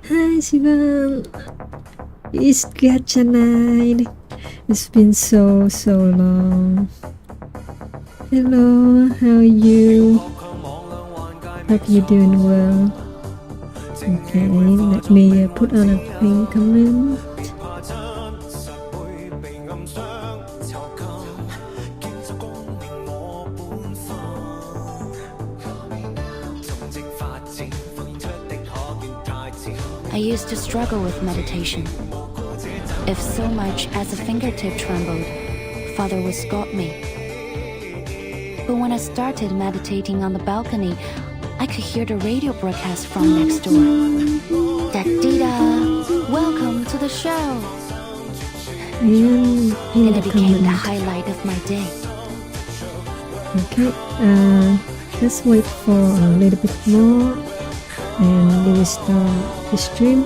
Hi Shivam, it's Gacha night. It's been so long. Hello, how are you? Hope you're doing well. Okay, let me put on a pin comment. I used to struggle with meditation. If so much as a fingertip trembled, Father would scold me. But when I started meditating on the balcony, I could hear the radio broadcast from next door. Da-dee-da! Welcome to the show! And it became the highlight of my day. Okay, let's wait for a little bit more and we will start the stream.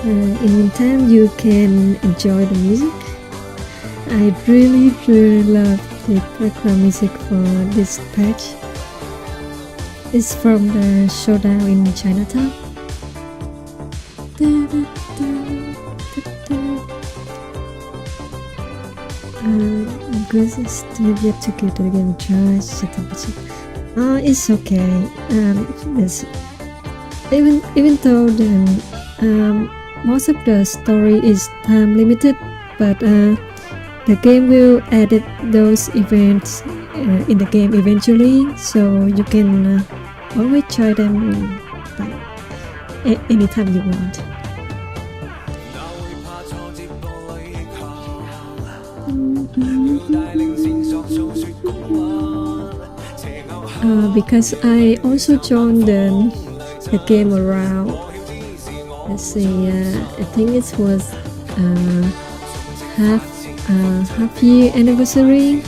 In the meantime, you can enjoy the music. I really love the background music for this patch. It's from the showdown in Chinatown. Because it's still yet to get the game try. It's okay. It's, even though most of the story is time limited, but the game will edit those events in the game eventually, so you can always try them anytime you want. Because I also joined the game around, let's see, I think it was half year anniversary,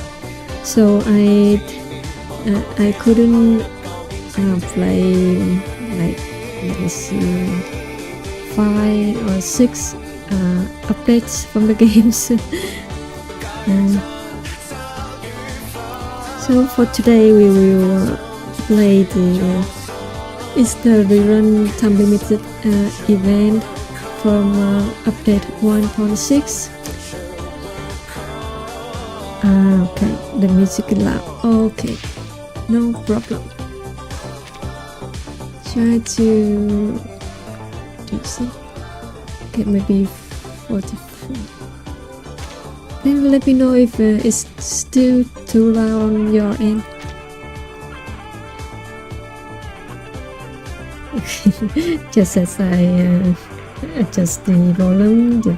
so I couldn't play like, let me see, 5 or 6 updates from the games. So for today we will play it's the rerun time limited event from update 1.6. Okay, the music is loud. Okay, no problem. Try to see. Okay, maybe 44. Then let me know if it's still too loud on your end. Just as I adjust the volume, the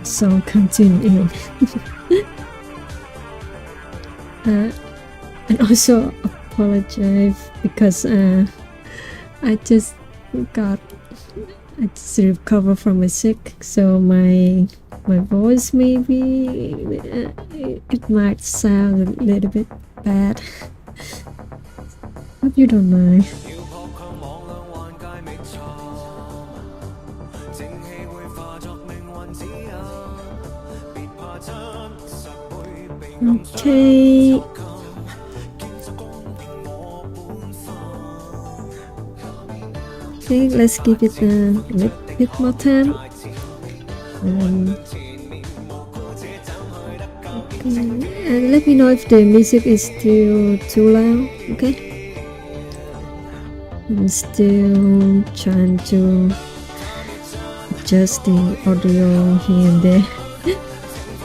song continues. And also apologize because I just recovered from a sick, so my voice maybe it might sound a little bit bad. Hope you don't mind. Okay. Okay, let's give it a little bit more time. And let me know if the music is still too loud. Okay, I'm still trying to adjust the audio here and there.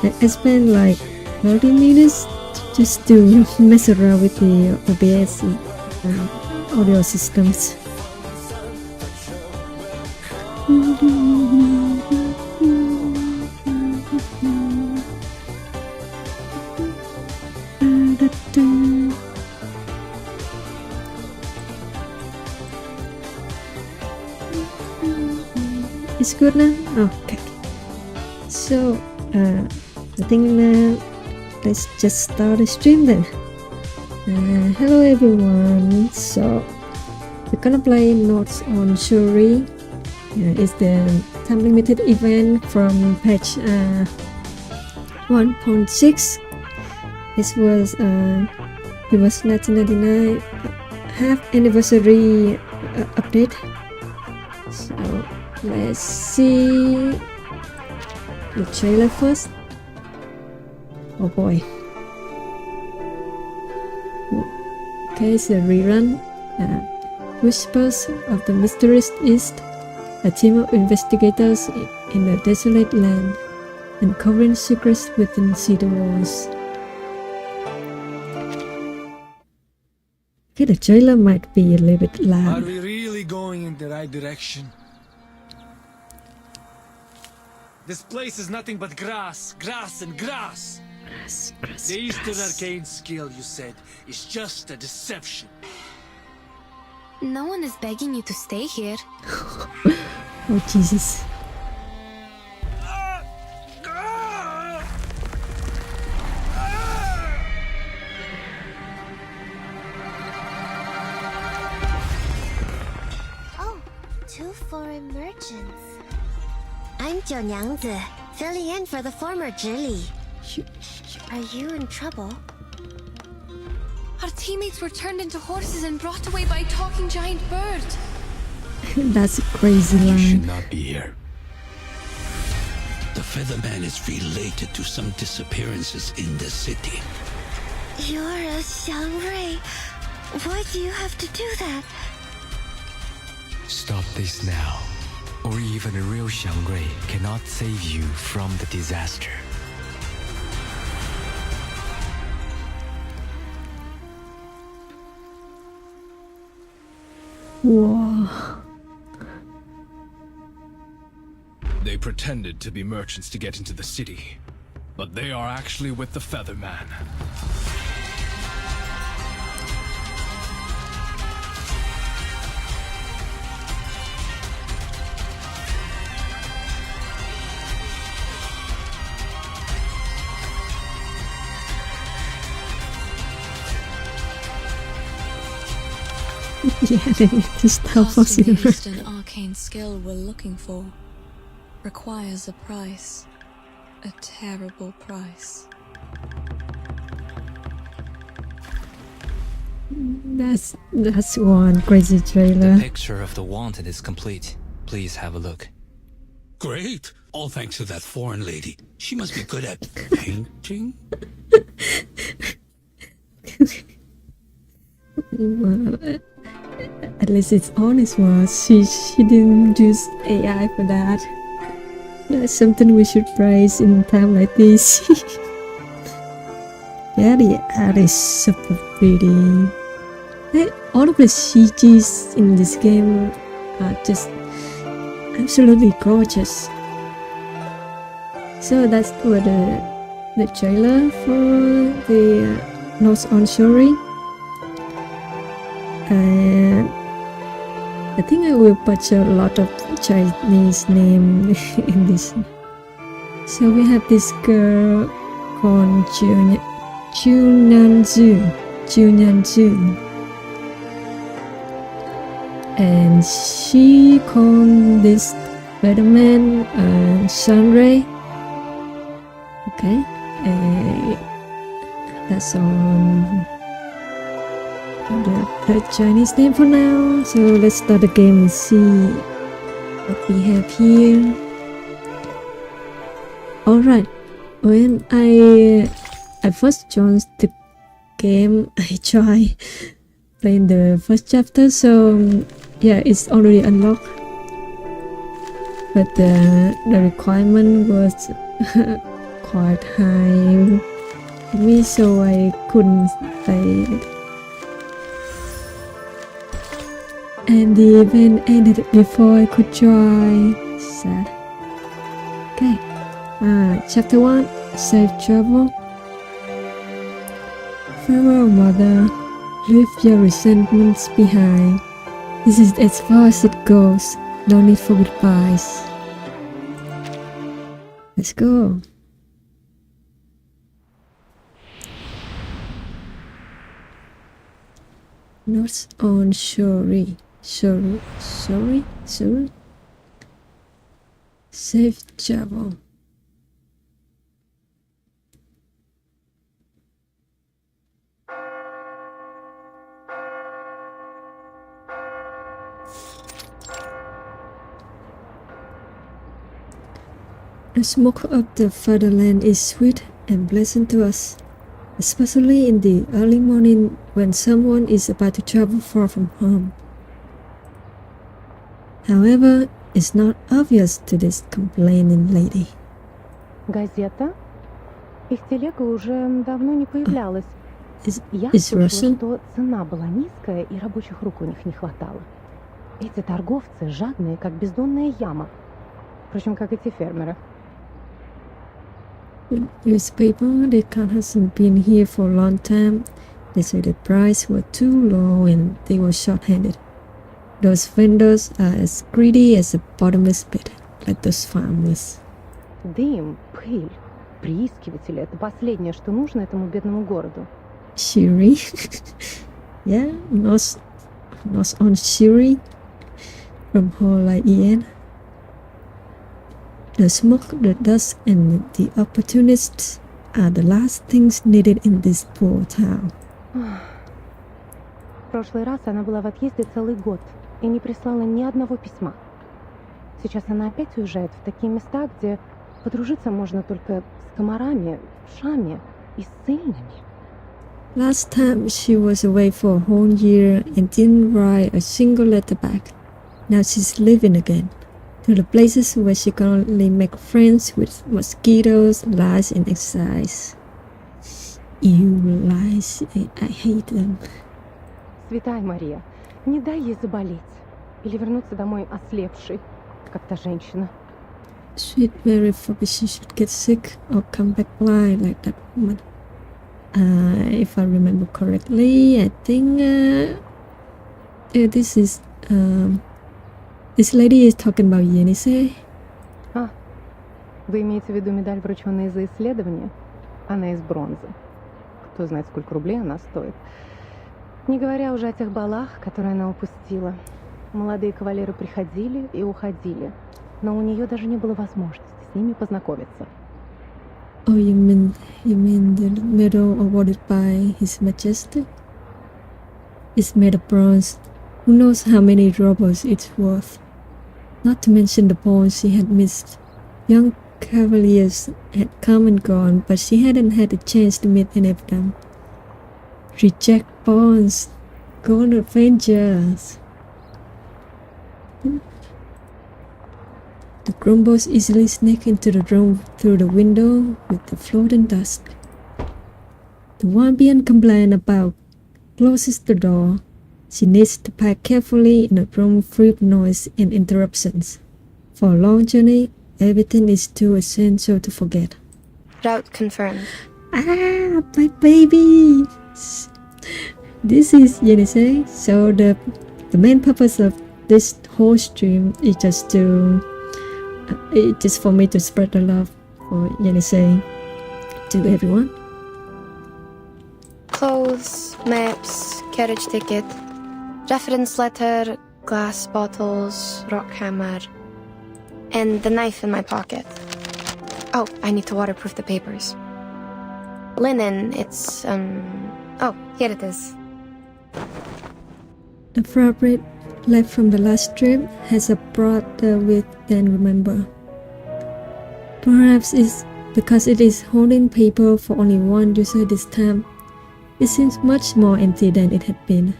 I spent like 30 minutes just to mess around with the OBS audio systems. It's good now? Okay. So, I think let's just start the stream then. Hello everyone. So, we're gonna play Notes on Shuori. It's the time limited event from patch 1.6. This was 1999 half anniversary update. So let's see the trailer first. Oh boy. Okay, it's a rerun. Whispers of the Mysterious East. A team of investigators in a desolate land, uncovering secrets within city walls. Okay, the trailer might be a little bit Are loud. we really going in the right direction? This place is nothing but grass, grass, and grass. Grass, The Eastern grass. arcane skill you said is just a deception. No one is begging you to stay here. Oh Jesus. Oh, two foreign merchants. I'm Jiu Nyangzi, filling in for the former Zhili. Are you in trouble? Our teammates were turned into horses and brought away by a talking giant bird. That's a crazy You should line. not be here. The Featherman is related to some disappearances in the city. You're a Xiangrui. Why do you have to do that? Stop this now, or even a real Xiangrui cannot save you from the disaster. Whoa. They pretended to be merchants to get into the city, but they are actually with the Featherman. Yeah, they need to stop us Casting in the Eastern arcane skill we're looking for requires a price. A terrible price. That's one crazy trailer. The picture of the wanted is complete. Please have a look. Great! All thanks to that foreign lady. She must be good at painting? Well, at least it's honest was. She didn't use AI for that. That's something we should praise in a time like this. Yeah, the art is super pretty. All of the CGs in this game are just absolutely gorgeous. So that's what the trailer for the Notes on Shuori. And I think I will butcher a lot of Chinese name in this. So we have this girl called Junyanzu, and she called this Spider-Man Sunray. Okay, that's on the Chinese name for now. So let's start the game and see what we have here. Alright, when I first joined the game, I tried playing the first chapter, so yeah, it's already unlocked, but the requirement was quite high for me, so I couldn't play it. And the event ended before I could try. Sad. Okay. Chapter 1. Safe travel. Farewell, mother. Leave your resentments behind. This is as far as it goes. No need for goodbyes. Let's go. Notes on Shuori. Shuori? Safe travel. The smoke of the fatherland is sweet and pleasant to us, especially in the early morning when someone is about to travel far from home. However, it's not obvious to this complaining lady. Газета? Их телега уже давно не появлялась. Я Is слышала, Russian? что цена была низкая и рабочих рук у них не хватало. Эти торговцы жадные, как бездонная яма. Впрочем, как эти фермеры. Newspaper, the car hasn't been here for a long time. They say the price was too low and they were short-handed. Those vendors are as greedy as a bottomless pit, like those farmers. Дым, пыль, приискиватели — это последнее, что нужно этому бедному городу. Shuori? Yeah, not on Shuori from Holai Ian. The smoke, the dust, and the opportunists are the last things needed in this poor town. В прошлый раз она была в отъезде целый год и не прислала ни одного письма. Сейчас она опять уезжает в такие места, где подружиться можно только с комарами, вшами и ссыльными. Last time she was away for a whole year and didn't write a single letter back. Now she's leaving again, to the places where she can only make friends with mosquitoes, lice, and exercise. Ew, lice, I hate them. Святая Мария, не дай ей заболеть или вернуться домой ослепшей, как та женщина. Sweet Mary forbid she should get sick or come back blind like that woman. If I remember correctly, I think this lady is talking about Yenisei. Вы имеете в виду медаль, врученная за исследование? Она из бронзы. Кто знает, сколько рублей она стоит. Не говоря уже о тех балах, которые она упустила. Молодые кавалеры приходили и уходили, но у нее даже не было возможности с ними познакомиться. Oh, you mean the medal awarded by His Majesty? It's made of bronze. Who knows how many rubles it's worth? Not to mention the pawns she had missed. Young cavaliers had come and gone, but she hadn't had a chance to meet any of them. Reject pawns. Go on adventures. The Grumbos easily sneak into the room through the window with the floating dust. The one being complained about closes the door. She needs to pack carefully in a room free of noise and interruptions. For a long journey, everything is too essential to forget. Route confirmed. Ah, my baby! This is Yenisei. So the main purpose of this whole stream is just for me to spread the love for Yenisei to everyone. Clothes, maps, carriage ticket, reference letter, glass bottles, rock hammer, and the knife in my pocket. Oh, I need to waterproof the papers. Linen, it's, oh, here it is. The fabric left from the last trip has a broader width than remember. Perhaps it's because it is holding paper for only one user this time. It seems much more empty than it had been.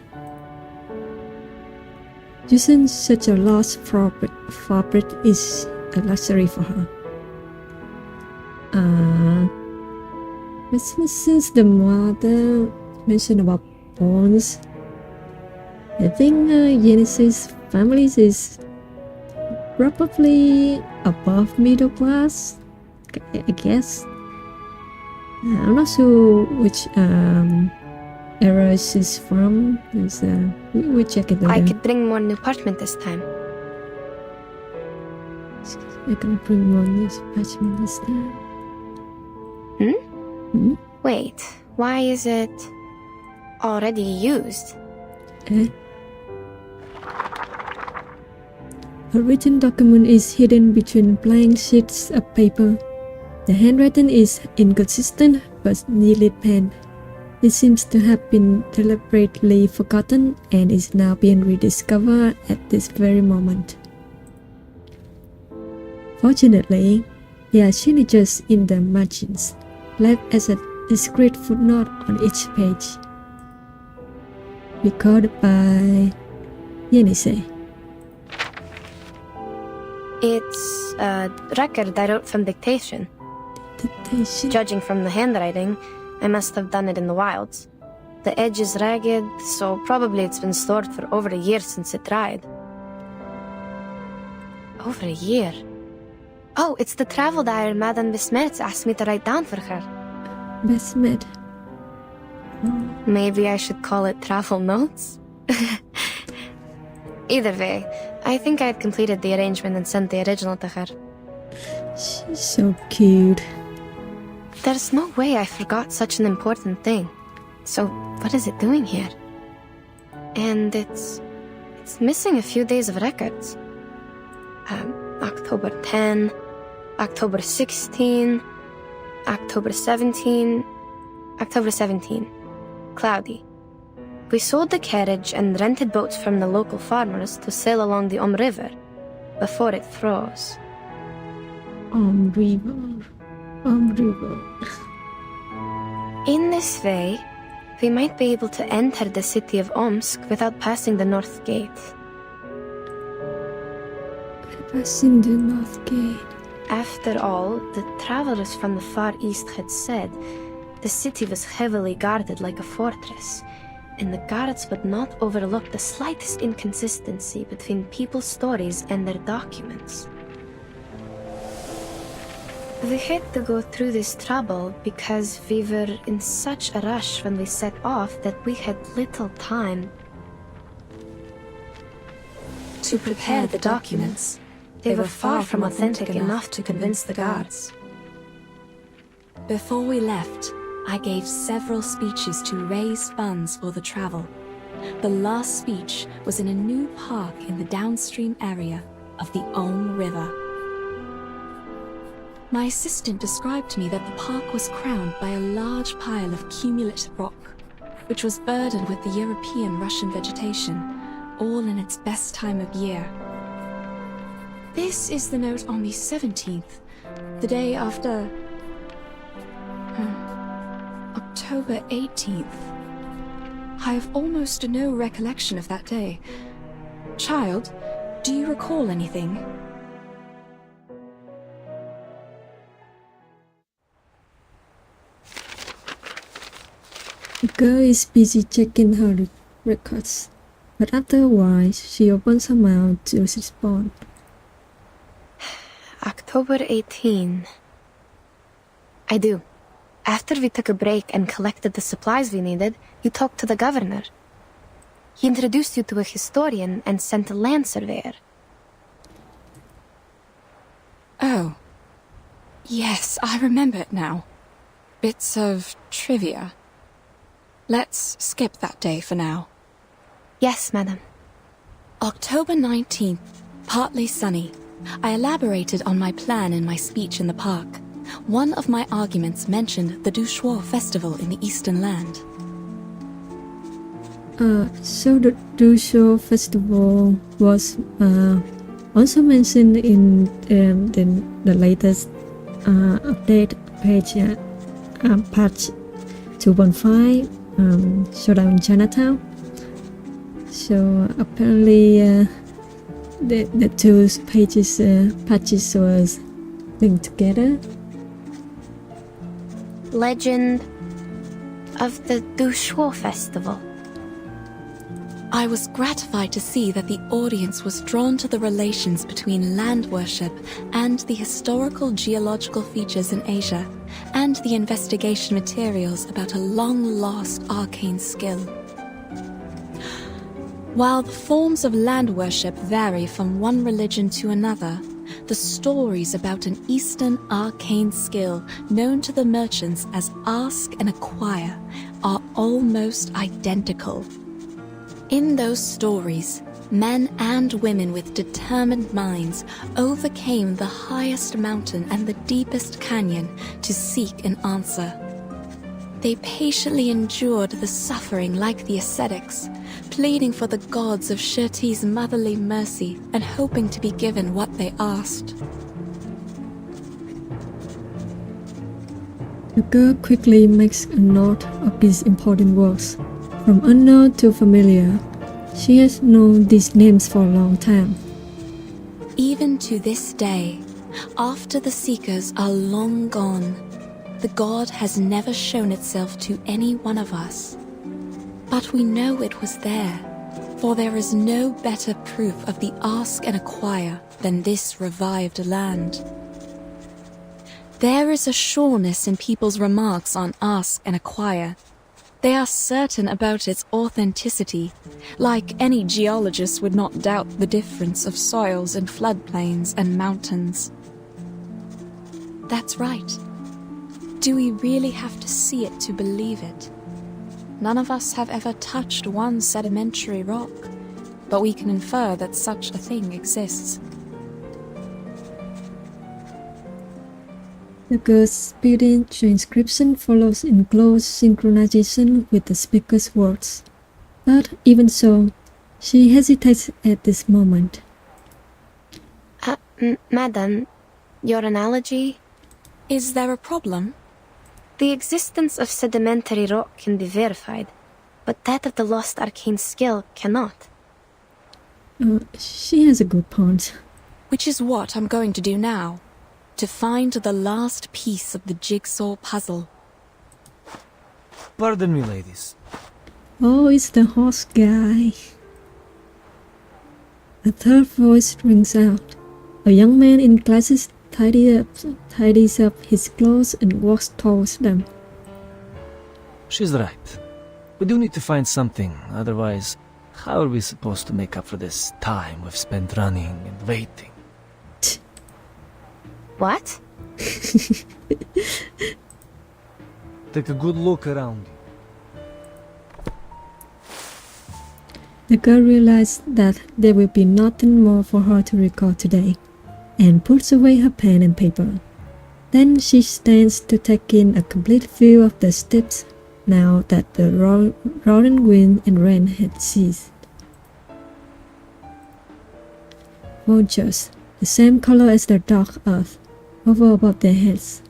Using such a large fabric is a luxury for her. Since the mother mentioned about bones, I think Yenisei's family is probably above middle class, I guess. I'm not sure which era she's from. We check it later. I could bring more new parchment this time. I can bring more news parchment instead. Wait, why is it already used? A written document is hidden between blank sheets of paper. The handwriting is inconsistent but neatly penned. It seems to have been deliberately forgotten and is now being rediscovered at this very moment. Fortunately, there are changes in the margins, left as a discreet footnote on each page. Recorded by Yenise. It's a record I wrote from dictation. Dictation. Judging from the handwriting, I must have done it in the wilds. The edge is ragged, so probably it's been stored for over a year since it dried. Over a year? Oh, it's the travel diary Madame Besmet asked me to write down for her. Besmet. Maybe I should call it travel notes? Either way, I think I had completed the arrangement and sent the original to her. She's so cute. There's no way I forgot such an important thing. So, what is it doing here? And it's missing a few days of records. October 10, October 16, October 17, October 17. Cloudy. We sold the carriage and rented boats from the local farmers to sail along the River before it froze. River. In this way, we might be able to enter the city of Omsk without passing the North Gate. Passing the North Gate. After all, the travelers from the Far East had said the city was heavily guarded like a fortress, and the guards would not overlook the slightest inconsistency between people's stories and their documents. We had to go through this trouble because we were in such a rush when we set off that we had little time to prepare the documents. They were far from authentic enough to convince the guards. Before we left, I gave several speeches to raise funds for the travel. The last speech was in a new park in the downstream area of the Om River. My assistant described to me that the park was crowned by a large pile of cumulative rock, which was burdened with the European Russian vegetation, all in its best time of year. This is the note on the 17th, the day after October 18th. I have almost no recollection of that day. Child, do you recall anything? The girl is busy checking her records, but after a while, she opens her mouth to respond. October 18. I do. After we took a break and collected the supplies we needed, you talked to the governor. He introduced you to a historian and sent a land surveyor. Oh. Yes, I remember it now. Bits of trivia. Let's skip that day for now. Yes, madam. October 19th, partly sunny. I elaborated on my plan in my speech in the park. One of my arguments mentioned the Shuori festival in the Eastern Land. So the Shuori festival was also mentioned in the latest update page, patch 2.5, Showdown in Chinatown. So apparently the two patches was linked together. Legend of the Shuori festival. I was gratified to see that the audience was drawn to the relations between land worship and the historical geological features in Asia, and the investigation materials about a long-lost arcane skill. While the forms of land worship vary from one religion to another, the stories about an Eastern arcane skill known to the merchants as Ask and Acquire are almost identical. In those stories, men and women with determined minds overcame the highest mountain and the deepest canyon to seek an answer. They patiently endured the suffering like the ascetics, pleading for the gods of Shuori's motherly mercy and hoping to be given what they asked. The girl quickly makes a note of these important words. From unknown to familiar, she has known these names for a long time. Even to this day, after the Seekers are long gone, the god has never shown itself to any one of us. But we know it was there, for there is no better proof of the Ask and Acquire than this revived land. There is a sureness in people's remarks on Ask and Acquire. They are certain about its authenticity, like any geologist would not doubt the difference of soils in floodplains and mountains. That's right. Do we really have to see it to believe it? None of us have ever touched one sedimentary rock, but we can infer that such a thing exists. The girl's speaking transcription follows in close synchronization with the speaker's words. But even so, she hesitates at this moment. Madam, your analogy? Is there a problem? The existence of sedimentary rock can be verified, but that of the lost arcane skill cannot. She has a good point. Which is what I'm going to do now. To find the last piece of the jigsaw puzzle. Pardon me, ladies. Oh, it's the horse guy. A third voice rings out. A young man in glasses tidies up his clothes and walks towards them. She's right. We do need to find something, otherwise, how are we supposed to make up for this time we've spent running and waiting? What? Take a good look around you. The girl realizes that there will be nothing more for her to record today, and puts away her pen and paper. Then she stands to take in a complete view of the steps now that the roaring wind and rain had ceased. Vultures, the same color as the dark earth, hover above their heads,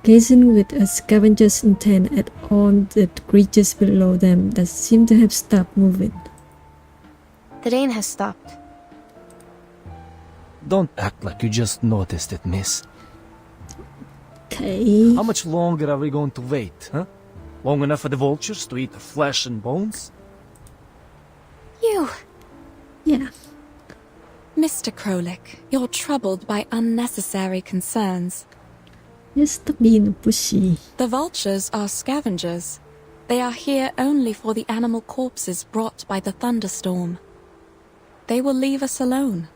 gazing with a scavenger's intent at all the creatures below them that seem to have stopped moving. The rain has stopped. Don't act like you just noticed it, miss. Okay. How much longer are we going to wait, huh? Long enough for the vultures to eat our flesh and bones? You! Yeah. Mr. Krolik, you're troubled by unnecessary concerns. Just being pushy. The vultures are scavengers. They are here only for the animal corpses brought by the thunderstorm. They will leave us alone.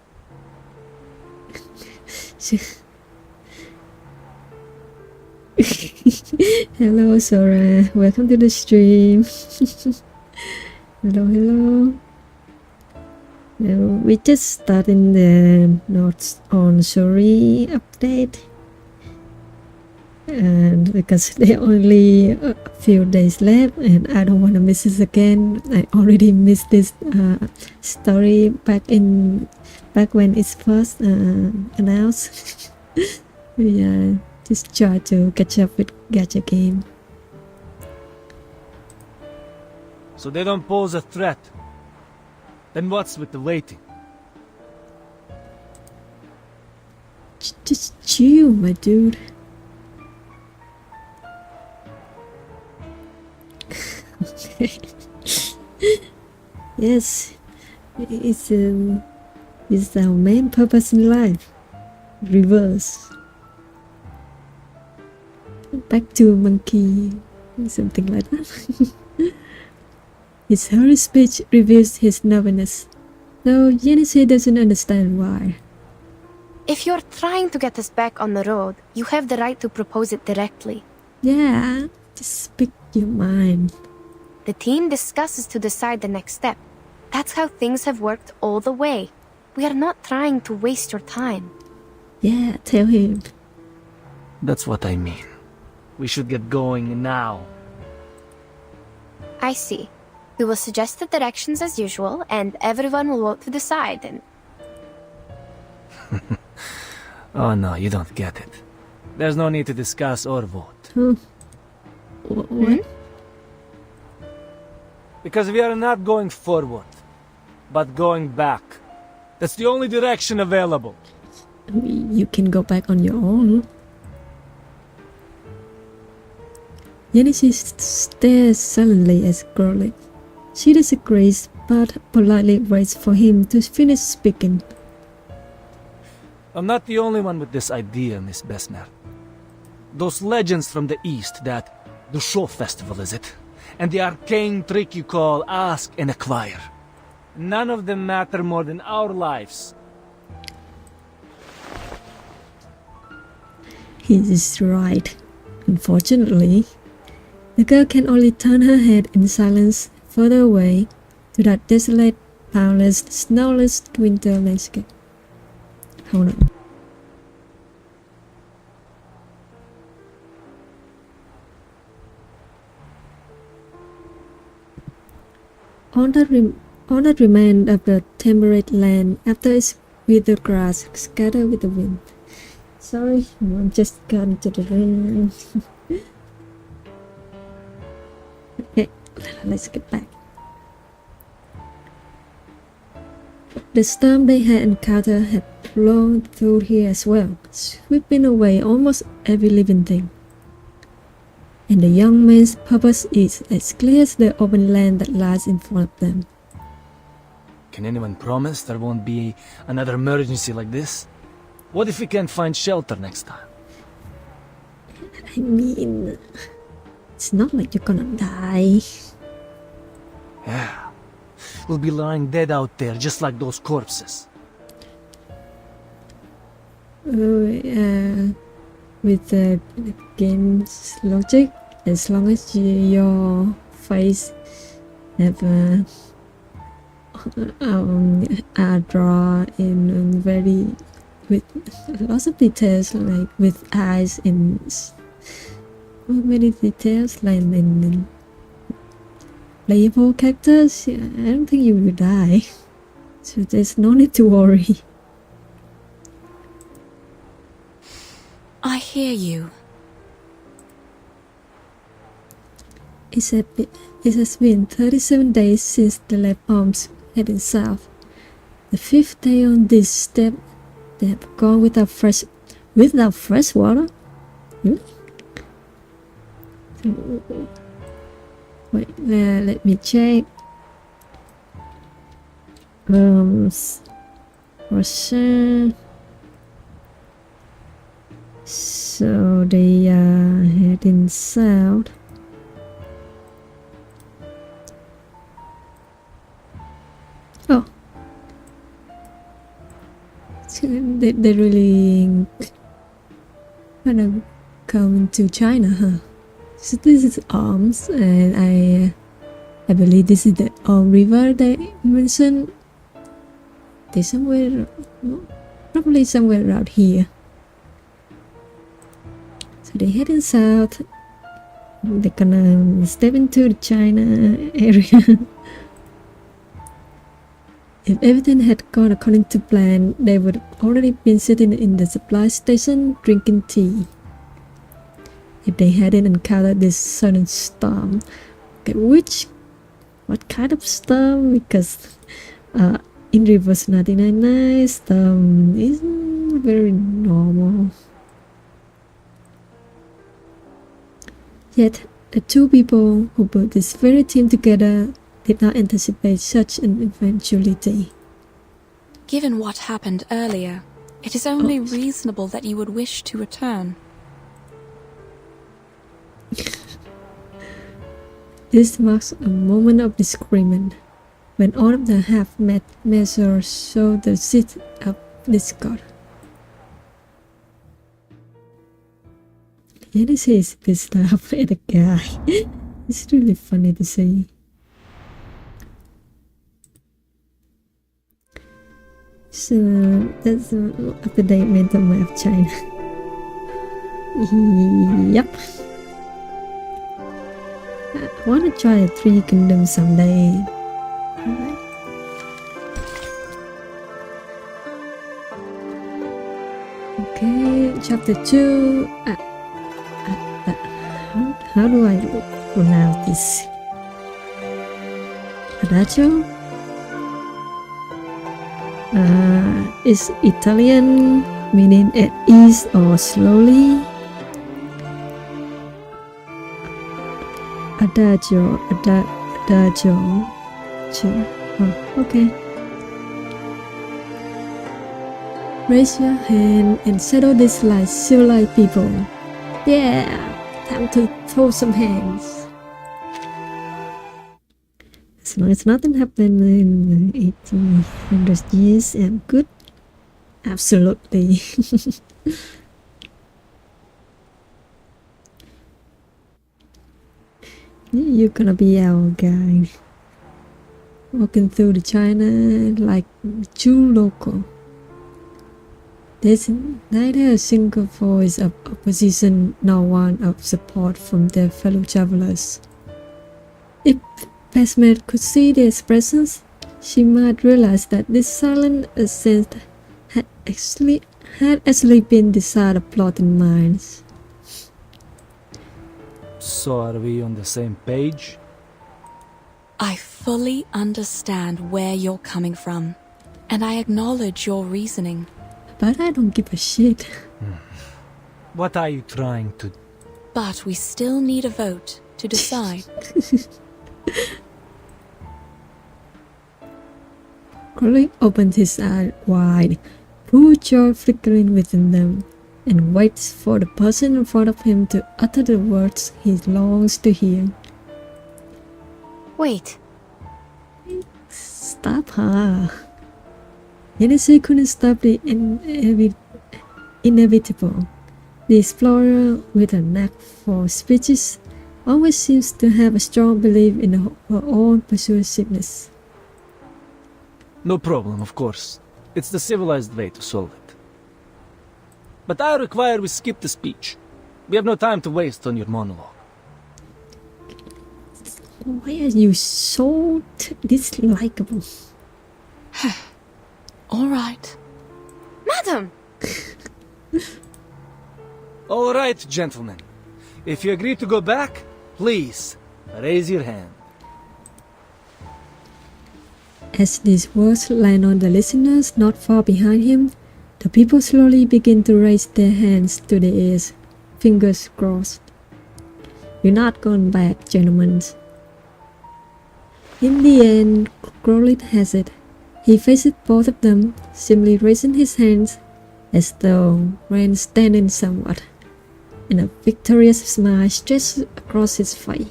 Hello, Sora. Welcome to the stream. Hello. We just starting the notes on Shuori update, and because there are only a few days left, and I don't want to miss this again. I already missed this story back when it's first announced. Yeah, just try to catch up with Gacha game. So they don't pose a threat. Then what's with the waiting? Just chill, my dude. Yes, it's our main purpose in life. Reverse. Back to monkey, something like that. His hurried speech reveals his nervousness, though Genesee doesn't understand why. If you're trying to get us back on the road, you have the right to propose it directly. Yeah, just speak your mind. The team discusses to decide the next step. That's how things have worked all the way. We are not trying to waste your time. Yeah, tell him. That's what I mean. We should get going now. I see. We will suggest the directions as usual, and everyone will vote to decide, and... Oh no, you don't get it. There's no need to discuss or vote. What? Because we are not going forward, but going back. That's the only direction available. You can go back on your own. Genesis stares sullenly at Scarlet. She disagrees, but politely waits for him to finish speaking. I'm not the only one with this idea, Miss Besmer. Those legends from the East, that the show festival, is it? And the arcane trick you call ask and acquire. None of them matter more than our lives. He is right. Unfortunately, the girl can only turn her head in silence further away to that desolate, boundless, snowless winter landscape. Hold on. All that remained of the temperate land after its withered grass scattered with the wind. Sorry, I just got into the rain. Okay, let's get back. The storm they had encountered had blown through here as well, sweeping away almost every living thing. And the young man's purpose is as clear as the open land that lies in front of them. Can anyone promise there won't be another emergency like this? What if we can't find shelter next time? I mean, it's not like you're gonna die. Yeah. We'll be lying dead out there just like those corpses. With the game's logic, as long as your face have are drawn in very with lots of details, like with eyes and many details, like in playable characters. Yeah, I don't think you will die, so there's no need to worry. I hear you. It has been 37 days since the left arms heading south. The 5th day on this step, they have gone without fresh water. Wait, let me check. Russia. So they are heading south. Oh, so they really kind of come to China, huh? So this is Arms, and I believe this is the Arm River they mentioned. They somewhere, probably somewhere around here. So they're heading south. They're gonna step into the China area. If everything had gone according to plan, they would have already been sitting in the supply station drinking tea. If they hadn't encountered this sudden storm. Okay, what kind of storm? Because in reverse 1999 storm is very normal. Yet the two people who put this very team together did not anticipate such an eventuality. Given what happened earlier, it is only reasonable that you would wish to return. This marks a moment of disagreement, when all of the half-met measures show the seat of discord. Janice is pissed off at the guy. It's really funny to see. So that's up-to-date mental map of China. Yep. I want to try a 3 kingdoms someday. Alright. Okay, chapter 2. How do I pronounce this? Adagio? Is Italian, meaning at ease or slowly. Adagio. Oh, okay. Raise your hand and settle this like civilized people. Yeah, time to throw some hands. As long as nothing happened in 1800 years, I'm good. Absolutely. You're gonna be our guy. Walking through the China like true local. There's neither a single voice of opposition nor one of support from their fellow travelers. If Pesmet could see their expressions, she might realize that this silent assent had actually been decided of plotting minds. So are we on the same page? I fully understand where you're coming from, and I acknowledge your reasoning. But I don't give a shit. What are you trying to... But we still need a vote to decide. Crowley opened his eyes wide, pure joy flickering within them, and waits for the person in front of him to utter the words he longs to hear. Wait. Stop her. Yennecy couldn't stop the inevitable. The explorer, with a knack for speeches, always seems to have a strong belief in her own persuasiveness. No problem, of course. It's the civilized way to solve it. But I require we skip the speech. We have no time to waste on your monologue. Why are you so dislikable? All right. Madam! All right, gentlemen. If you agree to go back, please, raise your hand. As these words land on the listeners not far behind him, the people slowly begin to raise their hands to the ears, fingers crossed. You're not going back, gentlemen. In the end, Crowley has it. He faces both of them, simply raising his hands as though grandstanding somewhat, and a victorious smile stretched across his face.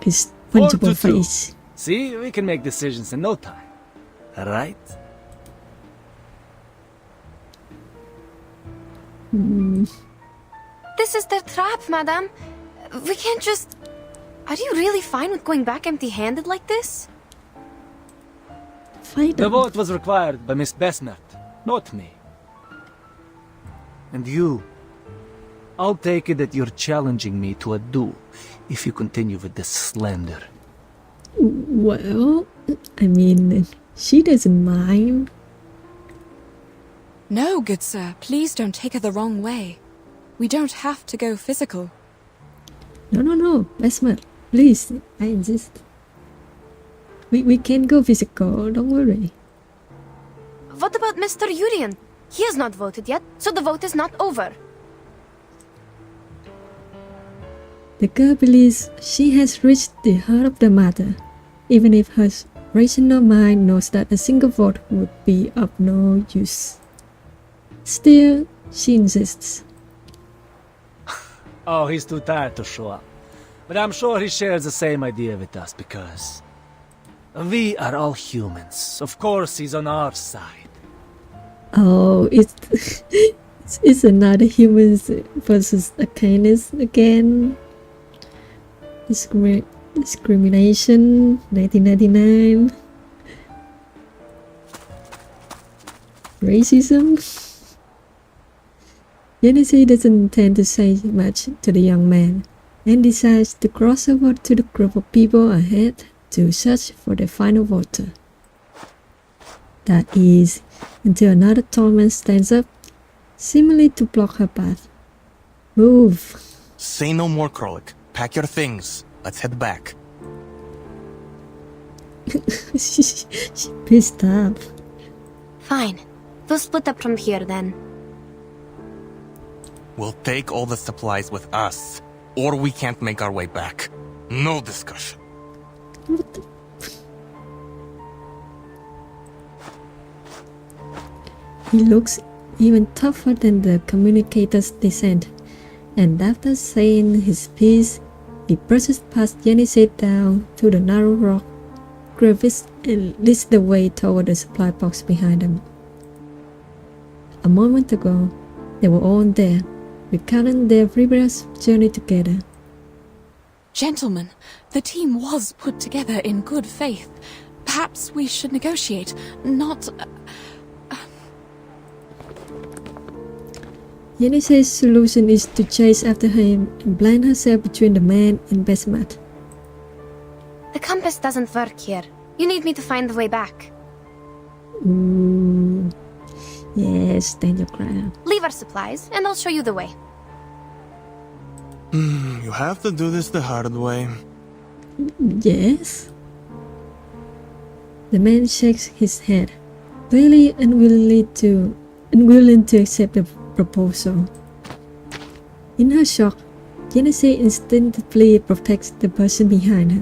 His punchable face. See, we can make decisions in no time. Right? This is their trap, madam. We can't just... Are you really fine with going back empty-handed like this? The vote was required by Miss Besmert, not me. And you, I'll take it that you're challenging me to a duel if you continue with this slander. Well, I mean, she doesn't mind. No, good sir, please don't take it the wrong way. We don't have to go physical. No, Besmert, please, I insist. We can go physical, don't worry. What about Mr. Urian? He has not voted yet, so the vote is not over. The girl believes she has reached the heart of the matter, even if her rational mind knows that a single vote would be of no use. Still, she insists. Oh, he's too tired to show up. But I'm sure he shares the same idea with us because... we are all humans. Of course he's on our side. Oh, it's It's another humans versus a kindness again. Discrimination, 1999. Racism. Genesee doesn't intend to say much to the young man and decides to cross over to the group of people ahead to search for the final voter. That is, until another tall man stands up, seemingly to block her path. Move. Say no more, Krolik. Pack your things. Let's head back. She's pissed off. Fine. We'll split up from here then. We'll take all the supplies with us, or we can't make our way back. No discussion. What the? He looks even tougher than the communicator's descent, and after saying his piece, he brushes past Genesee down to the narrow rock crevice and leads the way toward the supply box behind them. A moment ago, they were all there, recounting their previous journey together. Gentlemen, the team was put together in good faith. Perhaps we should negotiate, not... Genesee's solution is to chase after him and blind herself between the man and Besmat. The compass doesn't work here. You need me to find the way back. Yes, stand your ground. Leave our supplies, and I'll show you the way. You have to do this the hard way. Yes. The man shakes his head, clearly unwilling to accept the proposal. In her shock, Genesee instinctively protects the person behind her,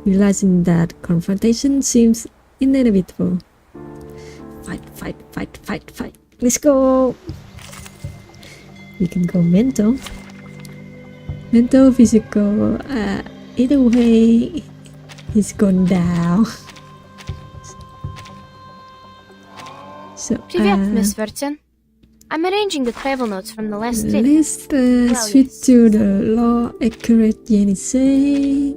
realizing that confrontation seems inevitable. Fight. Let's go! We can go mental. Mental, physical, either way, he's gone down. So, Привет, Miss Vertin. I'm arranging the travel notes from the last trip. Let's switch to the law accurate Genesee.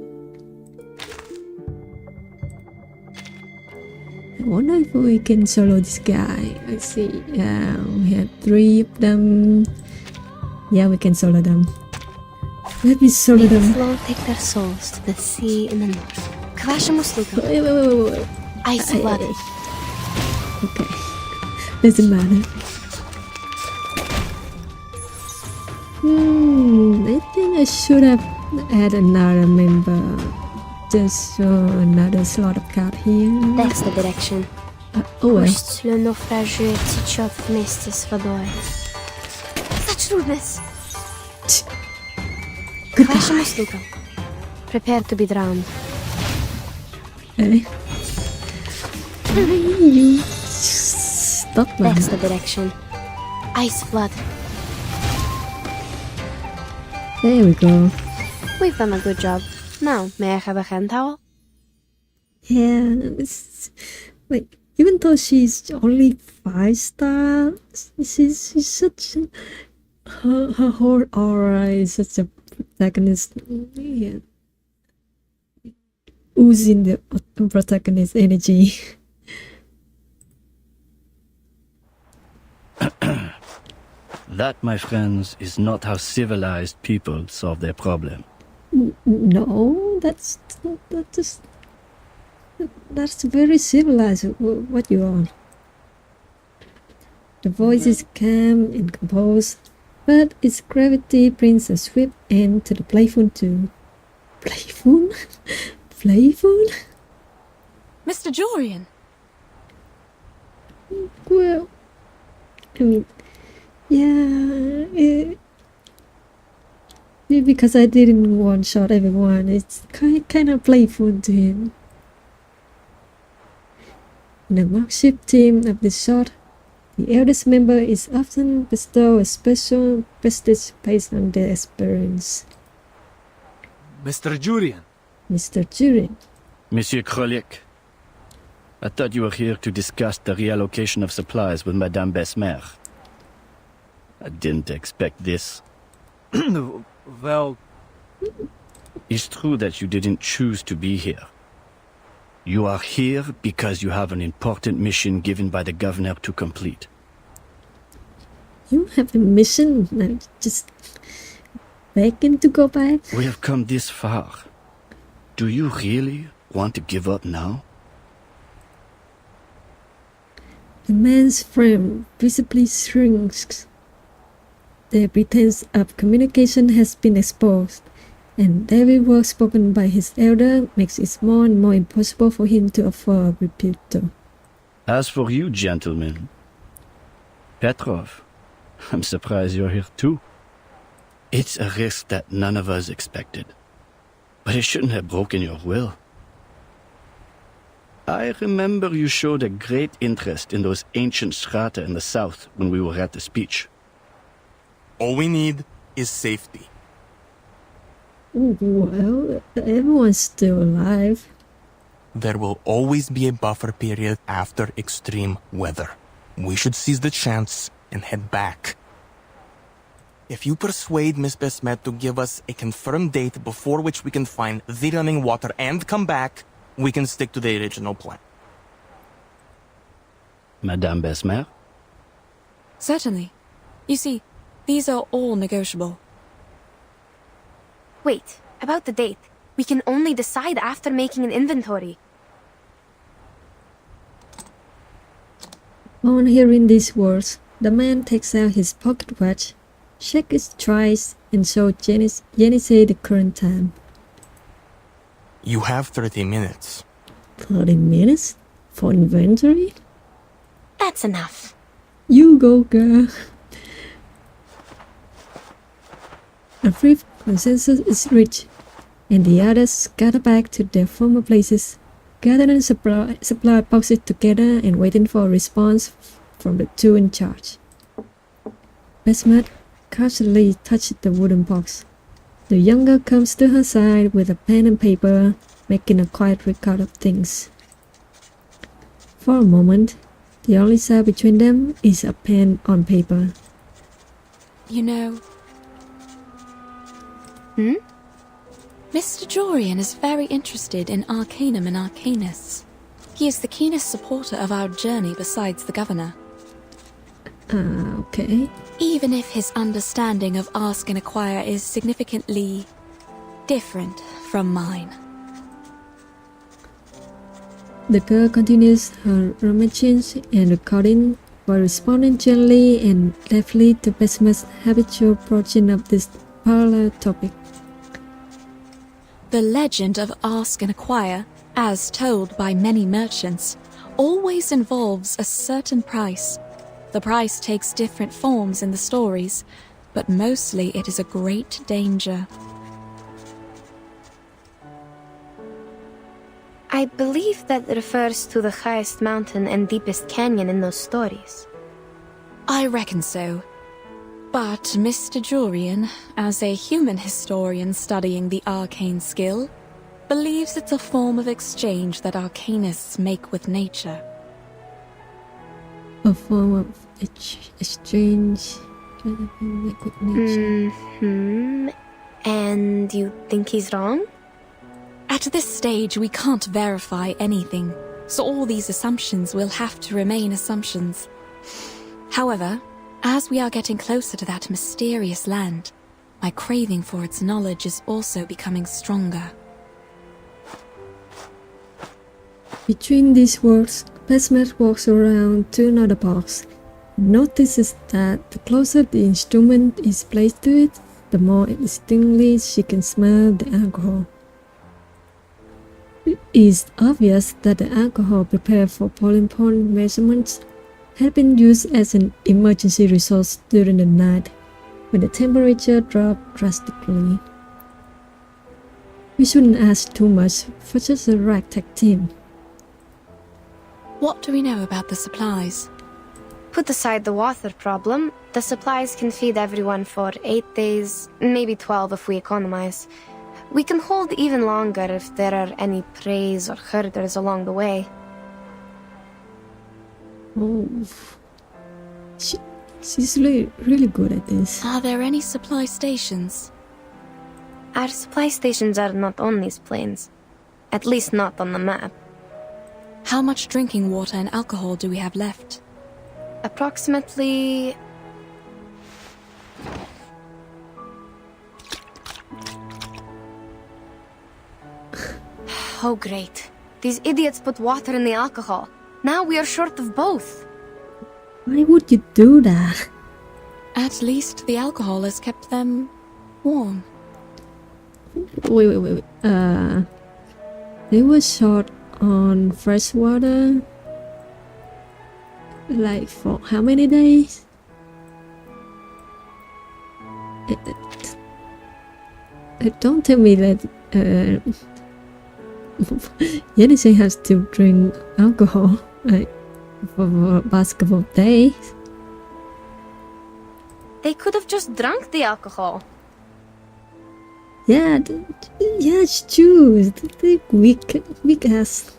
I wonder if we can solo this guy. Let's see. We have 3 of them. Yeah, we can solo them. Let me solo them. Slow take their souls to the sea in the north. Kvashamusluka. Wait. Ice blood. Okay. Doesn't matter. I think I should have added another member. Just show another slot of card here. That's the direction. Oh well. Пусть le naufragé течет вместе с водой. Such rudeness! Kvashamusluka. Prepare to be drowned. Hey. You stop that. That's the direction. Ice flood. There we go. We've done a good job. Now, may I have a hand towel? Yeah, it's like, even though she's only 5 stars, she's such her whole aura is such a protagonist. Yeah. Oozing the protagonist energy. That, my friends, is not how civilized people solve their problem. No, that's very civilized. What you are. The voice is calm and composed, but its gravity brings a swift end to the playful too. Playful? Playful? Mr. Jorian! Well, I mean, yeah, because I didn't one-shot everyone, it's kind of playful to him. In the marksmanship team of this shot, the eldest member is often bestowed a special prestige based on their experience. Mr. Jurian. Mr. Jurian. Monsieur Krolik, I thought you were here to discuss the reallocation of supplies with Madame Besmer. I didn't expect this. Well, It's true that you didn't choose to be here. You are here because you have an important mission given by the governor to complete. You have a mission, not just begging to go back. We have come this far. Do you really want to give up now? The man's frame visibly shrinks. The pretense of communication has been exposed, and every word spoken by his elder makes it more and more impossible for him to offer a rebuttal. As for you, gentlemen, Petrov, I'm surprised you're here too. It's a risk that none of us expected, but it shouldn't have broken your will. I remember you showed a great interest in those ancient strata in the south when we were at the speech. All we need is safety. Well, everyone's still alive. There will always be a buffer period after extreme weather. We should seize the chance and head back. If you persuade Miss Besmet to give us a confirmed date before which we can find the running water and come back, we can stick to the original plan. Madame Besmer? Certainly. You see, these are all negotiable. Wait, about the date. We can only decide after making an inventory. On hearing these words, the man takes out his pocket watch, checks it twice, and shows Janice the current time. You have 30 minutes. 30 minutes? For inventory? That's enough. You go, girl. A brief consensus is reached, and the others scatter back to their former places, gathering supply boxes together and waiting for a response from the two in charge. Besmet casually touched the wooden box. The younger comes to her side with a pen and paper, making a quiet record of things. For a moment, the only sound between them is a pen on paper. You know... Mr. Jorian is very interested in Arcanum and Arcanists. He is the keenest supporter of our journey besides the governor. Okay. Even if his understanding of Ask and Acquire is significantly different from mine. The girl continues her rummaging and recording while responding gently and deftly to Besmet's habitual approaching of this parlor topic. The legend of Ask and Acquire, as told by many merchants, always involves a certain price. The price takes different forms in the stories, but mostly it is a great danger. I believe that refers to the highest mountain and deepest canyon in those stories. I reckon so. But Mr. Jorian, as a human historian studying the arcane skill, believes it's a form of exchange that arcanists make with nature. A form of exchange with nature. And you think he's wrong? At this stage, we can't verify anything, so all these assumptions will have to remain assumptions. However, as we are getting closer to that mysterious land, my craving for its knowledge is also becoming stronger. Between these words, Besmet walks around to another box and notices that the closer the instrument is placed to it, the more distinctly she can smell the alcohol. It is obvious that the alcohol prepared for pollen point measurements had been used as an emergency resource during the night when the temperature dropped drastically. We shouldn't ask too much for just a ragtag team. What do we know about the supplies? Put aside the water problem, the supplies can feed everyone for 8 days, maybe 12 if we economize. We can hold even longer if there are any preys or herders along the way. Oh. She's really, really good at this. Are there any supply stations? Our supply stations are not on these plains. At least not on the map. How much drinking water and alcohol do we have left? Approximately... Oh, great. These idiots put water in the alcohol. Now we are short of both. Why would you do that? At least the alcohol has kept them warm. Wait. They were short on fresh water. Like for how many days? Don't tell me that Yenisei has to drink alcohol like for a basket of days. They could have just drunk the alcohol. Yeah, it's true. The weak ass.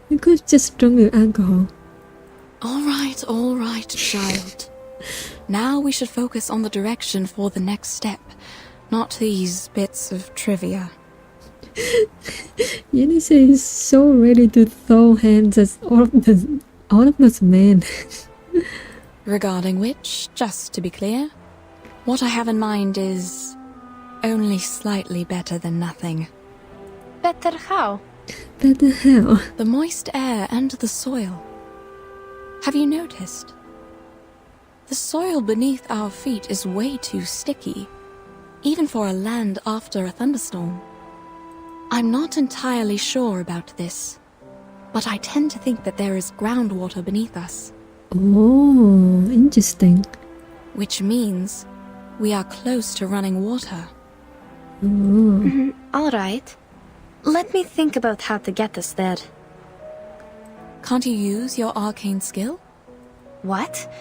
You could just drink the alcohol. All right, child. Now we should focus on the direction for the next step, not these bits of trivia. Yenisei is so ready to throw hands at all of those men. Regarding which, just to be clear, what I have in mind is only slightly better than nothing. Better how? Better how? The moist air and the soil. Have you noticed? The soil beneath our feet is way too sticky, even for a land after a thunderstorm. I'm not entirely sure about this, but I tend to think that there is groundwater beneath us. Oh, interesting. Which means we are close to running water. Oh. All right. Let me think about how to get us there. Can't you use your arcane skill? What?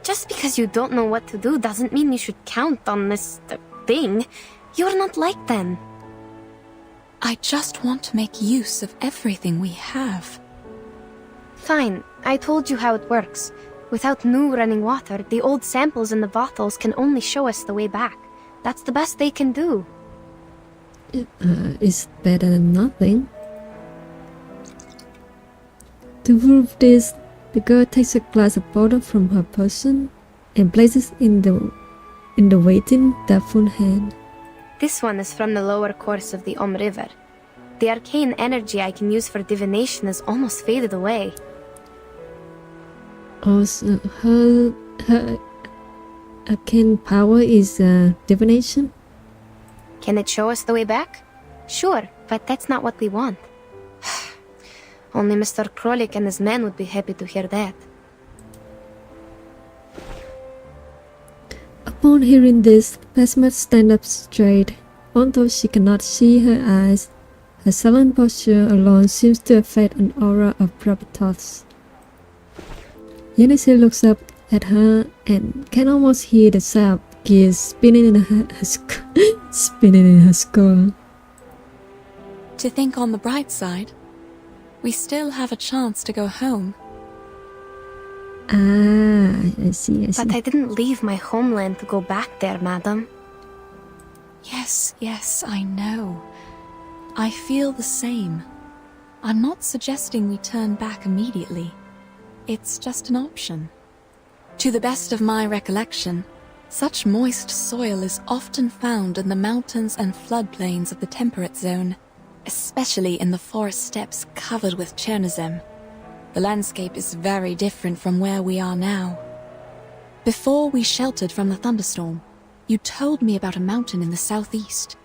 Just because you don't know what to do doesn't mean you should count on this thing. You're not like them. I just want to make use of everything we have. Fine, I told you how it works. Without new running water, the old samples in the bottles can only show us the way back. That's the best they can do. It's better than nothing. To prove this, the girl takes a glass of water from her person and places it in the waiting doubtful hand. This one is from the lower course of the River. The arcane energy I can use for divination is almost faded away. Also, her arcane power is divination? Can it show us the way back? Sure, but that's not what we want. Only Mr. Krolik and his men would be happy to hear that. Upon hearing this, Basmat stands up straight. Although she cannot see her eyes, her sullen posture alone seems to affect an aura of gravitas. Yenisei looks up at her and can almost hear the sound of gears spinning in her skull. To think on the bright side, we still have a chance to go home. Ah, I see. But I didn't leave my homeland to go back there, madam. Yes, I know. I feel the same. I'm not suggesting we turn back immediately. It's just an option. To the best of my recollection, such moist soil is often found in the mountains and floodplains of the temperate zone, especially in the forest steppes covered with Chernozem. The landscape is very different from where we are now. Before we sheltered from the thunderstorm, you told me about a mountain in the southeast.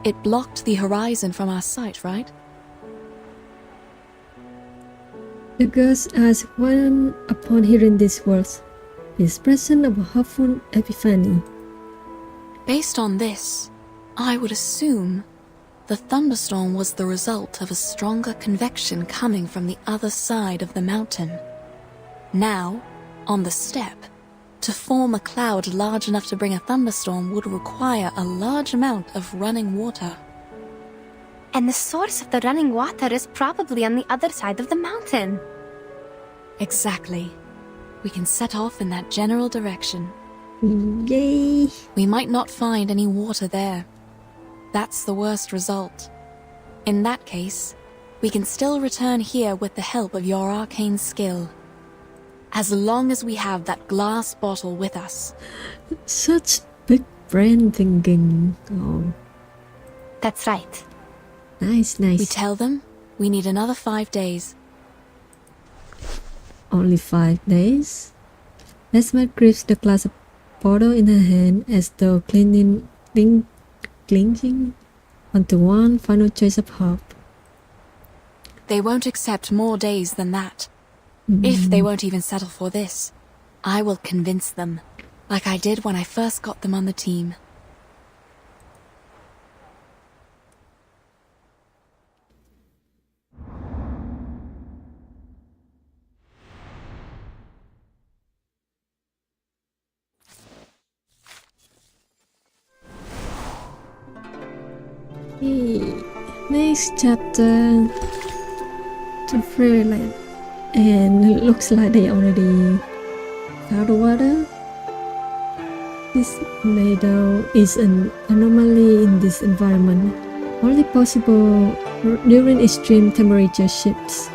It blocked the horizon from our sight, right? The girl's eyes widen upon hearing these words, the expression of a hopeful epiphany. Based on this, I would assume the thunderstorm was the result of a stronger convection coming from the other side of the mountain. Now, on the steppe, to form a cloud large enough to bring a thunderstorm would require a large amount of running water. And the source of the running water is probably on the other side of the mountain. Exactly. we can set off in that general direction. Yay! We might not find any water there. That's the worst result. In that case, we can still return here with the help of your arcane skill. As long as we have that glass bottle with us. Such big brain thinking. Oh. That's right. Nice, nice. We tell them we need another 5 days. Only 5 days? Besmet grips the glass bottle in her hand as though clinging onto one final trace of hope. They won't accept more days than that. If they won't even settle for this, I will convince them, like I did when I first got them on the team. Okay. Next chapter to Fairyland. And it looks like they already found the water. This meadow is an anomaly in this environment, only possible during extreme temperature shifts.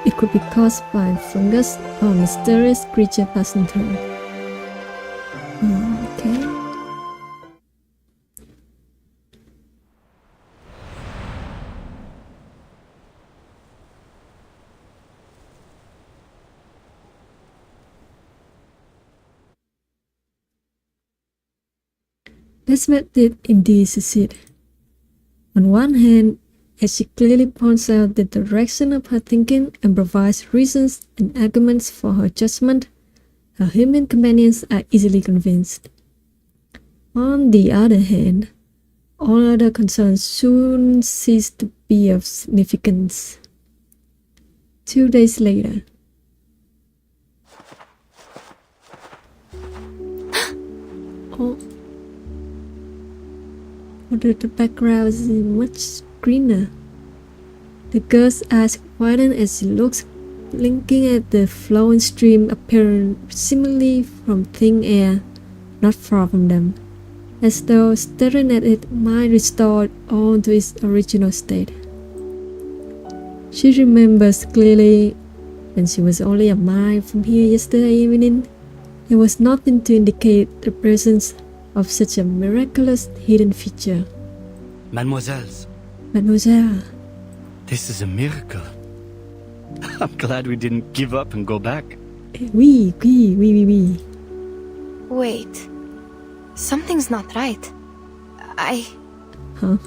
It could be caused by fungus or mysterious creature passing through. Okay. Besmet did indeed succeed. On one hand, as she clearly points out the direction of her thinking and provides reasons and arguments for her judgment, her human companions are easily convinced. On the other hand, all other concerns soon cease to be of significance. 2 days later. Oh. The background is much greener. The girl's eyes widen as she looks, blinking at the flowing stream appearing seemingly from thin air, not far from them, as though staring at it might restore all to its original state. She remembers clearly when she was only a mile from here yesterday evening. There was nothing to indicate the presence of such a miraculous hidden feature. Mademoiselles, Mademoiselle. this is a miracle. I'm glad we didn't give up and go back. Oui. Wait. Something's not right. Huh?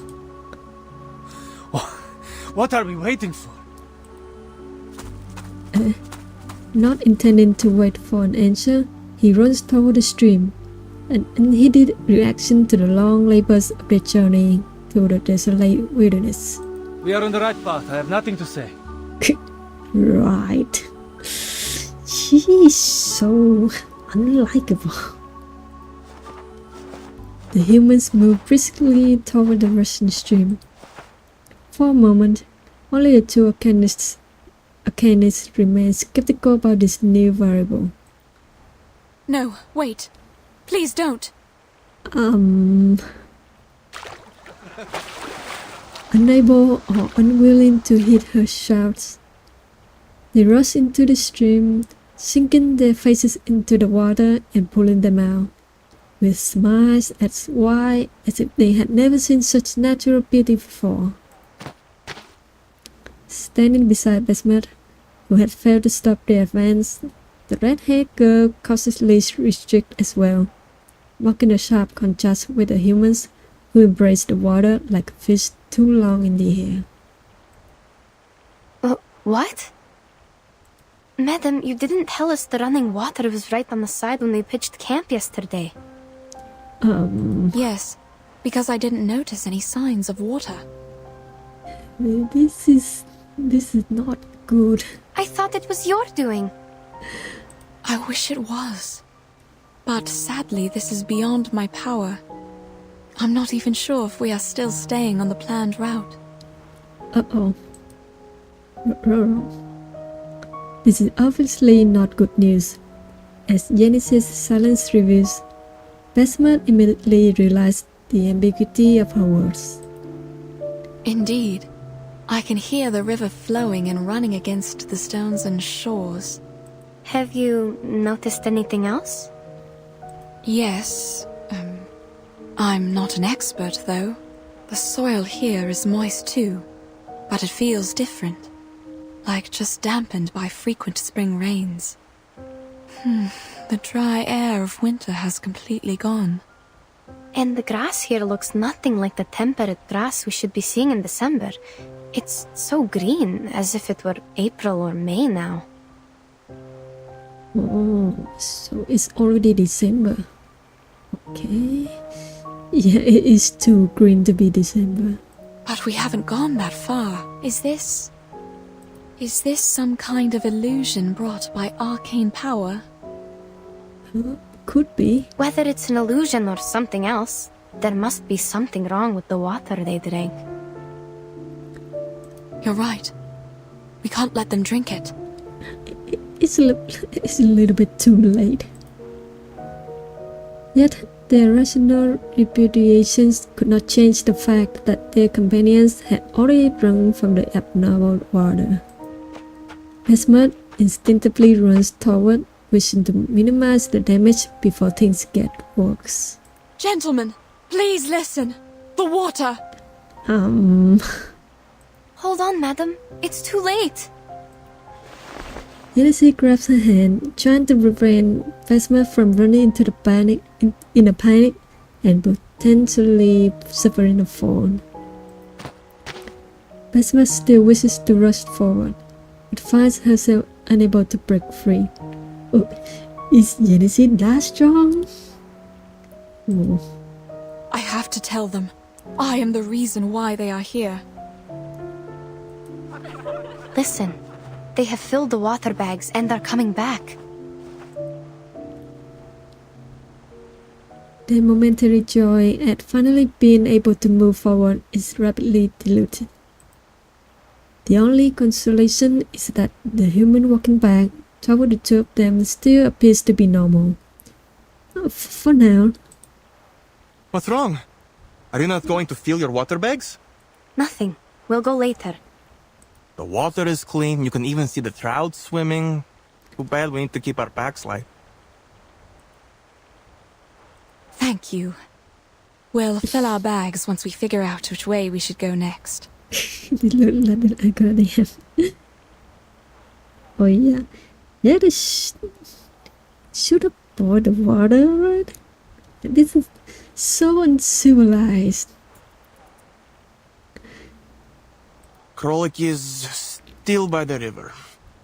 What are we waiting for? Not intending to wait for an answer, he runs toward the stream, an unheeded reaction to the long labors of their journey through the desolate wilderness. We are on the right path. I have nothing to say. Right. She is so unlikable. The humans move briskly toward the rushing stream. For a moment, only the two arcanists remain skeptical about this new variable. No, wait. Please don't. Unable or unwilling to heed her shouts, they rush into the stream, sinking their faces into the water and pulling them out, with smiles as wide as if they had never seen such natural beauty before. Standing beside Besmet, who had failed to stop their advance, the red-haired girl cautiously restricted as well, marking a sharp contrast with the humans who embraced the water like a fish too long in the air. What? Madam, you didn't tell us the running water was right on the side when we pitched camp yesterday. Yes, because I didn't notice any signs of water. This is not good. I thought it was your doing. I wish it was. But sadly, this is beyond my power. I'm not even sure if we are still staying on the planned route. Uh-oh. This is obviously not good news. As Genesis' silence reveals, Besmet immediately realized the ambiguity of her words. Indeed. I can hear the river flowing and running against the stones and shores. Have you noticed anything else? Yes. I'm not an expert, though. The soil here is moist too, but it feels different. Like just dampened by frequent spring rains. The dry air of winter has completely gone. And the grass here looks nothing like the temperate grass we should be seeing in December. It's so green, as if it were April or May now. Oh, so it's already December. Okay. Yeah, it is too green to be December. But we haven't gone that far. Is this some kind of illusion brought by arcane power? Could be. Whether it's an illusion or something else, there must be something wrong with the water they drank. You're right. We can't let them drink it. It's a little bit too late. Yet their rational repudiations could not change the fact that their companions had already drunk from the abnormal water. Besmet instinctively runs toward, wishing to minimize the damage before things get worse. Gentlemen, please listen. The water! Hold on, madam. It's too late. Genesis grabs her hand, trying to prevent Vesma from running into the panic in a panic and potentially suffering a fall. Vesma still wishes to rush forward, but finds herself unable to break free. Oh, is Genesis that strong? Oh. I have to tell them. I am the reason why they are here. Listen, they have filled the water bags and are coming back. Their momentary joy at finally being able to move forward is rapidly diluted. The only consolation is that the human walking back toward the two of them still appears to be normal. For now. What's wrong? Are you not going to fill your water bags? Nothing. We'll go later. The water is clean. You can even see the trout swimming. Too bad we need to keep our packs light. Thank you. We'll fill our bags once we figure out which way we should go next. Oh yeah. Yeah, they should have poured the water, right? This is so uncivilized. Krolik is still by the river.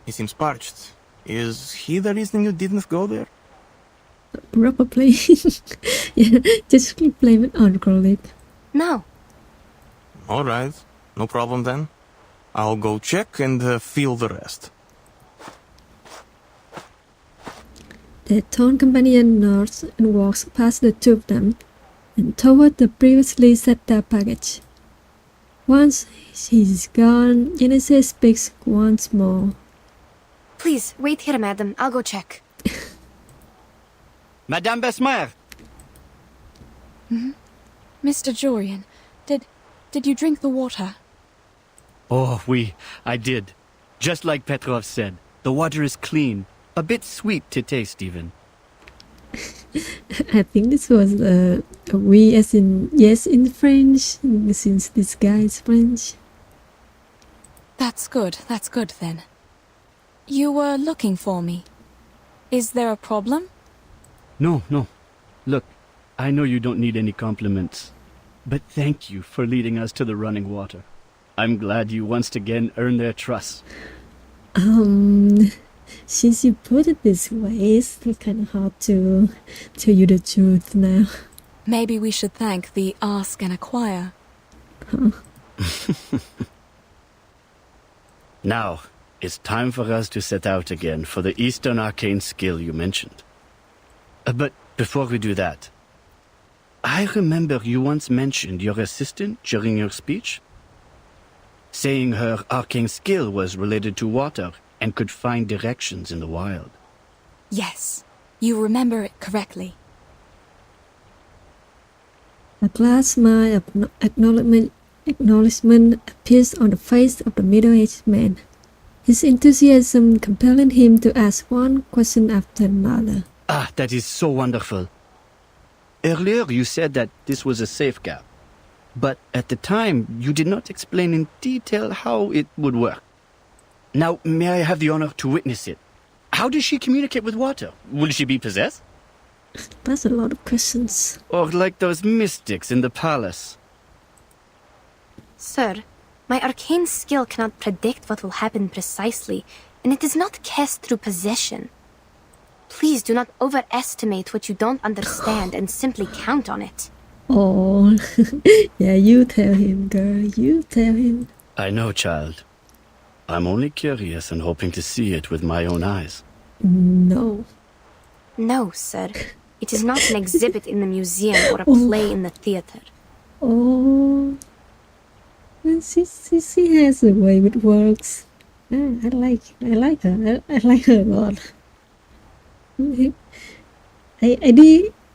He seems parched. Is he the reason you didn't go there? Probably. Yeah, just blame it on Krolik. No. Alright, no problem then. I'll go check and feel the rest. The tall companion nods and walks past the two of them and toward the previously set down package. Once he's gone, Genesis speaks once more. Please, wait here, madam. I'll go check. Madame Besmer! Mr. Jorian, did you drink the water? Oh, I did. Just like Petrov said, the water is clean. A bit sweet to taste, even. I think this was a we as in yes in French, since this guy is French. That's good then. You were looking for me. Is there a problem? No. Look, I know you don't need any compliments, but thank you for leading us to the running water. I'm glad you once again earned their trust. Since you put it this way, it's kind of hard to tell you the truth now. Maybe we should thank the Ask and Acquire. Huh? Now, it's time for us to set out again for the Eastern Arcane skill you mentioned. But before we do that, I remember you once mentioned your assistant during your speech, saying her arcane skill was related to water and could find directions in the wild. Yes, You remember it correctly. A glass smile of acknowledgement appears on the face of the middle-aged man, his enthusiasm compelling him to ask one question after another. Ah, that is so wonderful. Earlier you said that this was a safe gap, but at the time you did not explain in detail how it would work. Now, may I have the honor to witness it? How does she communicate with water? Will she be possessed? That's a lot of questions. Or like those mystics in the palace? Sir, my arcane skill cannot predict what will happen precisely, and it is not cast through possession. Please do not overestimate what you don't understand and simply count on it. Oh, yeah, you tell him, girl. You tell him. I know, child. I'm only curious and hoping to see it with my own eyes. No. No, sir. It is not an exhibit in the museum or a play in the theater. Oh. She has a way it works. I like her. I like her a lot. I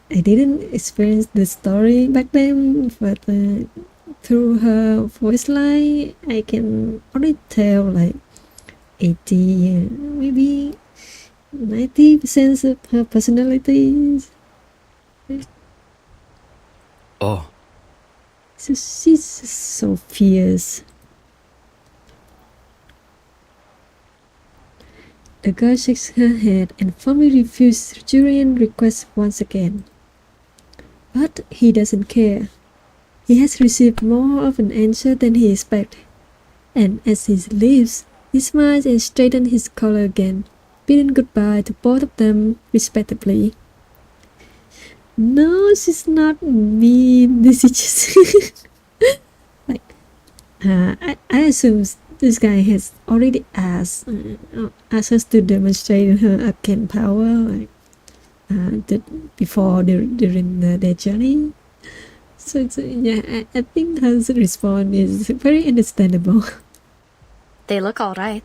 didn't experience the story back then, but through her voice line, I can already tell like 80, maybe 90% of her personality. Oh. So she's so fierce. The girl shakes her head and firmly refuses Julian's request once again. But he doesn't care. He has received more of an answer than he expected, and as he leaves, he smiles and straightens his collar again, bidding goodbye to both of them respectively. No, she's not mean. This is just like I assume this guy has already asked us to demonstrate her arcane power, like before during their journey. So yeah, I think her response is very understandable. They look all right.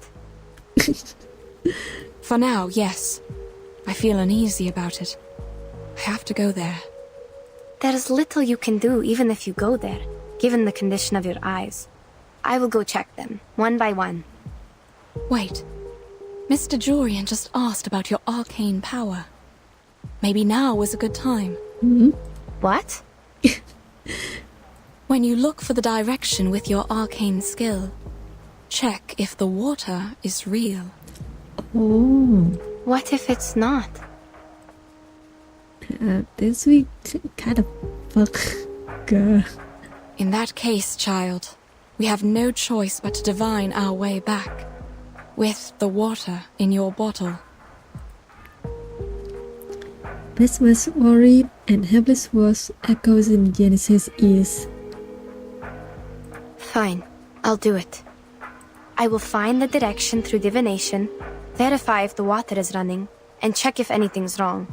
For now, yes. I feel uneasy about it. I have to go there. There is little you can do even if you go there, given the condition of your eyes. I will go check them, one by one. Wait. Mr. Jorian just asked about your arcane power. Maybe now was a good time. What? When you look for the direction with your arcane skill, check if the water is real. Oh. What if it's not? This week kind of fuck, girl. In that case, child, we have no choice but to divine our way back, with the water in your bottle. Besma's worried and helpless voice echoes in Genesis' ears. Fine, I'll do it. I will find the direction through divination, verify if the water is running, and check if anything's wrong.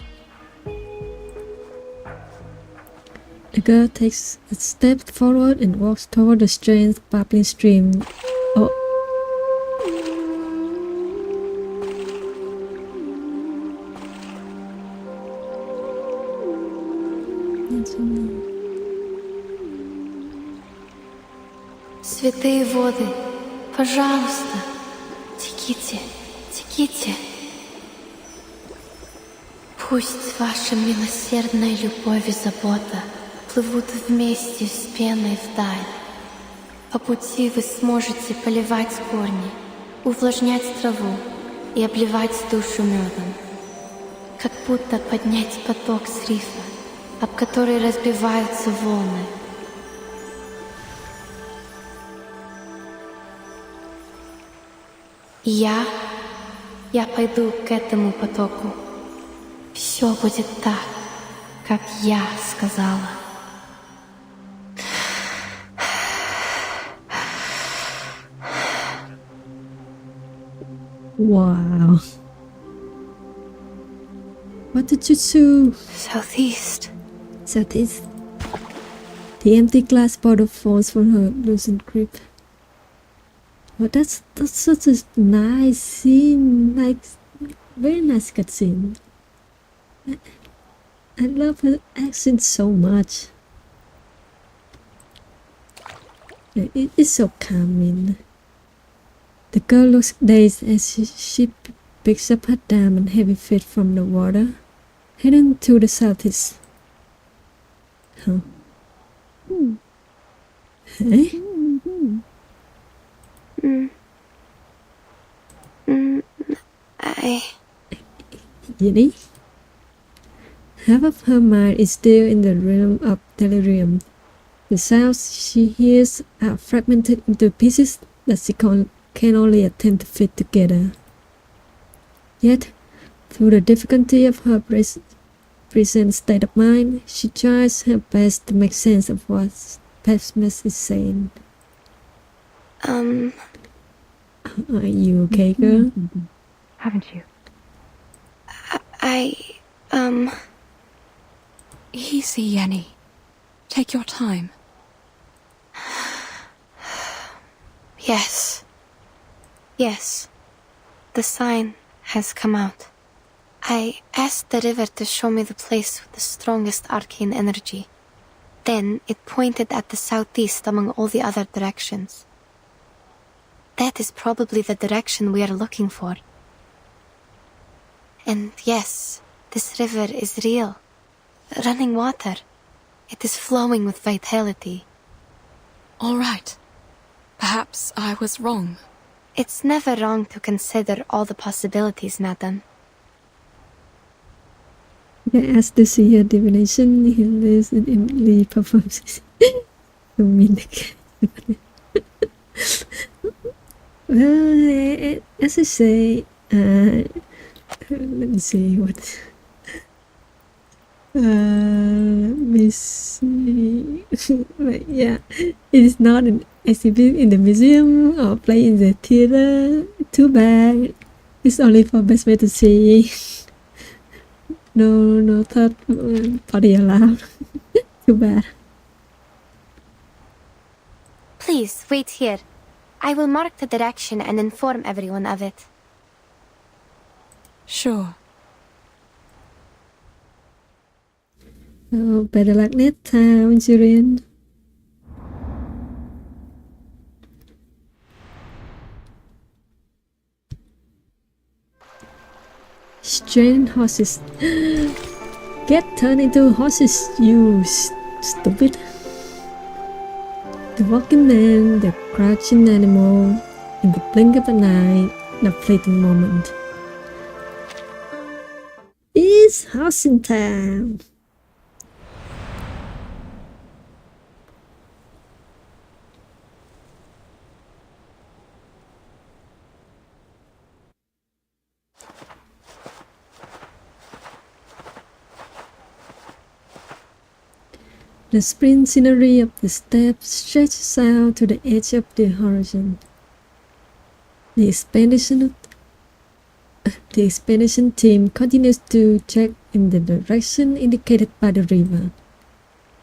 The girl takes a step forward and walks toward the strange babbling stream. Oh. Святые воды, пожалуйста, теките, теките. Пусть ваша милосердная любовь и забота плывут вместе с пеной вдаль. По пути вы сможете поливать корни, увлажнять траву и обливать душу медом. Как будто поднять поток с рифа, об который разбиваются волны. Я пойду к этому потоку. Все будет так, как я сказала. Wow. What did you do? Southeast. Southeast. The empty glass bottle falls from her loosened grip. Oh, that's such a nice scene, like very nice cutscene. I love her accent so much. It is so calming. The girl looks dazed as she picks up her diamond heavy feet from the water, heading to the southeast. Huh? Hey? Yini? Half of her mind is still in the realm of delirium. The sounds she hears are fragmented into pieces that she can only attempt to fit together. Yet, through the difficulty of her present state of mind, she tries her best to make sense of what Pesmus is saying. Are you okay, girl? Haven't you? Easy, Yenny. Take your time. Yes. Yes. The sign has come out. I asked the river to show me the place with the strongest arcane energy. Then it pointed at the southeast among all the other directions. That is probably the direction we are looking for. And yes, this river is real. Running water. It is flowing with vitality. All right. Perhaps I was wrong. It's never wrong to consider all the possibilities, madam. I asked to see her divination. He lives in Emily performs. Well, as I say, let me see what. Let me see. But yeah, it is not an exhibit in the museum or play in the theater. Too bad. It's only for best way to see. No third party allowed. Too bad. Please, wait here. I will mark the direction and inform everyone of it. Sure. Oh, better luck next time, Julian. Strain horses. Get turned into horses, you stupid. The walking man, the crouching animal, in the blink of an eye, in a fleeting moment. It's housing time. The spring scenery of the steppe stretches out to the edge of the horizon. The expedition team continues to trek in the direction indicated by the river.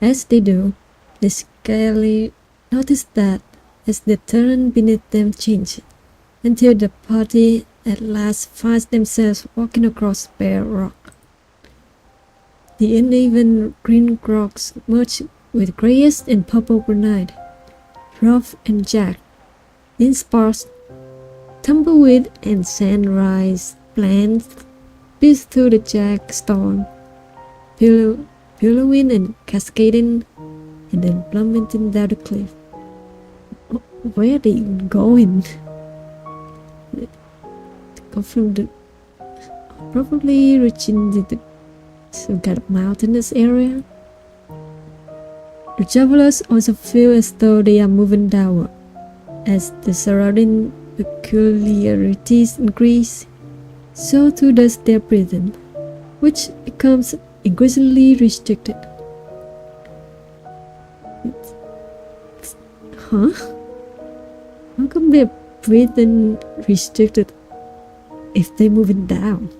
As they do, they scarcely notice that as the terrain beneath them changes, until the party at last finds themselves walking across bare rock. The uneven green rocks merge with grayish and purple granite, rough and jagged, in sparse tumbleweed and sand-rise plants pierce through the jagged stone, billowing and cascading, and then plummeting down the cliff. Where are they going? Go from the probably reaching some kind of mountainous area. The travelers also feel as though they are moving downward, as the surrounding peculiarities increase. So too does their breathing, which becomes increasingly restricted. Huh? How come their breathing restricted if they're moving down?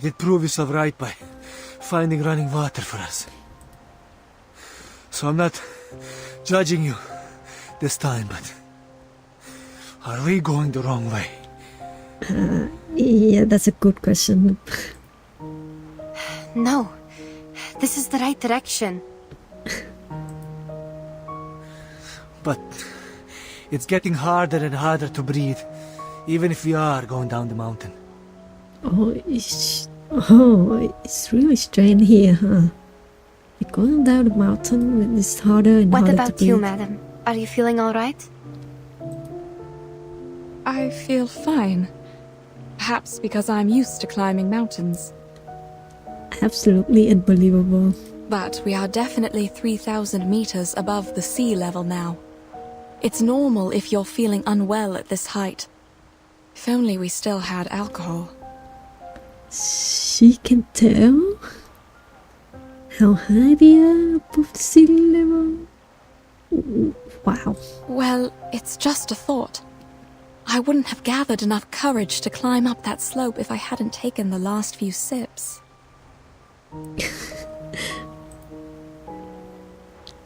Did prove yourself right by finding running water for us. So I'm not judging you this time, but Are we going the wrong way? Yeah, that's a good question. No, this is the right direction. But it's getting harder and harder to breathe, even if we are going down the mountain. Oh, it's really strange here, huh? Like going down the mountain, it's harder and What harder about to you, breathe. madam? Are you feeling all right? I feel fine. Perhaps because I'm used to climbing mountains. Absolutely unbelievable. But we are definitely 3,000 meters above the sea level now. It's normal if you're feeling unwell at this height. If only we still had alcohol. She can tell how high they are above the sea level. Wow. Well, it's just a thought. I wouldn't have gathered enough courage to climb up that slope if I hadn't taken the last few sips.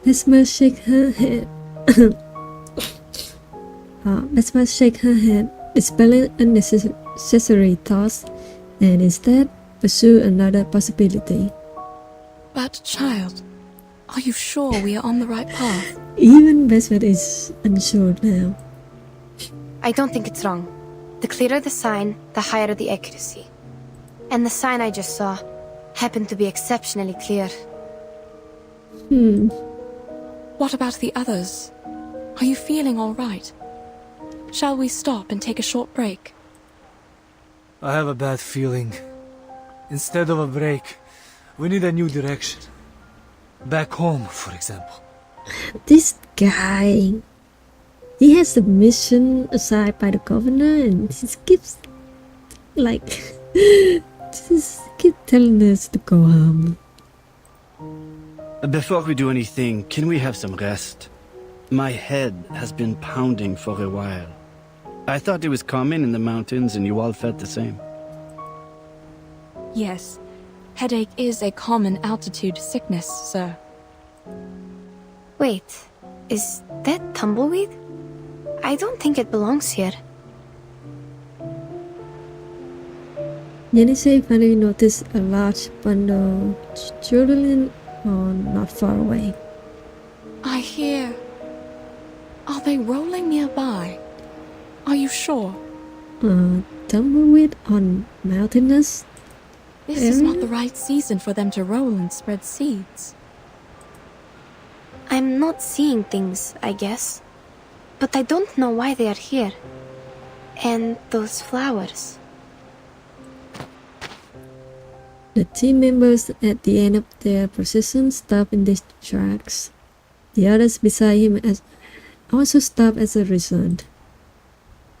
Vesma shake her head. Vesma shake her head, dispelling unnecessary thoughts, and instead pursue another possibility. But, child, are you sure we are on the right path? Even Vesma is unsure now. I don't think it's wrong. The clearer the sign, the higher the accuracy. And the sign I just saw happened to be exceptionally clear. What about the others? Are you feeling all right? Shall we stop and take a short break? I have a bad feeling. Instead of a break, we need a new direction. Back home, for example. This guy, he has a mission assigned by the governor, and he keeps just keep telling us to go home. Before we do anything, can we have some rest? My head has been pounding for a while. I thought it was common in the mountains and you all felt the same. Yes. Headache is a common altitude sickness, sir. Wait, is that tumbleweed? I don't think it belongs here. Yenisei finally noticed a large bundle children not far away. I hear... Are they rolling nearby? Are you sure? Tumbleweed on mountainous This is not the right season for them to roll and spread seeds. I'm not seeing things, I guess. But I don't know why they are here. And those flowers. The team members at the end of their procession stop in their tracks. The others beside him also stop as a result,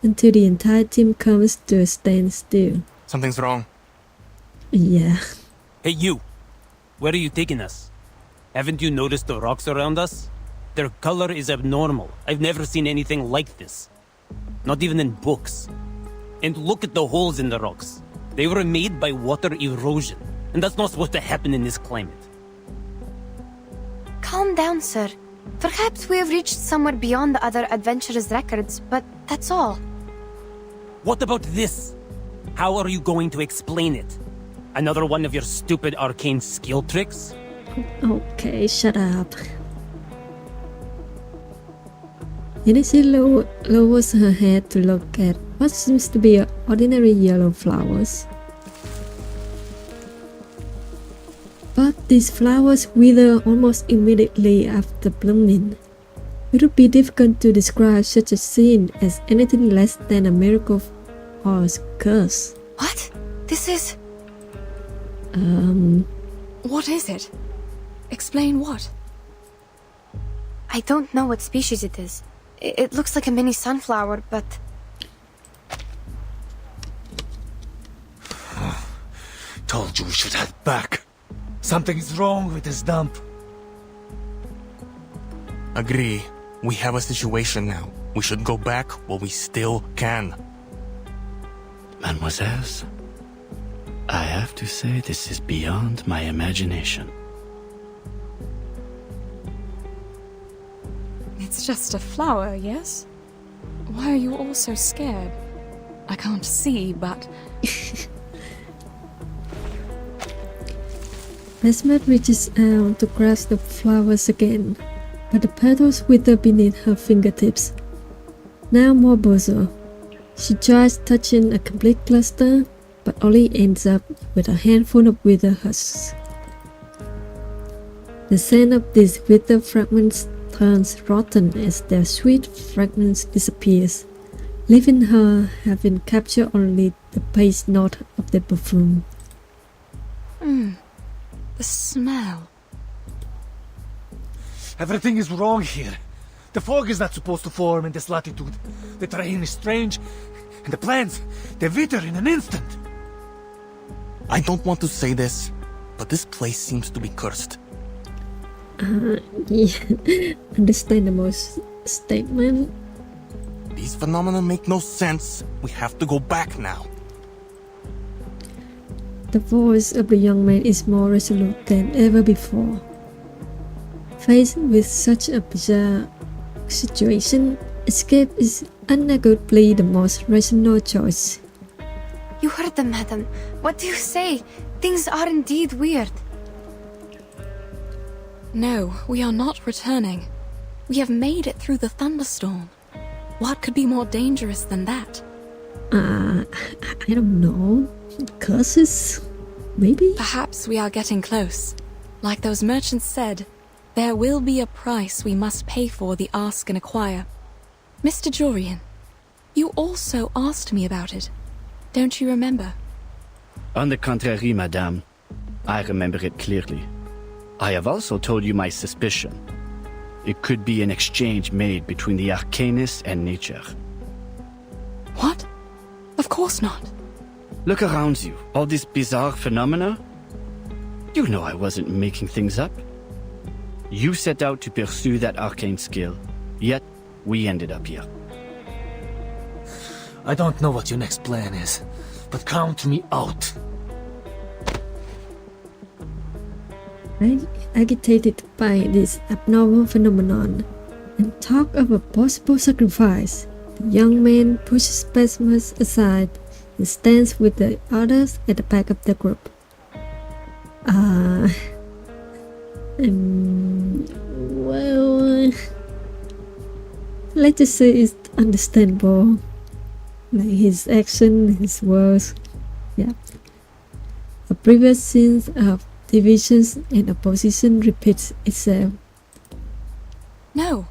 until the entire team comes to a standstill. Something's wrong. Yeah. Hey you! Where are you taking us? Haven't you noticed the rocks around us? Their color is abnormal. I've never seen anything like this. Not even in books. And look at the holes in the rocks. They were made by water erosion. And that's not supposed to happen in this climate. Calm down, sir. Perhaps we have reached somewhere beyond the other adventurers' records, but that's all. What about this? How are you going to explain it? Another one of your stupid arcane skill tricks? Okay, shut up. Yenisei lowers her head to look at what seems to be ordinary yellow flowers. But these flowers wither almost immediately after blooming. It would be difficult to describe such a scene as anything less than a miracle or a curse. What? This is... What is it? Explain what? I don't know what species it is. It looks like a mini sunflower, but... Told you we should head back. Something's wrong with this dump. Agree. We have a situation now. We should go back while we still can. Mademoiselles, I have to say this is beyond my imagination. It's just a flower, yes? Why are you all so scared? I can't see, but... Basmet reaches out to grasp the flowers again, but the petals wither beneath her fingertips. Now more bozo. She tries touching a complete cluster, but only ends up with a handful of withered husks. The scent of these withered fragments turns rotten as their sweet fragrance disappears, leaving her having captured only the base note of the perfume. The smell. Everything is wrong here. The fog is not supposed to form in this latitude. The terrain is strange, and the plants, they wither in an instant. I don't want to say this, but this place seems to be cursed. Yeah, understandable statement. These phenomena make no sense. We have to go back now. The voice of the young man is more resolute than ever before. Faced with such a bizarre situation, escape is unarguably the most rational choice. You heard them, madam. What do you say? Things are indeed weird. No, we are not returning. We have made it through the thunderstorm. What could be more dangerous than that? I don't know. Curses? Maybe? Perhaps we are getting close. Like those merchants said, there will be a price we must pay for the ask and acquire. Mr. Jorian, you also asked me about it. Don't you remember? On the contrary, madame. I remember it clearly. I have also told you my suspicion. It could be an exchange made between the arcanist and nature. What? Of course not. Look around you. All these bizarre phenomena. You know I wasn't making things up. You set out to pursue that arcane skill, yet we ended up here. I don't know what your next plan is, but count me out. Agitated by this abnormal phenomenon and talk of a possible sacrifice, the young man pushes Basmet aside and stands with the others at the back of the group. Well, let's just say it's understandable. Like his action, his words, yeah. A previous scene of divisions and opposition repeats itself. No,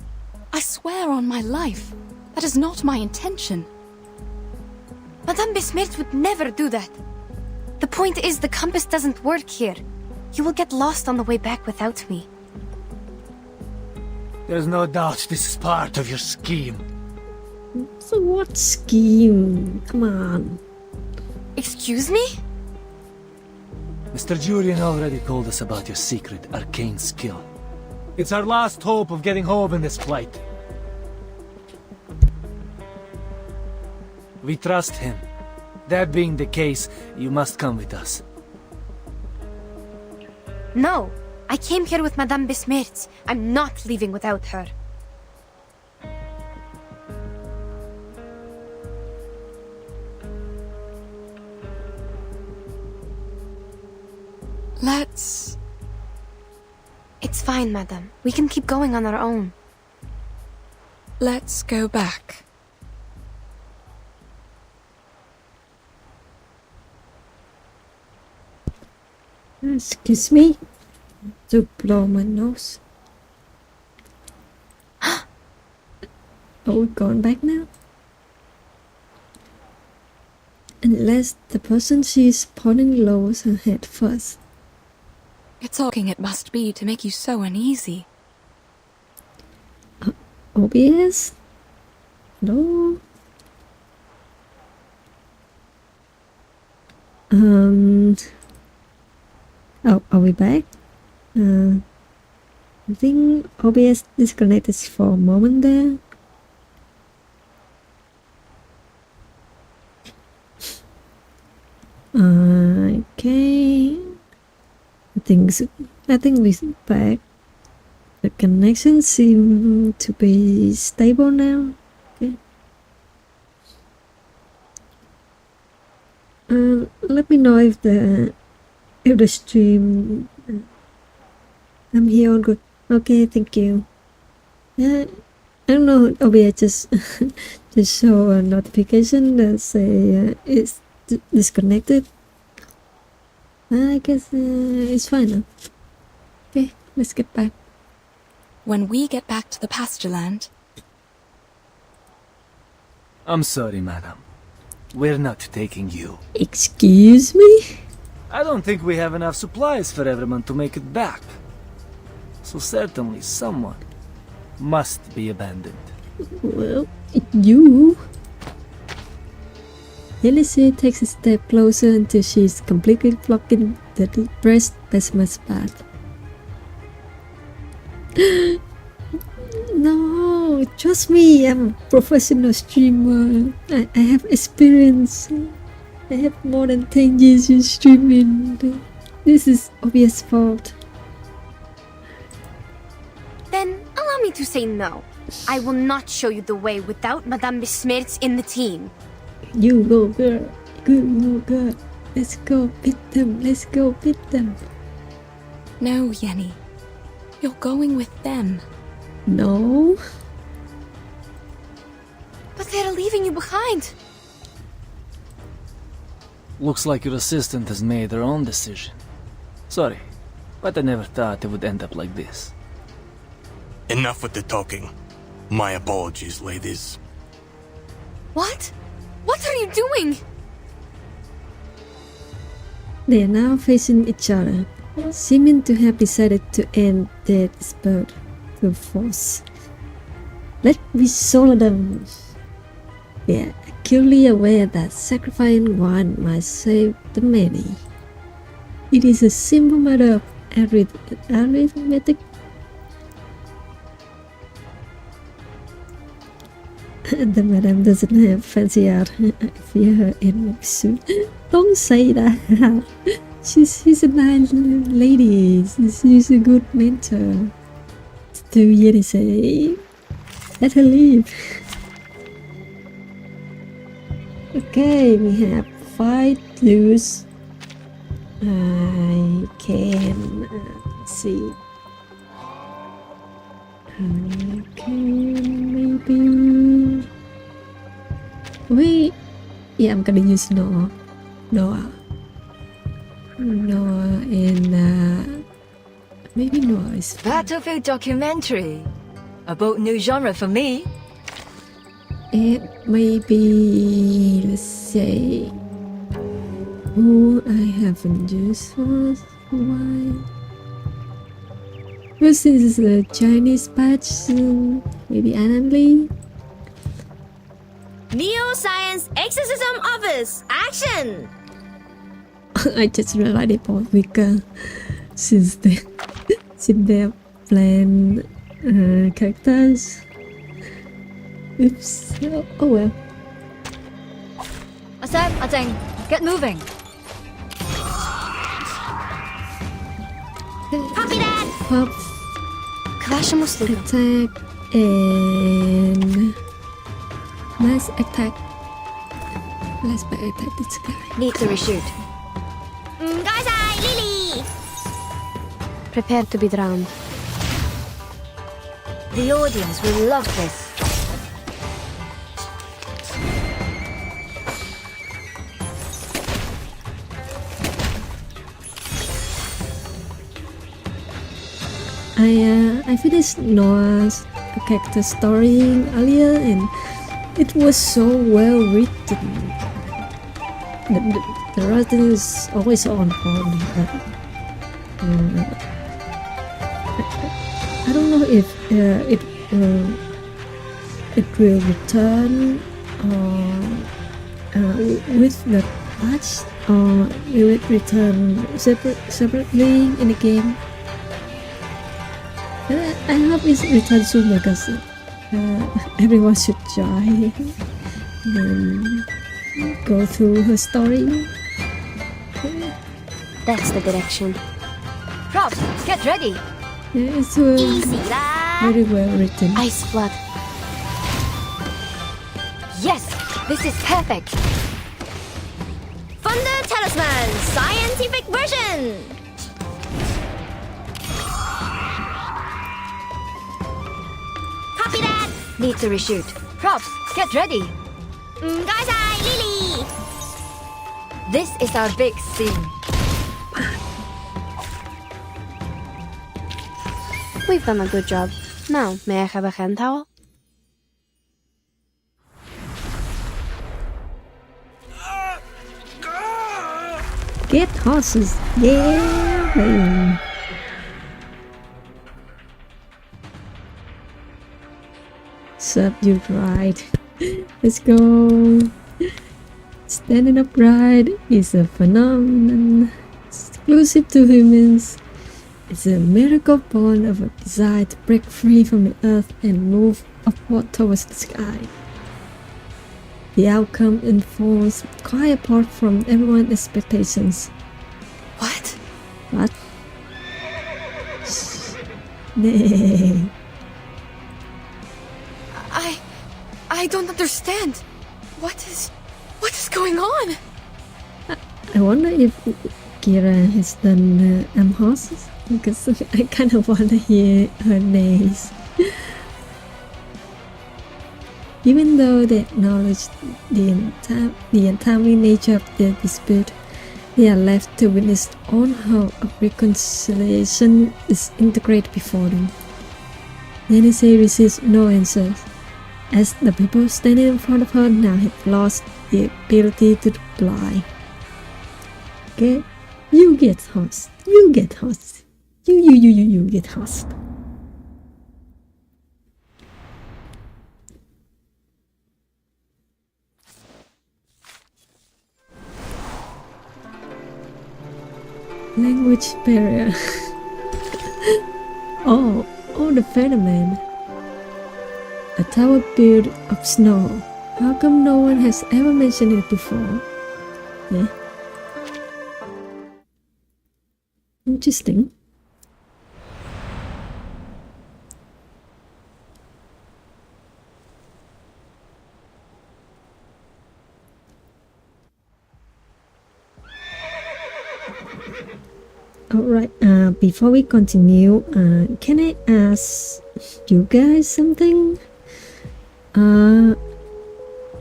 I swear on my life. That is not my intention. Madame Besmert would never do that. The point is the compass doesn't work here. You will get lost on the way back without me. There's no doubt this is part of your scheme. So what scheme? Come on. Excuse me? Mr. Jurian already told us about your secret arcane skill. It's our last hope of getting home in this flight. We trust him. That being the case, you must come with us. No, I came here with Madame Besmert. I'm not leaving without her. Let's... It's fine, madam. We can keep going on our own. Let's go back. Excuse me? To blow my nose. Are we going back now? Unless the person she's pointing lowers her head first. It's talking it must be to make you so uneasy. OBS? No. Oh, are we back? I think OBS disconnected for a moment there. Okay. I think we're back. The connection seems to be stable now. Okay. Let me know if the stream. I'm here on good. Okay, thank you. I don't know. OBS just show a notification that say it's disconnected. I guess it's fine now. Okay, let's get back. When we get back to the pasture land, I'm sorry, madam. We're not taking you. Excuse me? I don't think we have enough supplies for everyone to make it back. So certainly someone must be abandoned. Well, you. Elise takes a step closer until she's completely blocking the depressed Besma's path. No, trust me, I'm a professional streamer. I have experience. I have more than 10 years in streaming. This is obvious fault. Then allow me to say no. I will not show you the way without Madame Besmertz in the team. You go, girl. Go, girl. Let's go beat them. Let's go beat them. no, Yenny. You're going with them. No. But they're leaving you behind. Looks like your assistant has made her own decision. Sorry, but I never thought it would end up like this. Enough with the talking. My apologies, ladies. What? What are you doing? They are now facing each other, seeming to have decided to end their dispute through force. Let me solo them. They are acutely aware that sacrificing one might save the many. It is a simple matter of arithmetic. The madam doesn't have fancy art. I fear her enemy soon. Don't say that. She's a nice lady. She's a good mentor. Do you say? Let her leave. Okay, we have 5 clues. I can see. I can maybe. Wait. Yeah, I'm gonna use Noah. Noah and maybe Noah is fine. Battlefield documentary. A bold new genre for me. It may be, let's say, who I haven't used for a while. This is a Chinese patch, maybe Alan Lee. Neo-Science Exorcism Office, action! I just realized they both weaker since they have planned characters. Oops. Oh well. Asad, Ateng, get moving. Copy that! Pop, attack, and let's attack. Let's attack this guy. Need to reshoot. Gazai, Lily! Prepare to be drowned. The audience will love this. I finished Noah's character story earlier and it was so well written. The writing is always on point, but I don't know if it will return with the patch or will it return separately in the game. I hope it returns soon because everyone should try and go through her story. That's the direction. Props, get ready. Yeah, it's very well written. Ice blood. Yes, this is perfect. For Wonder Talisman Scientific Version! Copy that! Need to reshoot. Props, get ready. Gaisai Lily! This is our big scene. We've done a good job. Now, may I have a hand towel? Get horses. Yeah. Hey. Subdued ride. Let's go. Standing upright is a phenomenon exclusive to humans. It's a miracle born of a desire to break free from the earth and move upward towards the sky. The outcome unfolds quite apart from everyone's expectations. What? What? Nay. I don't understand. What is going on? I wonder if Kira has done horses, because I kind of want to hear her names. Even though they acknowledge the untimely nature of their dispute, they are left to witness on how a reconciliation is integrated before them. Yenise receives no answers, as the people standing in front of her now have lost the ability to reply. Okay, you get horse. You get horse. You get horse. Language barrier. oh, the phenomenon. A tower built of snow. How come no one has ever mentioned it before? Yeah. Interesting. Alright, before we continue, can I ask you guys something?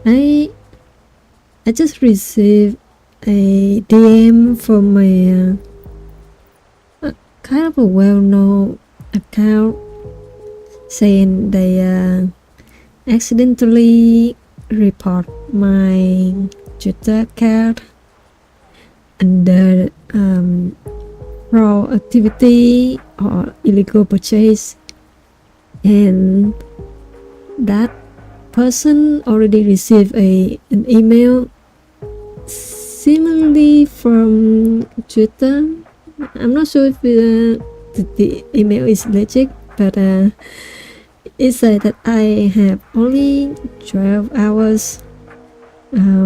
I just received a DM from my kind of a well-known account saying they accidentally report my Twitter account under fraud activity or illegal purchase, and that person already received an email similarly from Twitter. I'm not sure if the email is legit, but it said that I have only 12 hours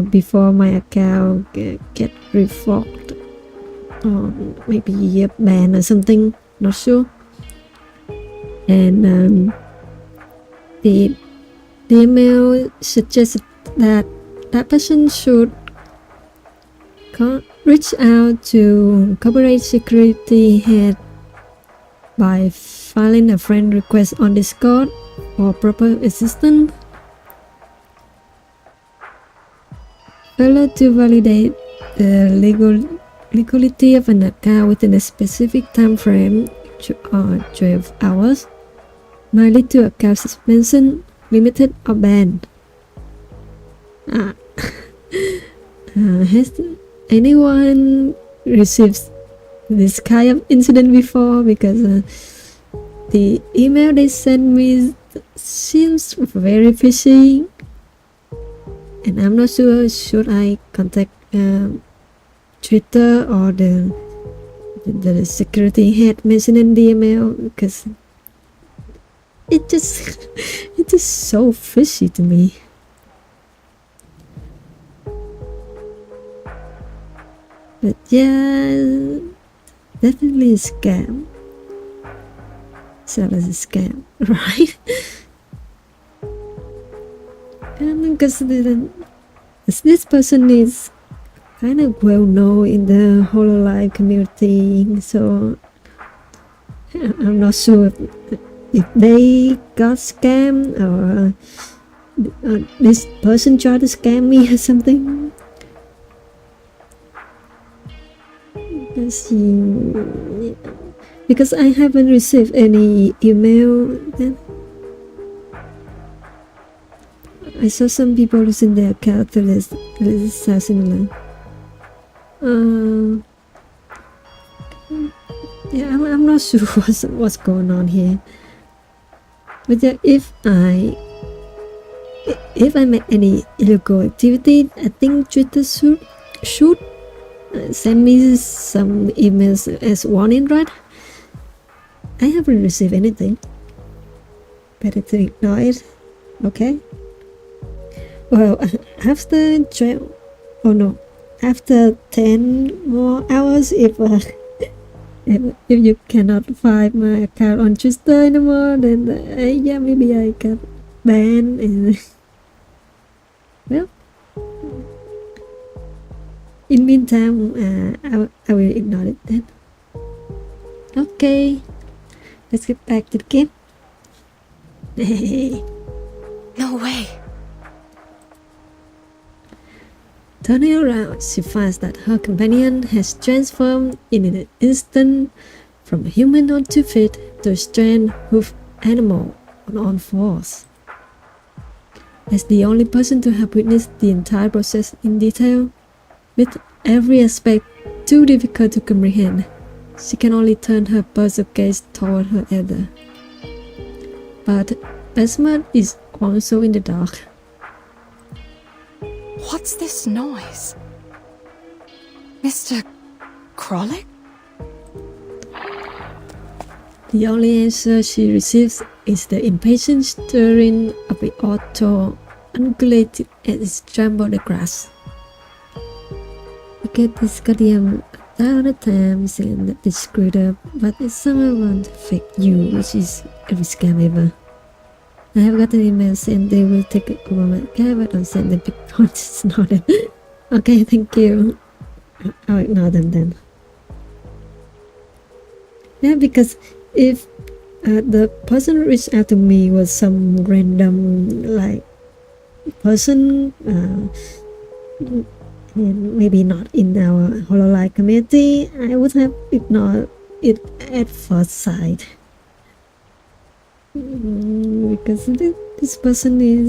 before my account get revoked or maybe banned or something, not sure. And the email suggested that that person should reach out to corporate security head by filing a friend request on Discord for proper assistance. Failure to validate the legality of an account within a specific time frame, 12 hours, might lead to account suspension, limited, or banned. Has anyone received this kind of incident before? Because the email they sent me seems very fishy, and I'm not sure should I contact Twitter or the security head mentioned in the email, because it's just so fishy to me. But yeah, definitely a scam. So it's a scam, right? And because this person is kind of well known in the Hololive community, so I'm not sure if they got scammed or this person tried to scam me or something. Let's see. Because I haven't received any email then. I saw some people losing their account to this similar. Yeah, I'm not sure what's going on here. But yeah, if I make any illegal activity, I think Twitter should send me some emails as warning, right? I haven't received anything. Better to ignore it. Okay. Well, after 12, oh no, after 10 more hours, if you cannot find my account on Twitter anymore, then yeah, maybe I got banned. And well, in meantime, I will ignore it then. Okay, let's get back to the game. No way. Turning around, she finds that her companion has transformed in an instant from a human on 2 feet to a strange hoofed animal on all fours. As the only person to have witnessed the entire process in detail, with every aspect too difficult to comprehend, she can only turn her puzzled gaze toward her elder. But Basmat is also in the dark. What's this noise? Mr. Krollick? The only answer she receives is the impatient stirring of the auto ungulated as it trampled the grass. I get this goddamn 1,000 times and that is screwed up, but it's someone want to fake you, which is every scam ever. I have gotten emails and they will take a moment. Okay, but don't send the big points. It's not it. Okay, thank you. I'll ignore them then. Yeah, because if the person who reached out to me was some random like person, maybe not in our Hololive community, I would have ignored it at first sight. Because this person is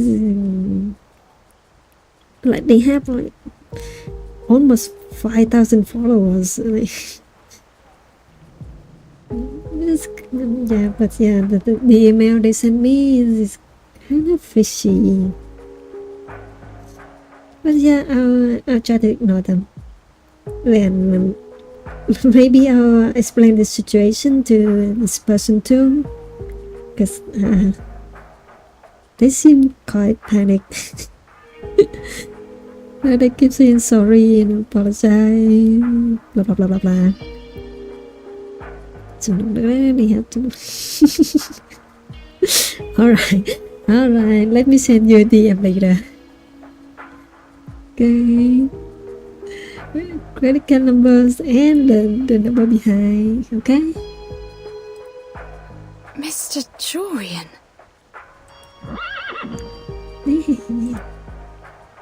like they have like almost 5,000 followers. Like, yeah, but yeah, the email they sent me is kind of fishy. But yeah, I'll try to ignore them. Then maybe I'll explain the situation to this person too. Because they seem quite panicked. They keep saying sorry and apologize, blah blah blah blah blah. So really have to. Alright, let me send you a DM later. Okay. Credit card numbers and the number behind, okay? Mr. Jorian.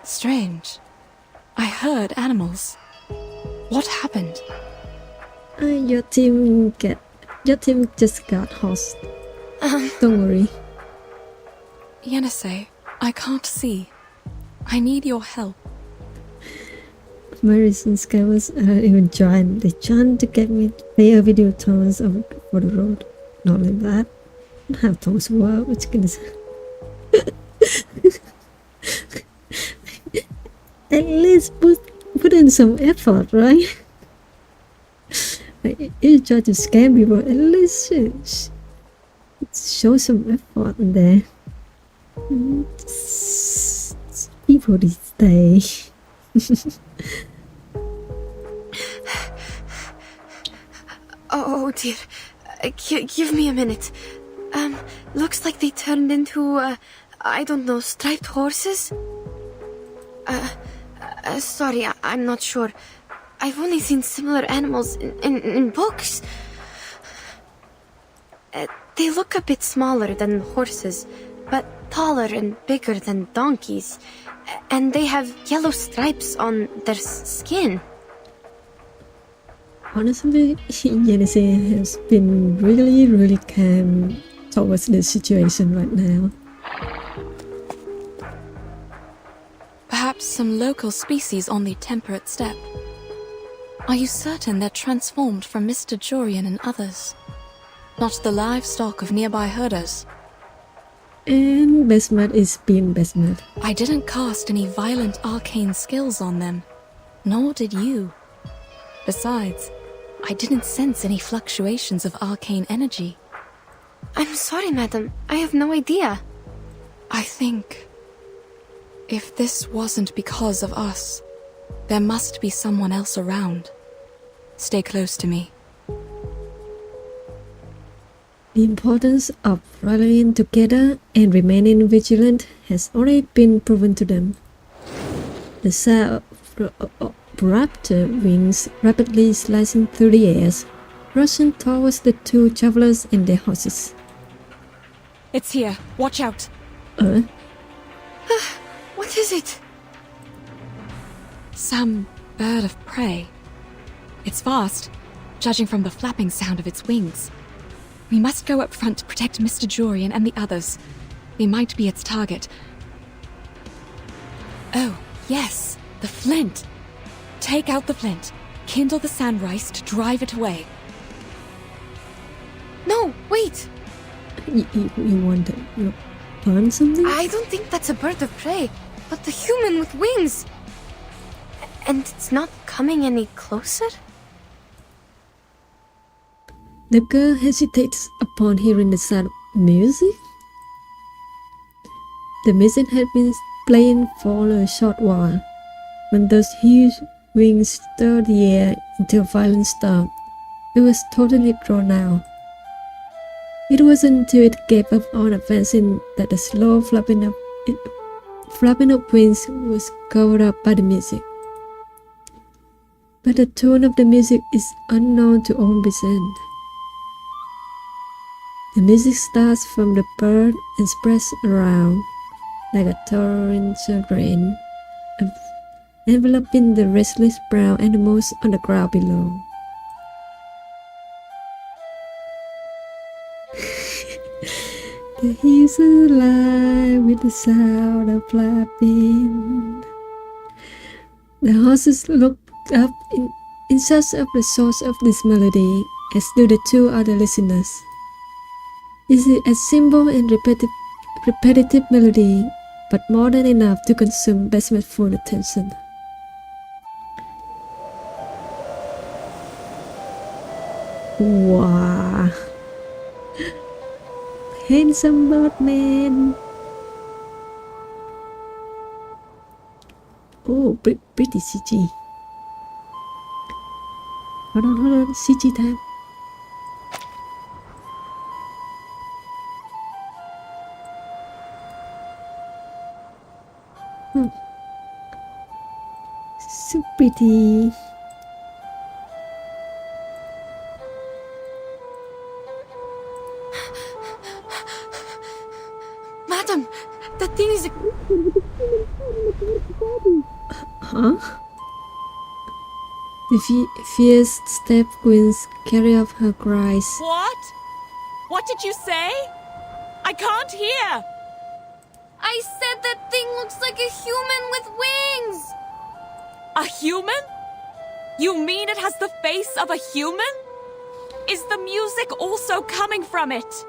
Strange. I heard animals. What happened? Your team just got host. Don't worry. Yenisei, I can't see. I need your help. My recent scammers even joined. They trying to get me to pay a video tours for the road. Not like that. I don't have tours for what? Which goodness. At least put in some effort, right? Like, you try to scam people, at least show some effort in there. People these days. Oh dear. Give me a minute. Looks like they turned into, I don't know, striped horses? Sorry, I'm not sure. I've only seen similar animals in books. They look a bit smaller than horses, but taller and bigger than donkeys. And they have yellow stripes on their skin. Honestly, Yenisei has been really calm towards this situation right now. Perhaps some local species on the temperate steppe. Are you certain they're transformed from Mr. Jorian and others? Not the livestock of nearby herders? And Besmet is being Besmet. I didn't cast any violent arcane skills on them, nor did you. Besides, I didn't sense any fluctuations of arcane energy. I'm sorry, madam. I have no idea. I think if this wasn't because of us, there must be someone else around. Stay close to me. The importance of rallying together and remaining vigilant has already been proven to them. The sound of raptor wings rapidly slicing through the air, rushing towards the two travelers and their horses. It's here. Watch out. What is it? Some bird of prey. It's fast, judging from the flapping sound of its wings. We must go up front to protect Mr. Jorian and the others. They might be its target. Oh, yes, the flint. Take out the flint. Kindle the sand rice to drive it away. No, wait. You want to burn something? I don't think that's a bird of prey, but the human with wings. And it's not coming any closer? The girl hesitates upon hearing the sound of music. The music had been playing for a short while, when those huge wings stirred the air into a violent storm. It was totally drawn out. It wasn't until it gave up on advancing that the slow flapping of wings was covered up by the music. But the tone of the music is unknown to all present. The music starts from the bird and spreads around like a torrential rain, enveloping the restless brown animals on the ground below. The hills are alive with the sound of flapping. The horses look up in search of the source of this melody, as do the two other listeners. It is a simple and repetitive melody, but more than enough to consume Besmet's full attention. Wow! Handsome birdman! Oh, pretty CG. Hold on, CG time. So pretty. Madam, that thing is a... Huh? The fierce step winds carry off her cries. What? What did you say? I can't hear! I said that thing looks like a human with wings! A human? You mean it has the face of a human? Is the music also coming from it?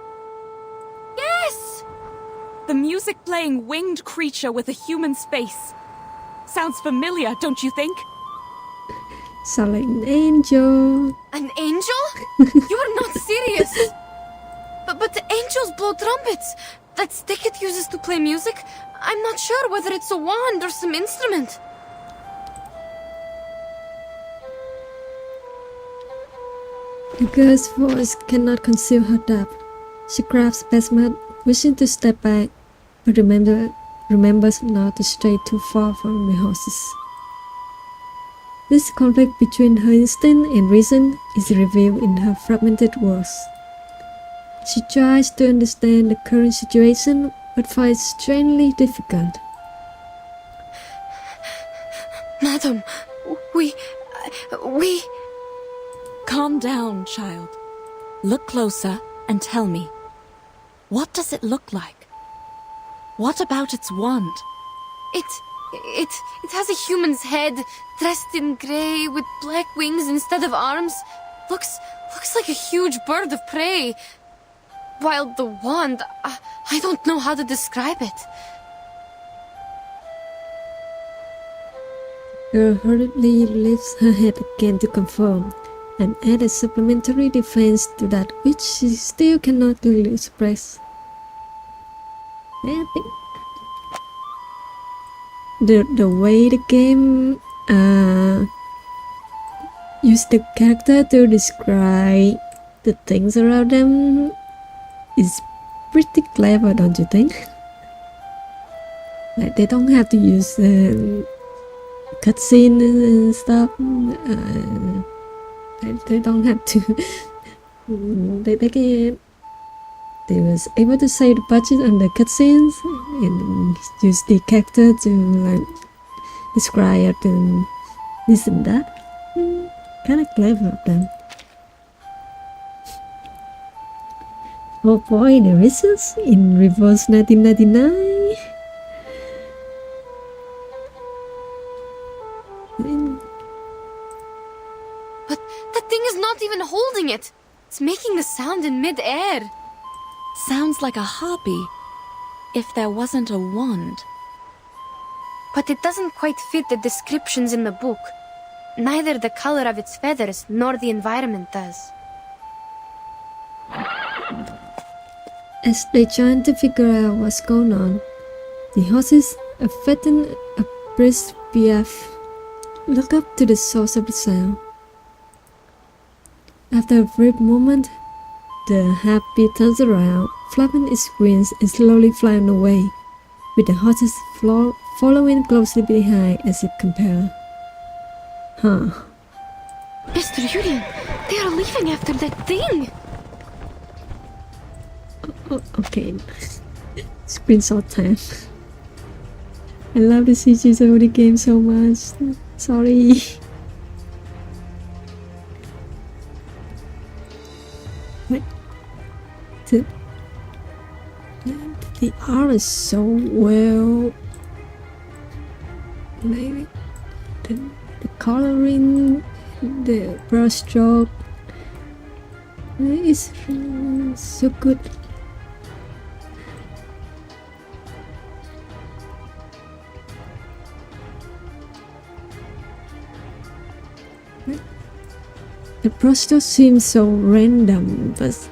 Yes! The music playing winged creature with a human's face. Sounds familiar, don't you think? Sound like an angel. An angel? You are not serious! But the angels blow trumpets! That stick it uses to play music? I'm not sure whether it's a wand or some instrument. The girl's voice cannot conceal her doubt. She grabs Besmet, wishing to step back, but remembers not to stray too far from the horses. This conflict between her instinct and reason is revealed in her fragmented words. She tries to understand the current situation but finds it strangely difficult. Madam, we... Calm down, child. Look closer and tell me. What does it look like? What about its wand? It has a human's head, dressed in grey with black wings instead of arms. Looks like a huge bird of prey. While the wand, I don't know how to describe it. Girl hurriedly lifts her head again to confirm, and add a supplementary defense to that which she still cannot clearly express. I think the way the game use the character to describe the things around them is pretty clever, don't you think? Like they don't have to use cutscene and stuff. They don't have to. They was able to save the budget on the cutscenes and use the character to like describe and this and that. Kind of clever of them. Oh boy, the results in reverse 1999. But that thing is not even holding it. It's making the sound in mid-air. Sounds like a harpy, if there wasn't a wand. But it doesn't quite fit the descriptions in the book. Neither the color of its feathers nor the environment does. As they trying to figure out what's going on, the horses, affecting a brisk piaffe, look up to the source of the sound. After a brief moment, the harpy turns around, flapping its wings and slowly flying away, with the horses following closely behind as if compelled. Huh. Mr. Yurian, they are leaving after that thing! Okay. Screenshot time. I love the CGs of the game so much. Sorry. What? The art is so well. Maybe the coloring, the brushstroke is so good. The brushstroke seems so random, but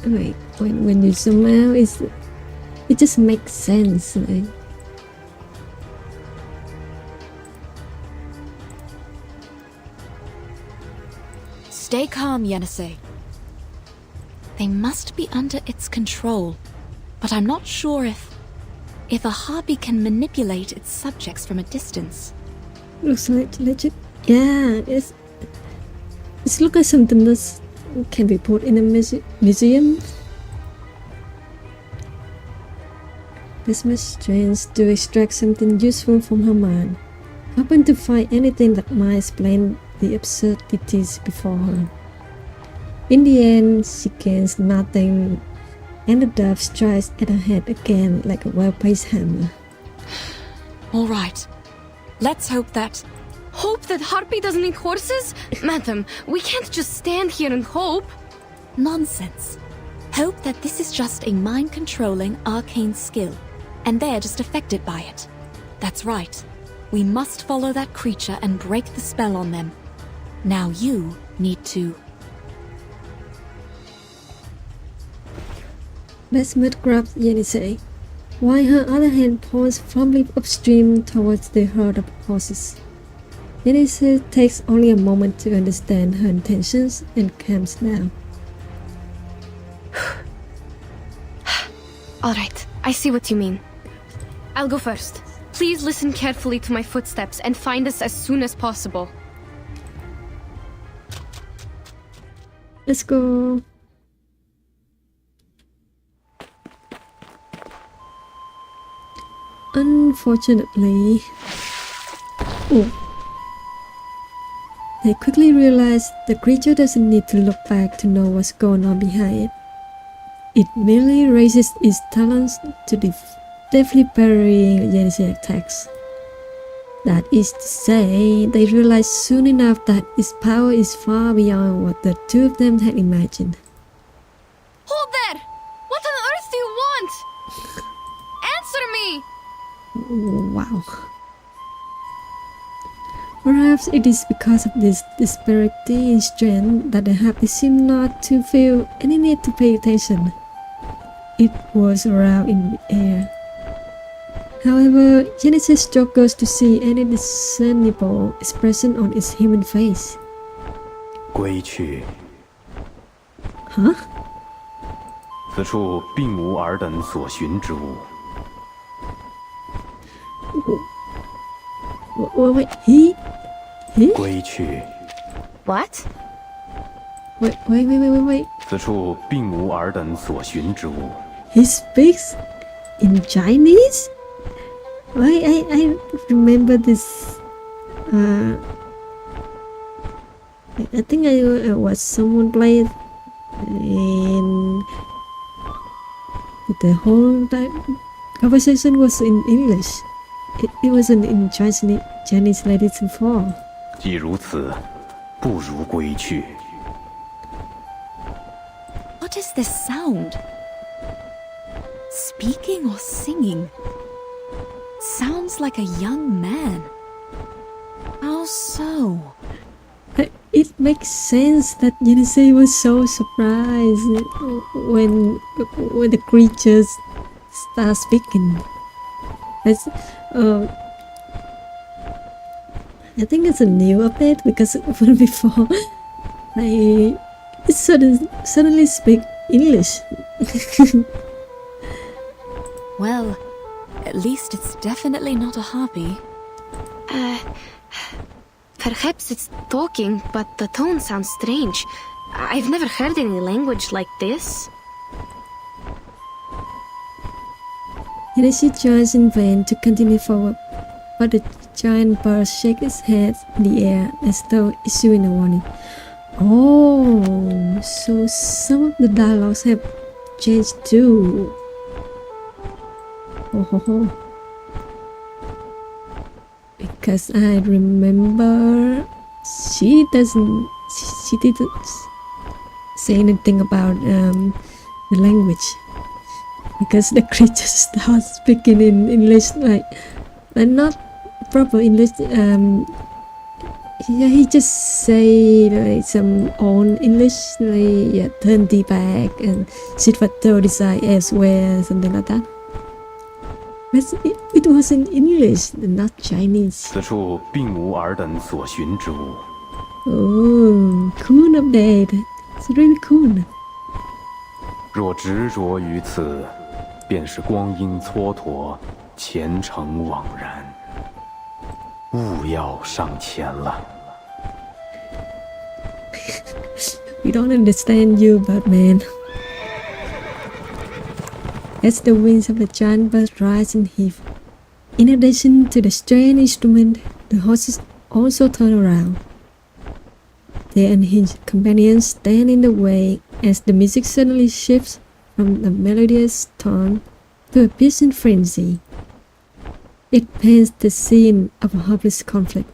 like when you zoom out, it just makes sense. Like. Stay calm, Yenisei. They must be under its control, but I'm not sure if a harpy can manipulate its subjects from a distance. Looks like legit. Yeah, it's looks like something that can be put in a museum. This much strange to extract something useful from her mind, hoping to find anything that might explain the absurdities before her. In the end, she gains nothing, and the dove strikes at her head again like a well-placed hammer. All right, let's hope that... Hope that Harpy doesn't eat horses? Madam, we can't just stand here and hope. Nonsense. Hope that this is just a mind-controlling arcane skill, and they're just affected by it. That's right. We must follow that creature and break the spell on them. Now you need to... Besmet grabs Yenisei, while her other hand points firmly upstream towards the herd of horses. Yenisei takes only a moment to understand her intentions and calms down. Alright, I see what you mean. I'll go first. Please listen carefully to my footsteps and find us as soon as possible. Let's go. Unfortunately, they quickly realize the creature doesn't need to look back to know what's going on behind it. It merely raises its talons to deftly parrying Yenisei attacks. That is to say, they realize soon enough that its power is far beyond what the two of them had imagined. Hold there! What on earth do you want? Answer me! Wow. Perhaps it is because of this disparity in strength that the happy seem not to feel any need to pay attention. It was around in the air. However, Genesis struggles to see any discernible expression on its human face. 归去， Huh? 此处并无尔等所寻之物。 Wait, he? 归去， What? Wait. 此处并无尔等所寻之物。 He speaks in Chinese? Why, I remember this. I think I watched someone play it, and the whole conversation was in English. It wasn't in Chinese ladies before. 既如此，不如归去。 What is this sound? Speaking or singing? Sounds like a young man. How so? It makes sense that Yenisei was so surprised when the creatures start speaking. I think it's a new update because before it suddenly speak English. Well, at least it's definitely not a harpy. Perhaps it's talking, but the tone sounds strange. I've never heard any language like this. Hideshi tries in vain to continue forward, but the giant bird shakes its head in the air as though issuing a warning. Oh, so some of the dialogues have changed too. Oh. Because I remember she didn't say anything about the language, because the creature starts speaking in English like not proper English. He just say like some old English, like turn thee back and sit for decide elsewhere, something like that. But it was in English, not Chinese. 此处并无尔等所寻之物。 Oh, cool update. It's really cool. 若执着于此，便是光阴蹉跎，前程枉然。勿要上前了。 We don't understand you, Batman. As the wings of the giant bird rise and heave, in addition to the strange instrument, the horses also turn around. Their unhinged companions stand in the way as the music suddenly shifts from a melodious tone to a piercing frenzy. It paints the scene of a hopeless conflict.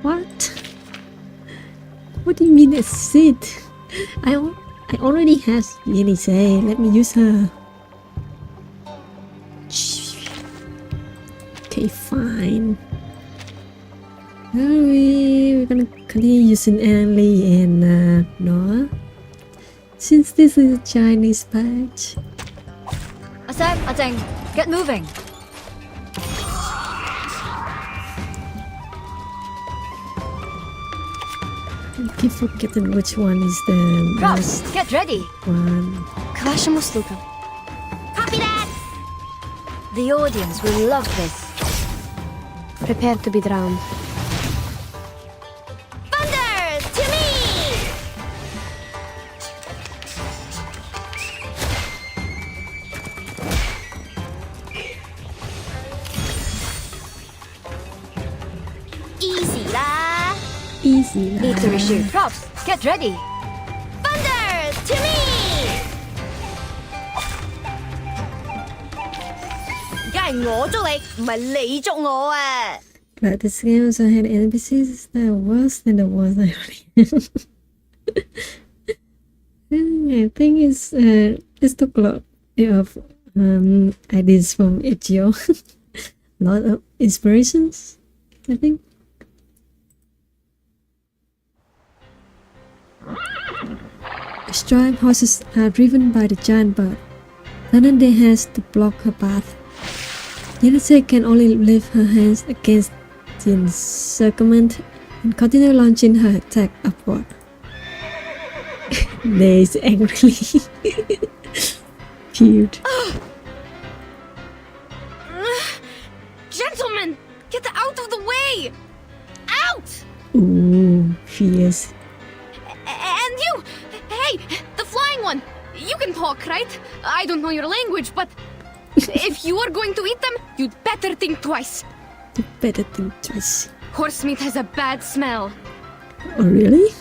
What? What do you mean a seat? I already have Yenisei. Let me use her. Okay, fine. We're gonna continue using Anli and Noah, since this is a Chinese patch. Aseng, get moving. I keep forgetting which one is the Props, best get ready. one. К вашим услугам. Copy that! The audience will love this. Prepare to be drowned. Thunder! To me! Easy lah! Easy lah. Victory shoot. Props, get ready. Thunder! To me! 梗係我捉你，唔係你捉我啊！ But this game also had NPCs that are worse than the ones I already I think it's took a lot of ideas from Itch.io. A lot of inspirations, I think. Striped horses are driven by the giant bird. Thanande has to block her path. Yenase can only lift her hands against the encirclement and continue launching her attack upward. They is angrily cute. Gentlemen, get out of the way! Out! Ooh, fierce. And you! Hey, the flying one! You can talk, right? I don't know your language, but if you are going to eat them, you'd better think twice. You better think twice. Horse meat has a bad smell. Oh, really?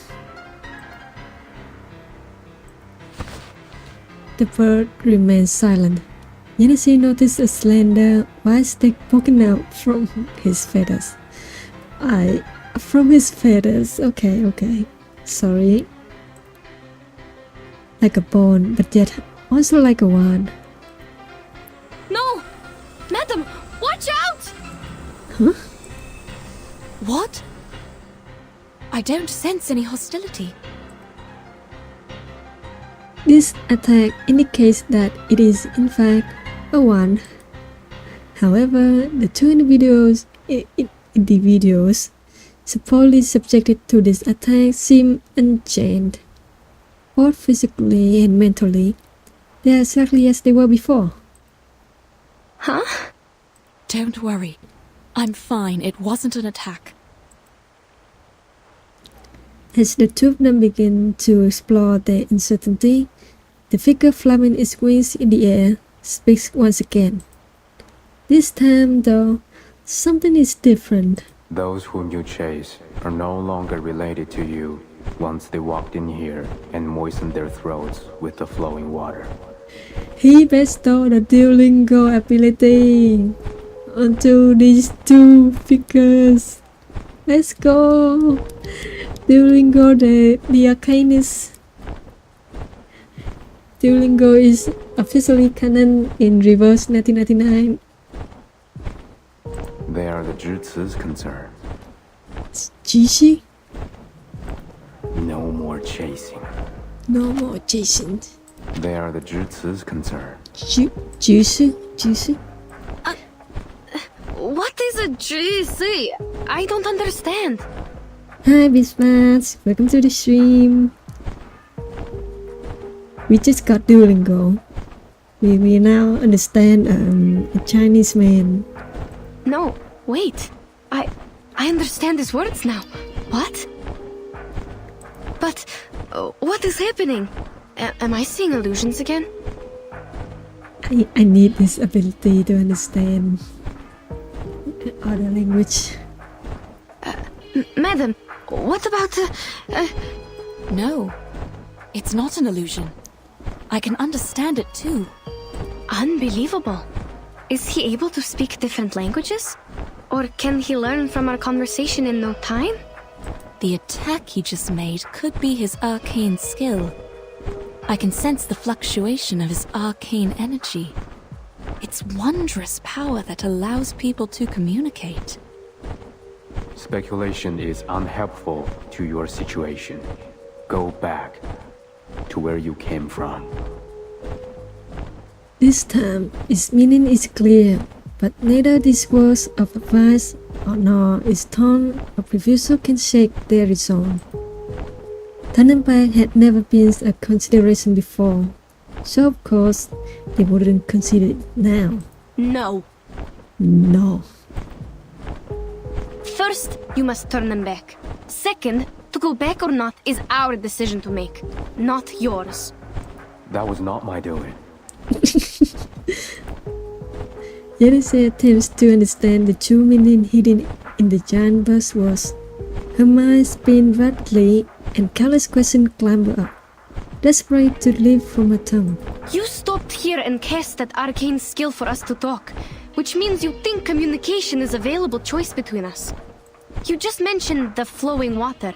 The bird remains silent. Yenase noticed a slender white stick poking out from his feathers. From his feathers. Okay. Sorry. Like a bone, but yet also like a wand. No! Madam, watch out! Huh? What? I don't sense any hostility. This attack indicates that it is in fact a wand. However, the two individuals supposedly subjected to this attack seem unchanged. Both physically and mentally, they are exactly as they were before. Huh? Don't worry. I'm fine. It wasn't an attack. As the two of them begin to explore the uncertainty, the figure flapping its wings in the air speaks once again. This time, though, something is different. Those whom you chase are no longer related to you once they walked in here and moistened their throats with the flowing water. He bestowed the Duolingo ability onto these two figures. Let's go! Duolingo the Arcanist. Duolingo is officially canon in Reverse 1999. They are the Zhizi's concern. Jishi? No more chasing. No more chasing. They are the Zhizi's concern. Jishi? What is a GC? I don't understand. Hi Bismats, welcome to the stream. We just got Duolingo. We now understand a Chinese man. No, wait. I understand his words now. What? But what is happening? Am I seeing illusions again? I need this ability to understand other language. Madam, what about No, it's not an illusion. I can understand it too. Unbelievable. Is he able to speak different languages? Or can he learn from our conversation in no time? The attack he just made could be his arcane skill. I can sense the fluctuation of his arcane energy. It's wondrous power that allows people to communicate. Speculation is unhelpful to your situation. Go back to where you came from. This time, its meaning is clear, but neither these words of advice nor its tone of refusal can shake their resolve. turning back had never been a consideration before, so of course they wouldn't consider it now. No. No. First, you must turn them back. Second, to go back or not is our decision to make, not yours. That was not my doing. Yenisei attempts to understand the true meaning hidden in the giant buzzwords. Her mind spins rapidly and countless questions clamber up, desperate to leap from her tongue. You stopped here and cast that arcane skill for us to talk, which means you think communication is a available choice between us. You just mentioned the flowing water.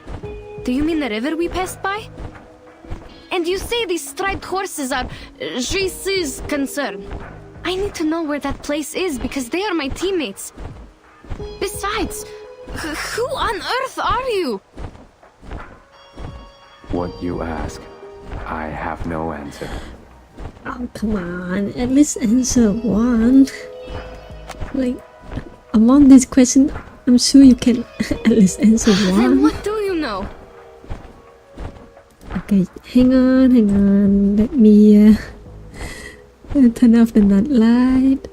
Do you mean the river we passed by? And you say these striped horses are Jisu's concern. I need to know where that place is because they are my teammates. Besides, who on earth are you? What you ask, I have no answer. Oh, come on, at least answer one. Like, among these questions, I'm sure you can at least answer one. Then what do you know? Okay, hang on. Let me turn off the night light.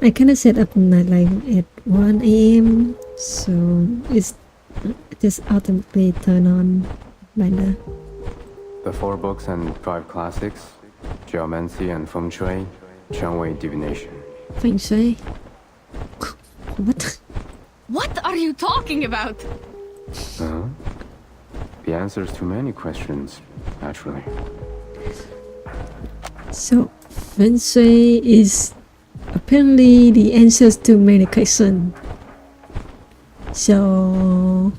I kind of set up the night light at 1 a.m. so it's just automatically turn on by now. The 4 books and 5 classics, Geomancy and Feng Shui, Changwei Divination. Feng Shui? What? What are you talking about? The answers to many questions, naturally. So, Feng Shui is apparently the answers to many questions. So,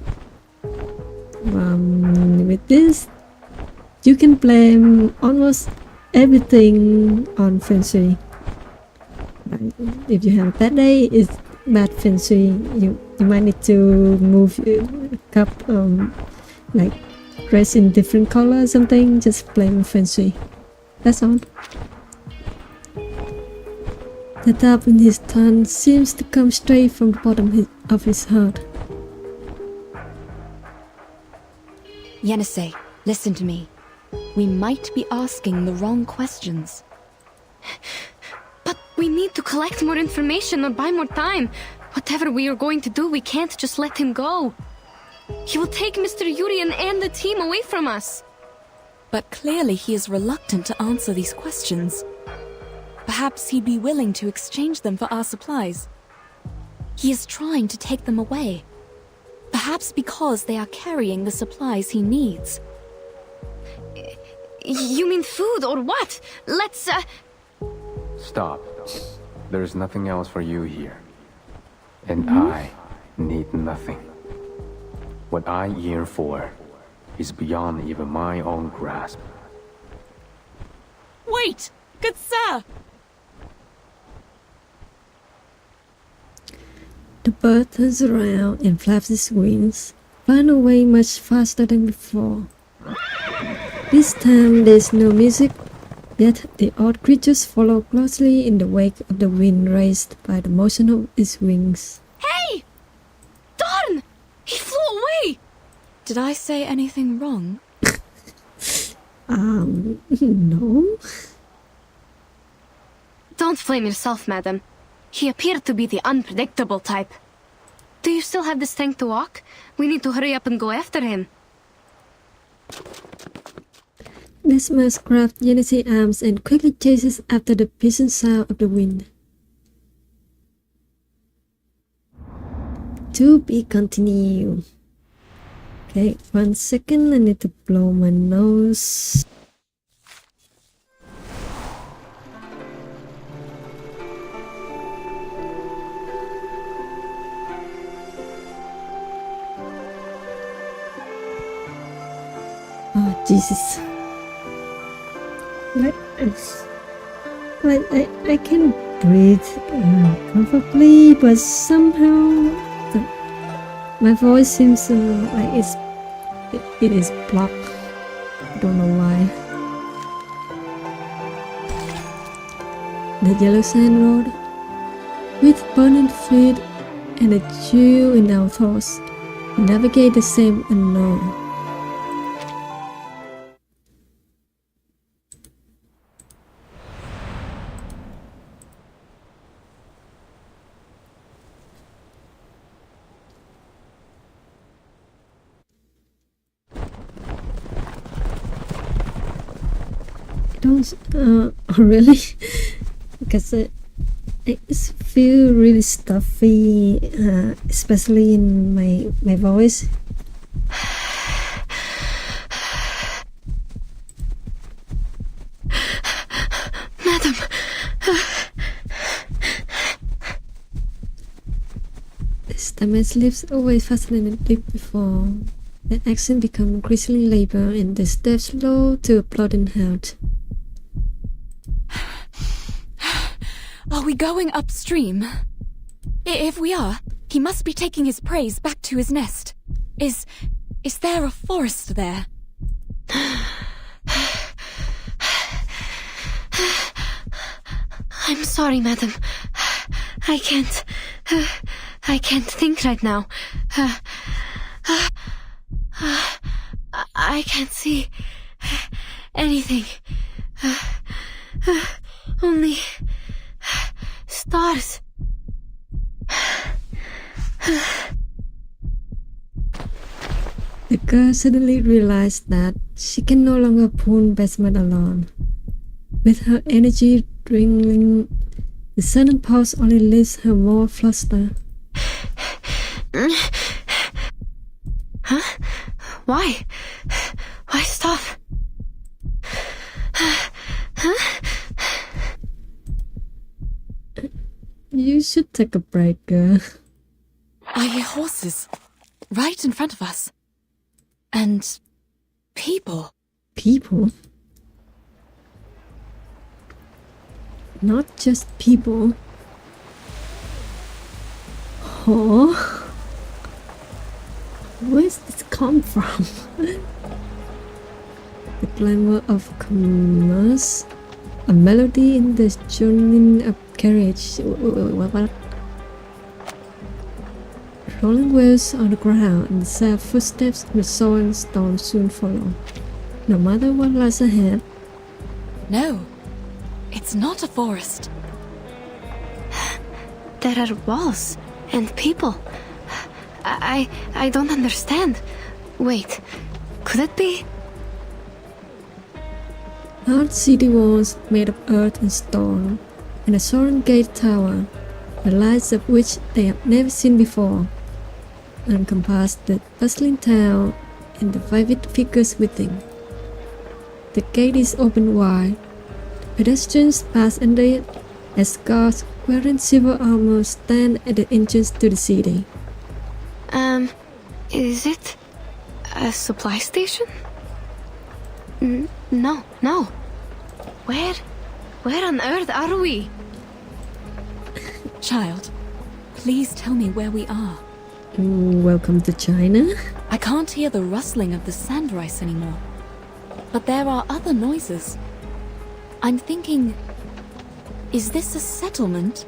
with this, you can blame almost everything on Feng Shui. Like, if you have a bad day, it's bad Feng Shui. You might need to move your cup, like dress in different color or something. Just blame Feng Shui. That's all. The tap in his tongue seems to come straight from the bottom of his heart. Yenisei, listen to me. We might be asking the wrong questions. But we need to collect more information or buy more time. Whatever we are going to do, we can't just let him go. He will take Mr. Yurien and the team away from us. But clearly he is reluctant to answer these questions. Perhaps he'd be willing to exchange them for our supplies. He is trying to take them away. Perhaps because they are carrying the supplies he needs. You mean food or what? Let's, Stop. There's nothing else for you here. And I need nothing. What I yearn for is beyond even my own grasp. Wait! Good sir! The bird turns around and flaps its wings, flying away much faster than before. This time there's no music, yet the odd creatures follow closely in the wake of the wind raised by the motion of its wings. Hey! Darn! He flew away! Did I say anything wrong? No. Don't blame yourself, madam. He appeared to be the unpredictable type. Do you still have the strength to walk? We need to hurry up and go after him. Desmos grabs Yenisei's arms and quickly chases after the piercing sound of the wind. To be continued. Okay, 1 second, I need to blow my nose. Oh, Jesus. I can breathe comfortably, but somehow my voice seems like it is blocked. I don't know why. The yellow sand road, with burning feet and a jewel in our thoughts. We navigate the same unknown. Don't really, because I just feel really stuffy, especially in my voice. Madam. This damaged lips always fascinated deep before. The accent become increasingly labor and the steps slow to a plodding halt. Are we going upstream? If we are, he must be taking his prey back to his nest. Is there a forest there? I'm sorry, madam. I can't think right now. I can't see anything. Only stars. The girl suddenly realized that she can no longer pull Basement alone. With her energy dwindling, the sudden pause only leaves her more flustered. Huh? Why? Why stop? Huh? You should take a break, girl. I hear horses right in front of us. And people. People? Not just people. Oh, where's this come from? The glamour of commerce, a melody in the journeying of carriage. What? Rolling wheels on the ground and sad footsteps with soiled stones soon follow. No matter what lies ahead. No, it's not a forest. There are walls and people. I don't understand. Wait, could it be? Large city walls made of earth and stone, and a soaring gate tower, the lights of which they have never seen before, encompass the bustling town and the vivid figures within. The gate is open wide. Pedestrians pass under it as guards wearing silver armor stand at the entrance to the city. Is it a supply station? No. Where on earth are we? Child, please tell me where we are. Welcome to China. I can't hear the rustling of the sand rice anymore. But there are other noises. I'm thinking, is this a settlement?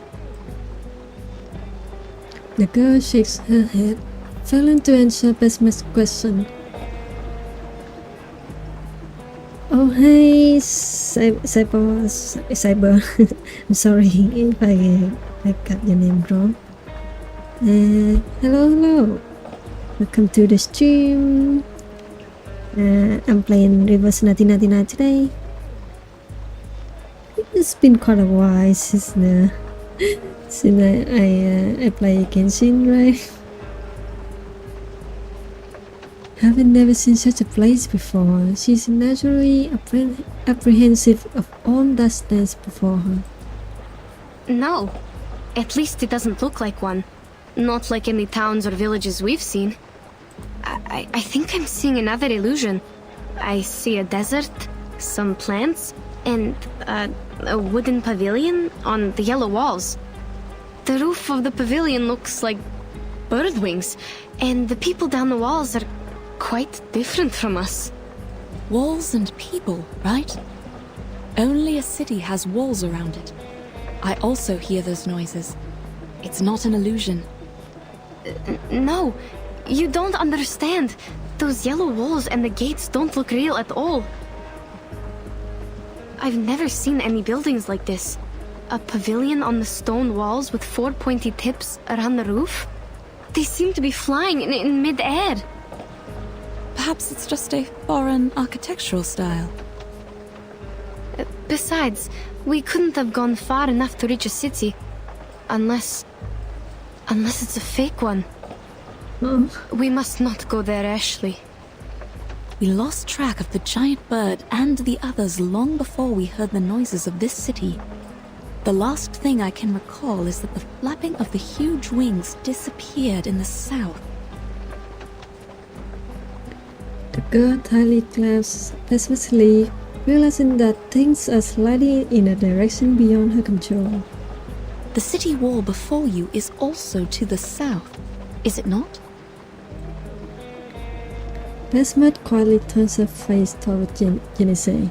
The girl shakes her head, failing to answer Besma's question. Oh, hey, Cyber. I'm sorry if I got your name wrong. Hello. Welcome to the stream. I'm playing Reverse 1999 today. It's been quite a while since I play Genshin, right? Having never seen such a place before, she's naturally apprehensive of all that stands before her. No. At least it doesn't look like one. Not like any towns or villages we've seen. I think I'm seeing another illusion. I see a desert, some plants, and a wooden pavilion on the yellow walls. The roof of the pavilion looks like bird wings, and the people down the walls are quite different from us. Walls and people, right? Only a city has walls around it. I also hear those noises. It's not an illusion. No, you don't understand. Those yellow walls and the gates don't look real at all. I've never seen any buildings like this. A pavilion on the stone walls with 4 pointy tips around the roof? They seem to be flying in mid-air. Perhaps it's just a foreign architectural style. Besides, we couldn't have gone far enough to reach a city. Unless it's a fake one. We must not go there, Ashley. We lost track of the giant bird and the others long before we heard the noises of this city. The last thing I can recall is that the flapping of the huge wings disappeared in the south. The girl tightly clasped sleeve, realizing that things are sliding in a direction beyond her control. The city wall before you is also to the south, is it not? Basmet quietly turns her face toward Genesee.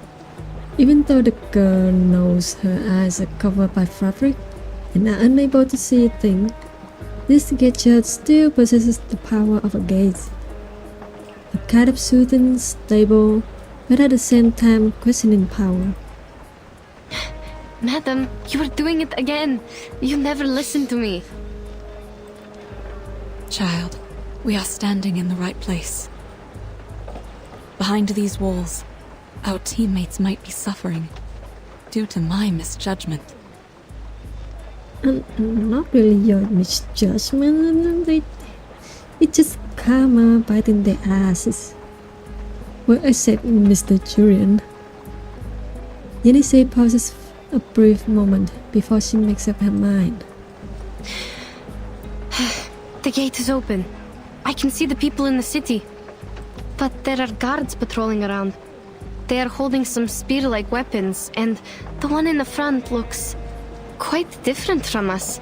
Even though the girl knows her eyes are covered by fabric and are unable to see a thing, this gesture still possesses the power of a gaze. A kind of soothing, stable, but at the same time questioning power. Madam, you are doing it again. You never listen to me. Child, we are standing in the right place. Behind these walls, our teammates might be suffering due to my misjudgment. Not really your misjudgment. It's just karma biting their asses. Well, I said, Mr. Julian. Yenisei pauses a brief moment before she makes up her mind. The gate is open. I can see the people in the city. But there are guards patrolling around. They are holding some spear-like weapons, and the one in the front looks quite different from us.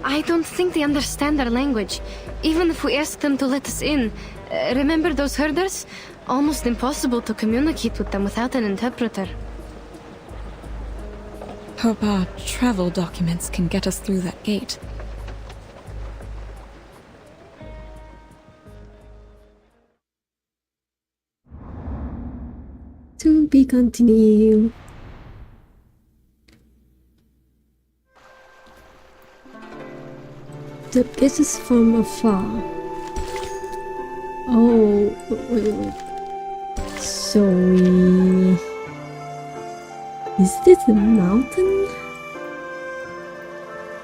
I don't think they understand our language, even if we ask them to let us in. Remember those herders? Almost impossible to communicate with them without an interpreter. Hope our travel documents can get us through that gate. To be continued. The guesses from afar. Oh, wait. So is this a mountain?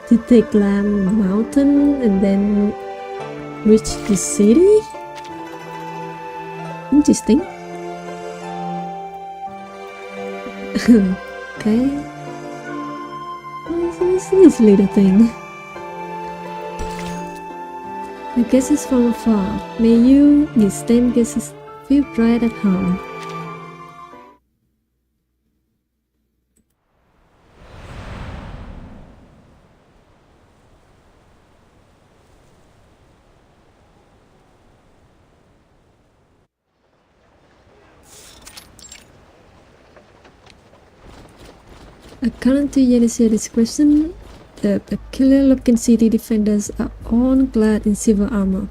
Did they climb the mountain and then reach the city? Interesting. Okay. What is this little thing? The guesses from afar. May you, these same guesses, feel right at home. According to Yenisei's description, the peculiar-looking city defenders are all clad in silver armor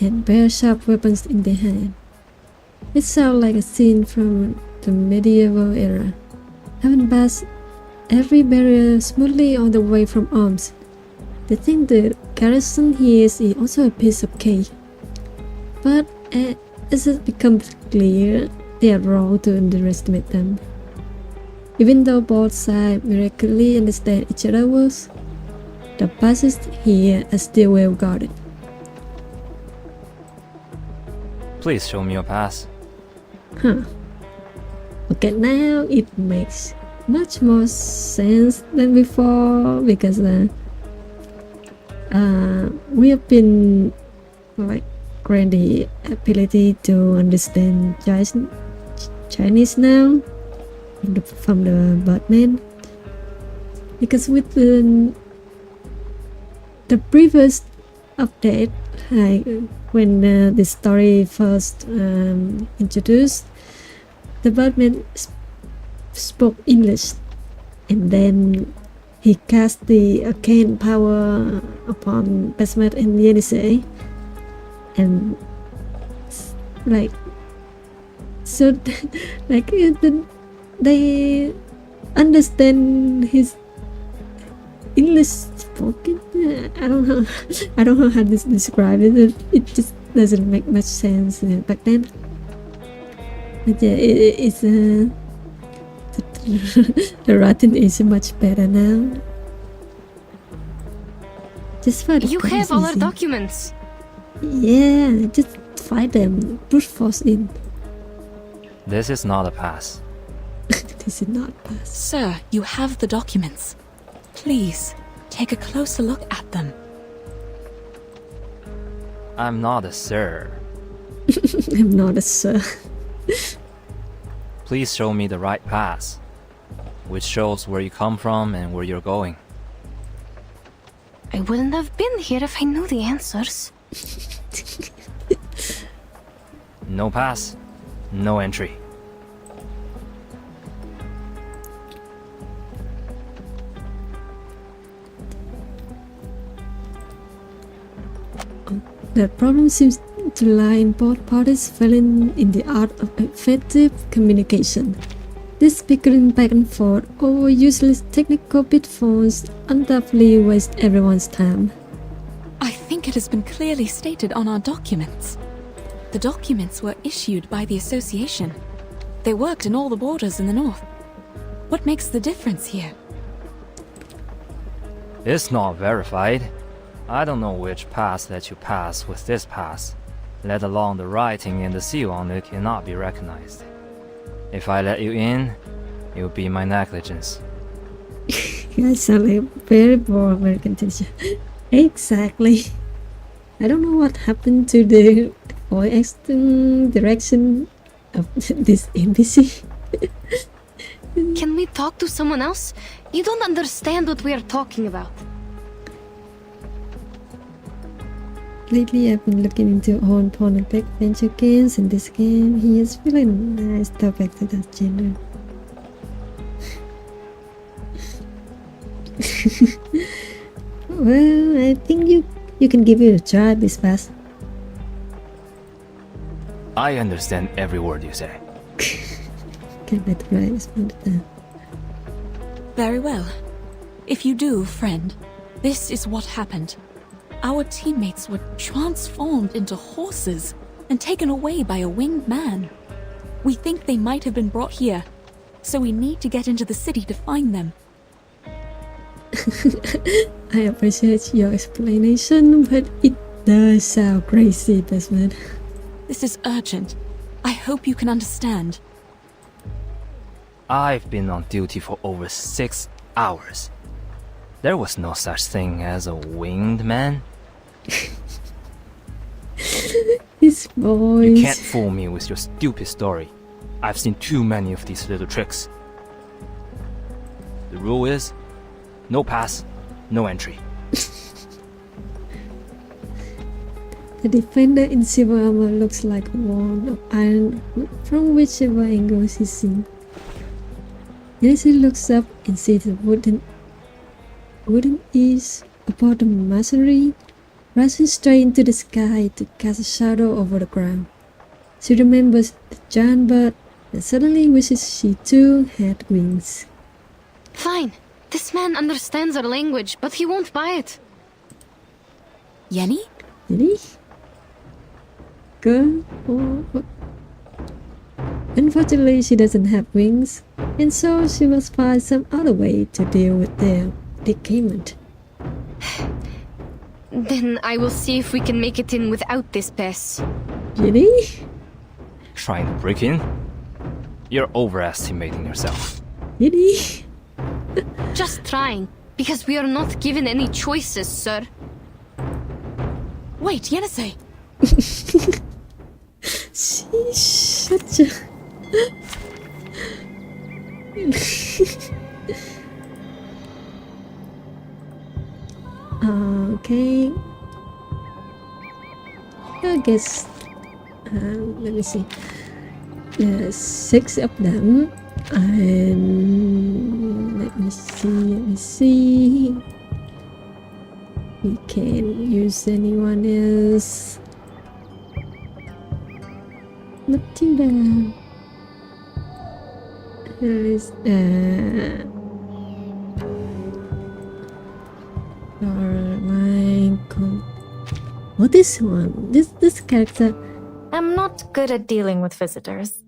and bear sharp weapons in their hand. It sounds like a scene from the medieval era, having passed every barrier smoothly on the way from arms. They think the garrison here is also a piece of cake. But as it becomes clear, they are wrong to underestimate them. Even though both sides miraculously understand each other's words, the passes here are still well guarded. Please show me your pass. Huh. Okay, now it makes much more sense than before because we have been granted the ability to understand Chinese now from the Birdman, because with the previous update, when the story first introduced, the Birdman spoke English, and then he cast the arcane power upon Besmet and Yenisei, and like so like they understand his English spoken. I don't know how to describe it. It just doesn't make much sense back then. But yeah, it's the writing is much better now. Just fight. You have all our documents. Yeah, just fight them. Brute force in. This is not a pass. This is not a pass. Sir, you have the documents. Please, take a closer look at them. I'm not a sir. I'm not a sir. Please show me the right pass, which shows where you come from and where you're going. I wouldn't have been here if I knew the answers. No pass, no entry. The problem seems to lie in both parties failing in the art of effective communication. This bickering back and forth over useless technical pitfalls undoubtedly waste everyone's time. I think it has been clearly stated on our documents. The documents were issued by the association. They worked in all the borders in the north. What makes the difference here? It's not verified. I don't know which pass let you pass with this pass, let alone the writing and the seal on it cannot be recognized. If I let you in, it would be my negligence. You guys sound like a very poor American teacher. Exactly. I don't know what happened to the voice acting direction of this NPC. Can we talk to someone else? You don't understand what we are talking about. Lately, I've been looking into all point adventure games, and this game he is really nice. Talk back to that gender. Well, I think you can give it a try this fast. I understand every word you say. Can't let the right respond to that. Very well. If you do, friend, this is what happened. Our teammates were transformed into horses and taken away by a winged man. We think they might have been brought here, so we need to get into the city to find them. I appreciate your explanation, but it does sound crazy, Desmond. This is urgent. I hope you can understand. I've been on duty for over 6 hours. There was no such thing as a winged man. His voice. You can't fool me with your stupid story. I've seen too many of these little tricks. The rule is, no pass, no entry. The defender in silver armor looks like a wall of iron from whichever angle he's seen. As he looks up and sees the wooden eaves above the masonry, rising straight into the sky to cast a shadow over the ground. She remembers the giant bird and suddenly wishes she too had wings. Fine. This man understands our language, but he won't buy it. Yenny? Yenny? Girl? Oh, what? Unfortunately, she doesn't have wings, and so she must find some other way to deal with their predicament. Then I will see if we can make it in without this pass. Jenny? Trying to break in? You're overestimating yourself. Jenny? Just trying, because we are not given any choices, sir. Wait, Yenisei! She's such a... Okay. I guess... let me see. There's 6 of them. And Let me see. We can use anyone else. Matilda. There is Michael. Oh, this one. This character. I'm not good at dealing with visitors.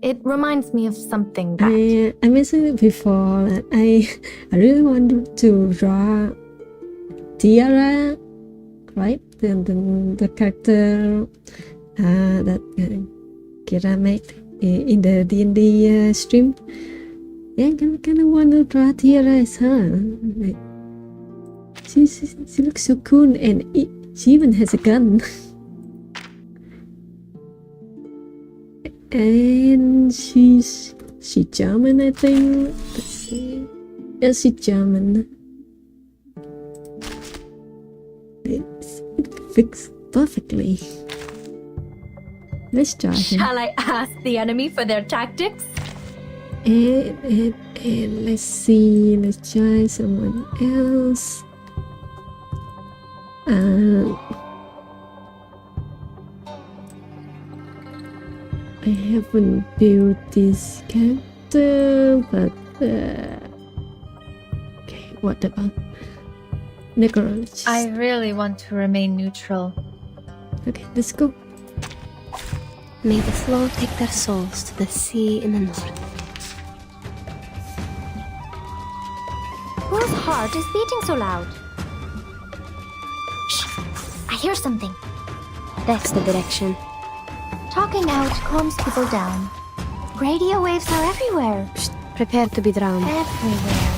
It reminds me of something that I mentioned it before that I really wanted to draw Tiara, right? The character that Kira made in the D&D stream. Yeah, I kind of want to draw Tiara as her. Like, she looks so cool, and she even has a gun. And she's German, I think. Let's see. Yeah, she's German. It fits perfectly. Let's try him. Shall I ask the enemy for their tactics? And let's see. Let's try someone else. I haven't built this character, but okay, what about necrologist? I really want to remain neutral. Okay, let's go. May the flow take their souls to the sea in the north. Whose heart is beating so loud? Shh! I hear something. That's the direction. Talking out calms people down. Radio waves are everywhere. Shh, prepare to be drowned. Everywhere.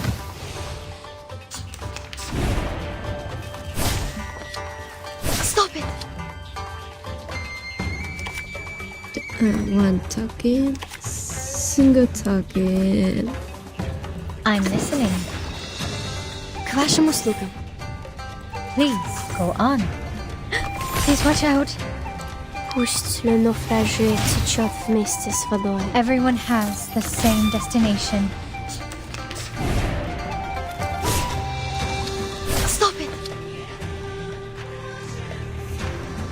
Stop it! One target, single target. I'm listening. К вашим услугам. Please, go on. Please watch out. Пусть le naufragé течет вместе с водой. Everyone has the same destination. Stop it!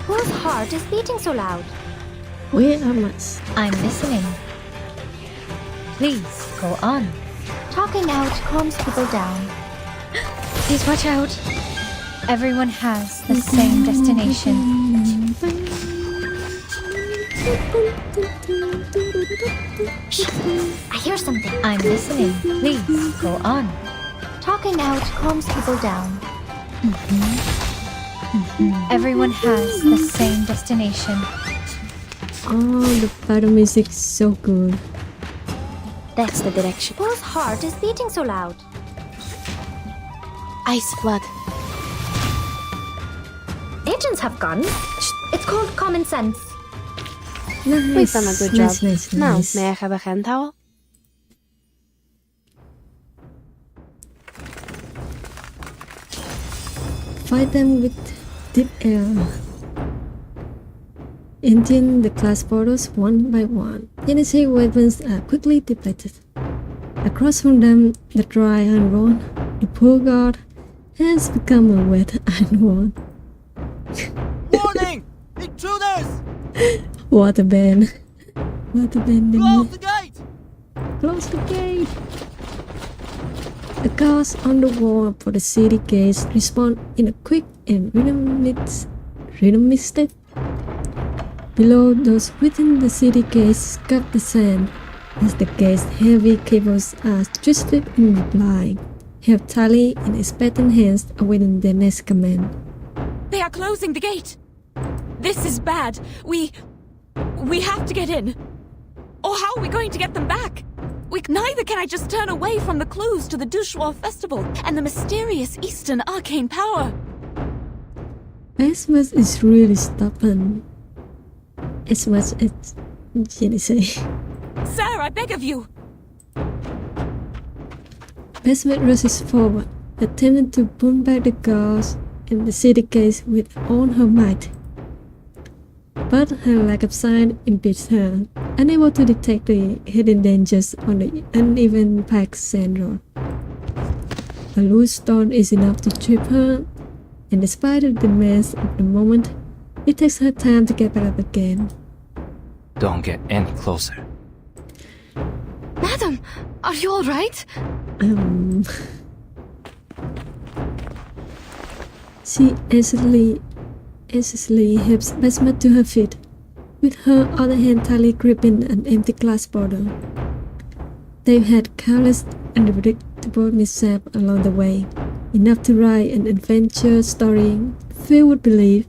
Whose heart is beating so loud? Where am I? I'm listening. Please, go on. Talking out calms people down. Please watch out. Everyone has the same destination. I hear something. I'm listening. Please, go on. Talking out calms people down. Everyone has the same destination. Oh, the battle music is so good. That's the direction. Whose heart is beating so loud? Ice flood. Agents have guns. It's called common sense. Nice. We've done a good job. Nice. Now, may I have a hand towel? Fight them with deep air. Emptying the class bottles one by one. NSA weapons are quickly depleted. Across from them, the dry iron rod, the poor guard, has become a wet iron rod. Warning! Intruders! Waterbend. Waterbending. Close the gate! Close the gate! The guards on the wall for the city gates respond in a quick and rhythmic. Below, those within the city gates scuff the sand as the gate's heavy cables are twisted in reply, held tightly in expectant hands awaiting their next command. They are closing the gate. This is bad. We have to get in. Or how are we going to get them back? Neither can I just turn away from the clues to the Shuori festival and the mysterious Eastern arcane power. Basmus is really stubborn. As much as Jenny say. Sir, I beg of you. Basmus rushes forward, attempting to pull back the guards and the city gates with all her might. But her lack of sight impedes her, unable to detect the hidden dangers on the uneven packed sand road. A loose stone is enough to trip her, and despite the mess of the moment, it takes her time to get back up again. Don't get any closer. Madam, are you alright? She anxiously helps Basma to her feet, with her other hand tightly gripping an empty glass bottle. They've had countless unpredictable mishaps along the way, enough to write an adventure story filled with belief,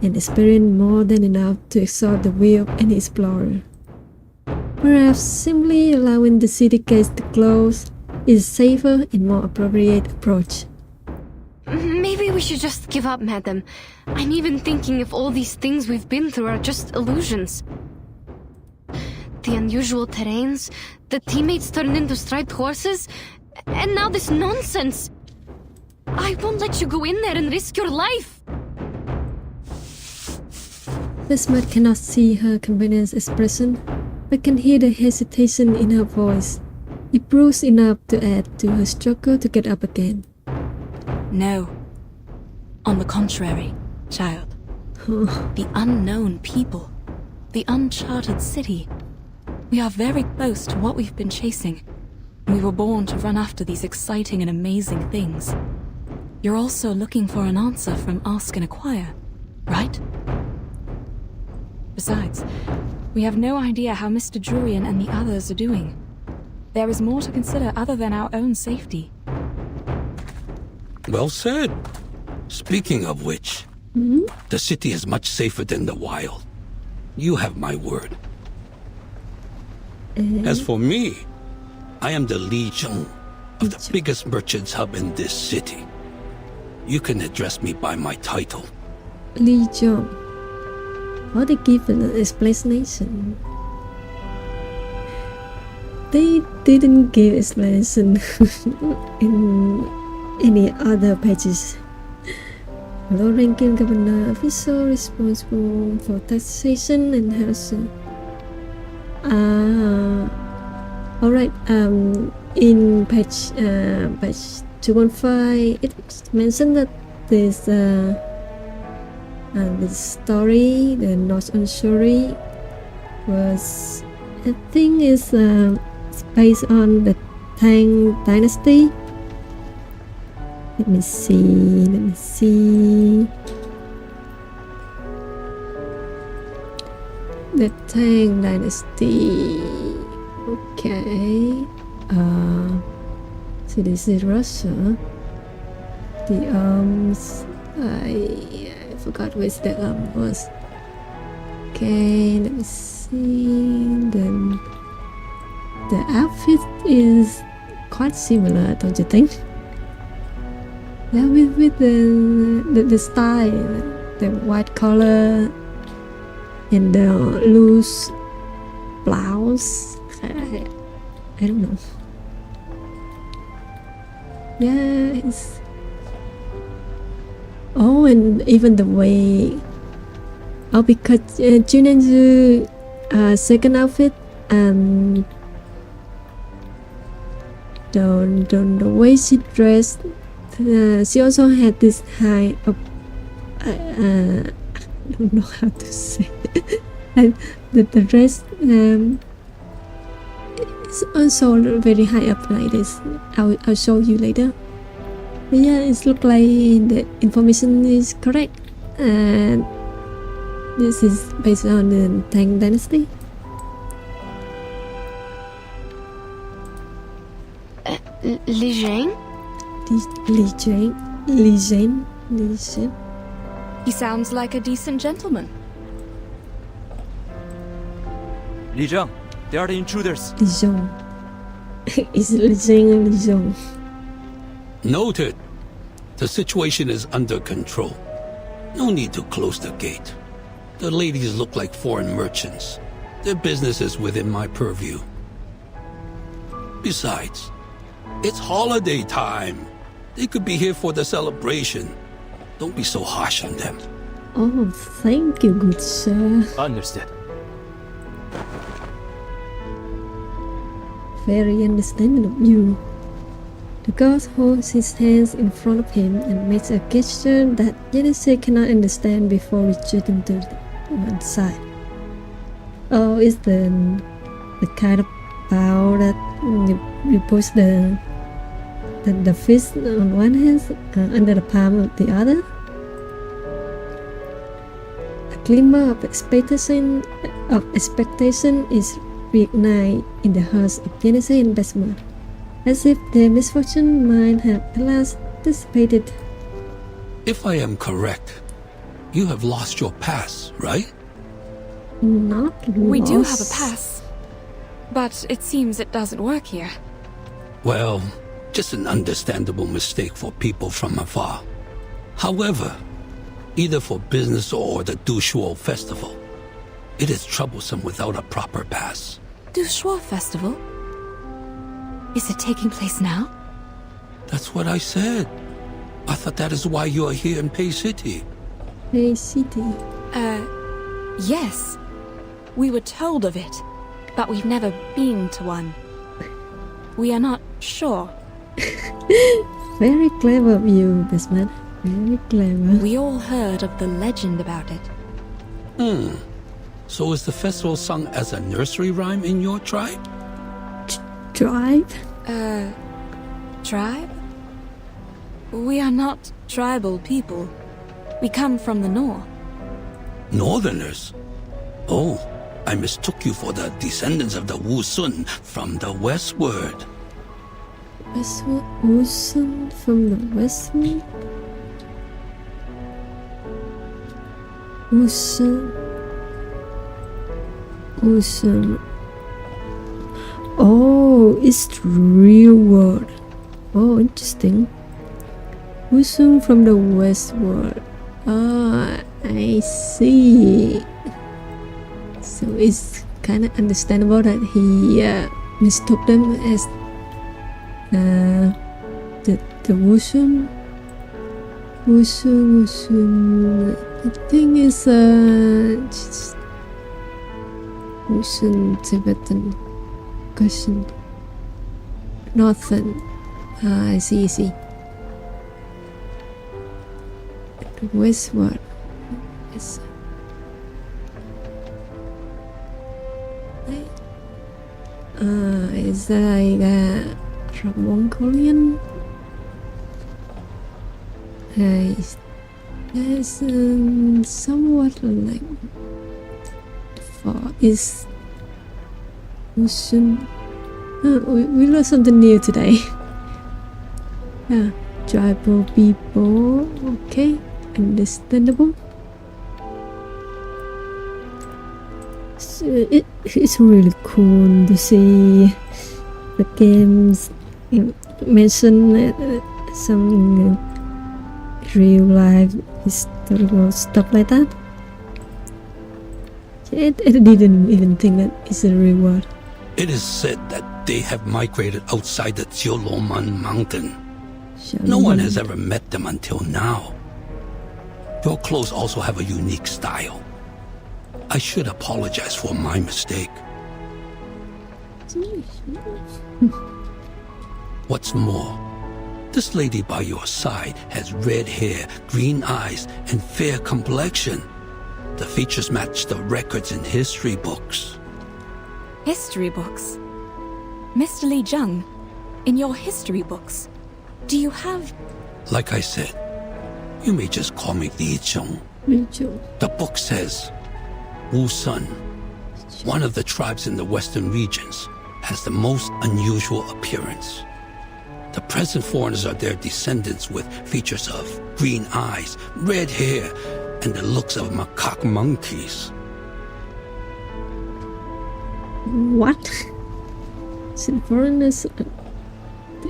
and experience more than enough to exhaust the will of any explorer. Perhaps simply allowing the city gates to close is a safer and more appropriate approach. Maybe we should just give up, madam. I'm even thinking if all these things we've been through are just illusions. The unusual terrains, the teammates turned into striped horses, and now this nonsense. I won't let you go in there and risk your life. Basma cannot see her companion's expression, but can hear the hesitation in her voice. It proves enough to add to her struggle to get up again. No. On the contrary, child. The unknown people. The uncharted city. We are very close to what we've been chasing. We were born to run after these exciting and amazing things. You're also looking for an answer from Ask and Acquire, right? Besides, we have no idea how Mr. Jurian and the others are doing. There is more to consider other than our own safety. Well said. Speaking of which, the city is much safer than the wild. You have my word. As for me, I am the Li Zheng of the biggest merchants hub in this city. You can address me by my title. Li Zheng. Or they give an explanation. They didn't give explanation in any other pages. Low-ranking governor official responsible for taxation and housing. Alright. In page 215, it mentioned that this the story, the North on Shuori, was, I think, is based on the Tang Dynasty. Let me see. The Tang Dynasty. Okay. So this is Russia. The arms. I forgot which the arm was. Okay, let me see. Then the outfit is quite similar, don't you think? Yeah, with the style, the white collar and the loose blouse. I don't know. Yeah, it's. Oh, and even the way. Oh, because Junen's second outfit, the way she dressed. She also had this high up. I don't know how to say it. And the dress is also very high up like this. I'll show you later. But yeah, it looks like the information is correct. And this is based on the Tang Dynasty. Li Zheng? Li Zheng. He sounds like a decent gentleman. Li Zheng, they are the intruders. Li Zheng. Is it Li Zheng or Li Zheng? Noted. The situation is under control. No need to close the gate. The ladies look like foreign merchants. Their business is within my purview. Besides, it's holiday time. They could be here for the celebration. Don't be so harsh on them. Oh, thank you, good sir. Understood. Very understanding of you. The ghost holds his hands in front of him and makes a gesture that Genesee cannot understand before retreating to one side. Oh, it's the kind of bow that you push the fist on one hand under the palm of the other. A glimmer of expectation is reignited in the hearts of Genesee and Besmer, as if their misfortune might have at last dissipated. If I am correct, you have lost your pass, right? Not lost. We do have a pass, but it seems it doesn't work here. Well, just an understandable mistake for people from afar. However, either for business or the Dushuo festival, it is troublesome without a proper pass. Shuori Festival? Is it taking place now? That's what I said. I thought that is why you are here in Pei City. Pei City? Yes. We were told of it, but we've never been to one. We are not sure. Very clever of you, Desmond. Very clever. We all heard of the legend about it. So is the festival sung as a nursery rhyme in your tribe? Tribe? Tribe? We are not tribal people. We come from the north. Northerners? Oh, I mistook you for the descendants of the Wu Sun from the westward. Westward? Wu Sun from the westward? Wu Sun. Wu Sun. Oh, it's the real word. Oh, interesting. Wu Sun from the westward. Ah, I see. So it's kind of understandable that he mistook them as the Wusun. Wusun. I think it's Wusun Tibetan question. Northern. I see. The westward. Yes. Is that like from Mongolian? It's somewhat like is Russian. We learned something new today. Yeah, tribal people. Okay, understandable. So it's really cool to see the games mention some real life historical stuff like that. I didn't even think that it's a real word. It is said that they have migrated outside the Jioloman mountain. No one has ever met them until now. Your clothes also have a unique style. I should apologize for my mistake. What's more, this lady by your side has red hair, green eyes, and fair complexion. The features match the records in history books. History books? Mr. Li Zheng, in your history books, do you have... Like I said, you may just call me Li Zheng. The book says, Wu Sun, one of the tribes in the western regions, has the most unusual appearance. The present foreigners are their descendants with features of green eyes, red hair, and the looks of macaque monkeys. What? Some foreigners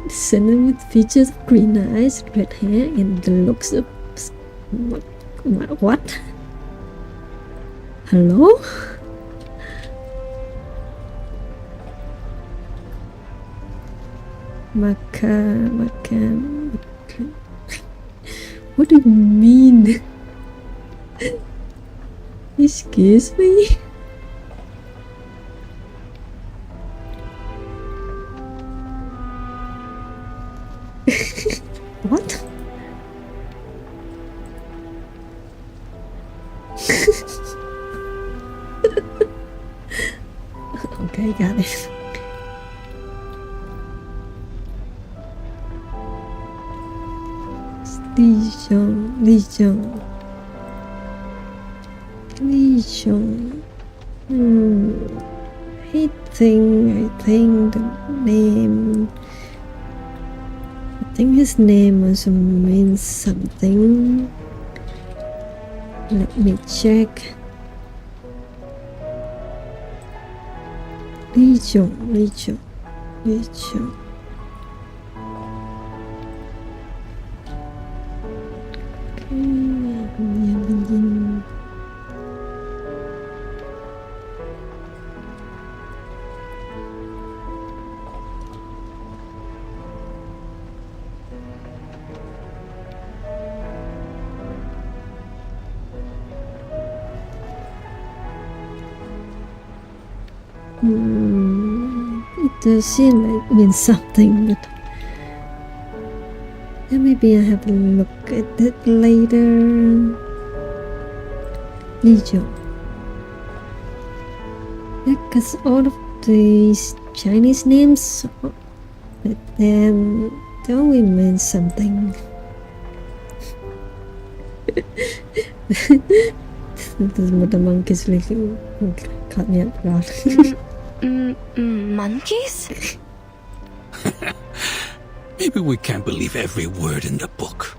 descended with features of green eyes, red hair, and the looks of... What? Hello? What do you mean? Excuse me? Okay, got it. Legion. I think the name. I think his name also means something. Let me check. Legion. It does seem like it means something, but maybe I have a look at it later. Legion. Because all of these Chinese names, but then they only mean something. This is what the monkeys like caught me up guard. Monkeys? Maybe we can't believe every word in the book.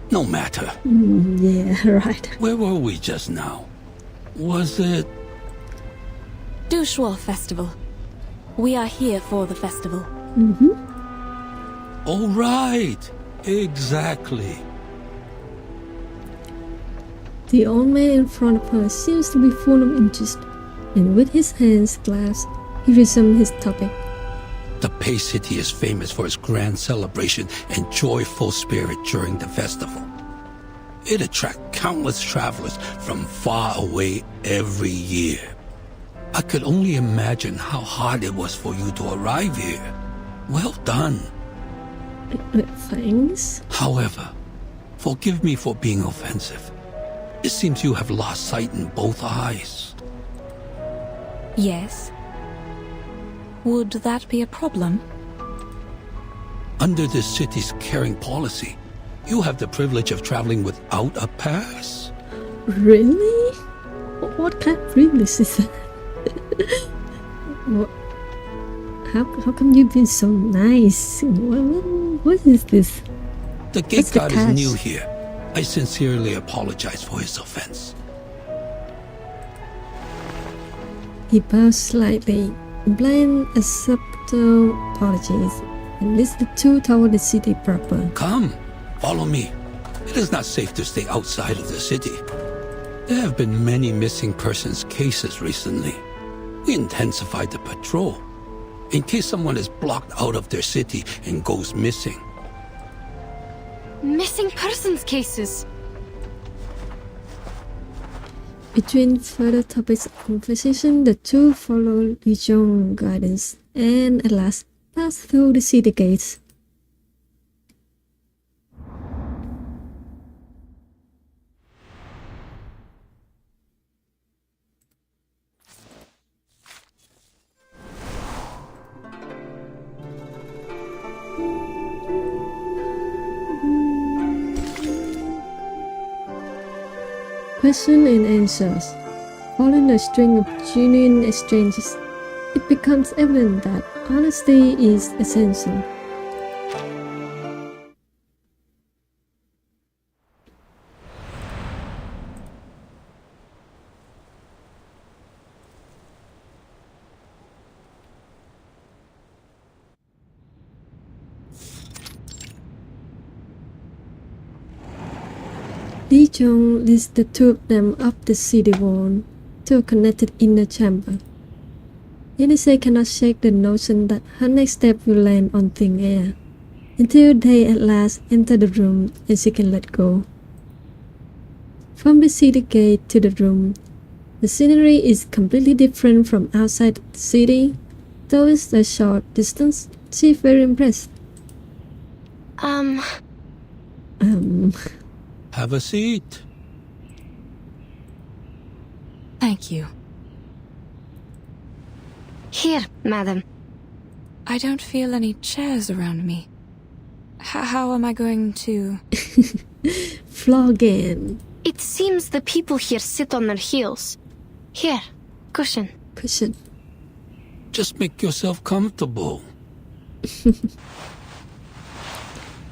No matter. Yeah, right. Where were we just now? Was it... Shuori Festival. We are here for the festival. Oh, right. Exactly. The old man in front of her seems to be full of interest, and with his hands clasped, he resumed his topic. The Pei City is famous for its grand celebration and joyful spirit during the festival. It attracts countless travelers from far away every year. I could only imagine how hard it was for you to arrive here. Well done. Thanks. However, forgive me for being offensive. It seems you have lost sight in both eyes. Yes. Would that be a problem? Under this city's caring policy, you have the privilege of traveling without a pass. Really? What kind of privilege is that? How come you've been so nice? What is this? The gate guard is new here. I sincerely apologize for his offense. He bows slightly, blind a subtle apologies, and leads the two toward the city proper. Come, follow me. It is not safe to stay outside of the city. There have been many missing persons cases recently. We intensified the patrol, in case someone is blocked out of their city and goes missing. Missing persons cases. Between further topics of conversation, the two follow Legion guidance and at last pass through the city gates. Question and answers. Following a string of genuine exchanges, it becomes evident that honesty is essential. Li Zhong leads the two of them up the city wall to a connected inner chamber. Yenise cannot shake the notion that her next step will land on thin air, until they at last enter the room and she can let go. From the city gate to the room, the scenery is completely different from outside the city. Though it's a short distance, she's very impressed. Have a seat. Thank you. Here, madam. I don't feel any chairs around me. How am I going to... Floggen. It seems the people here sit on their heels. Here, cushion. Cushion. Just make yourself comfortable.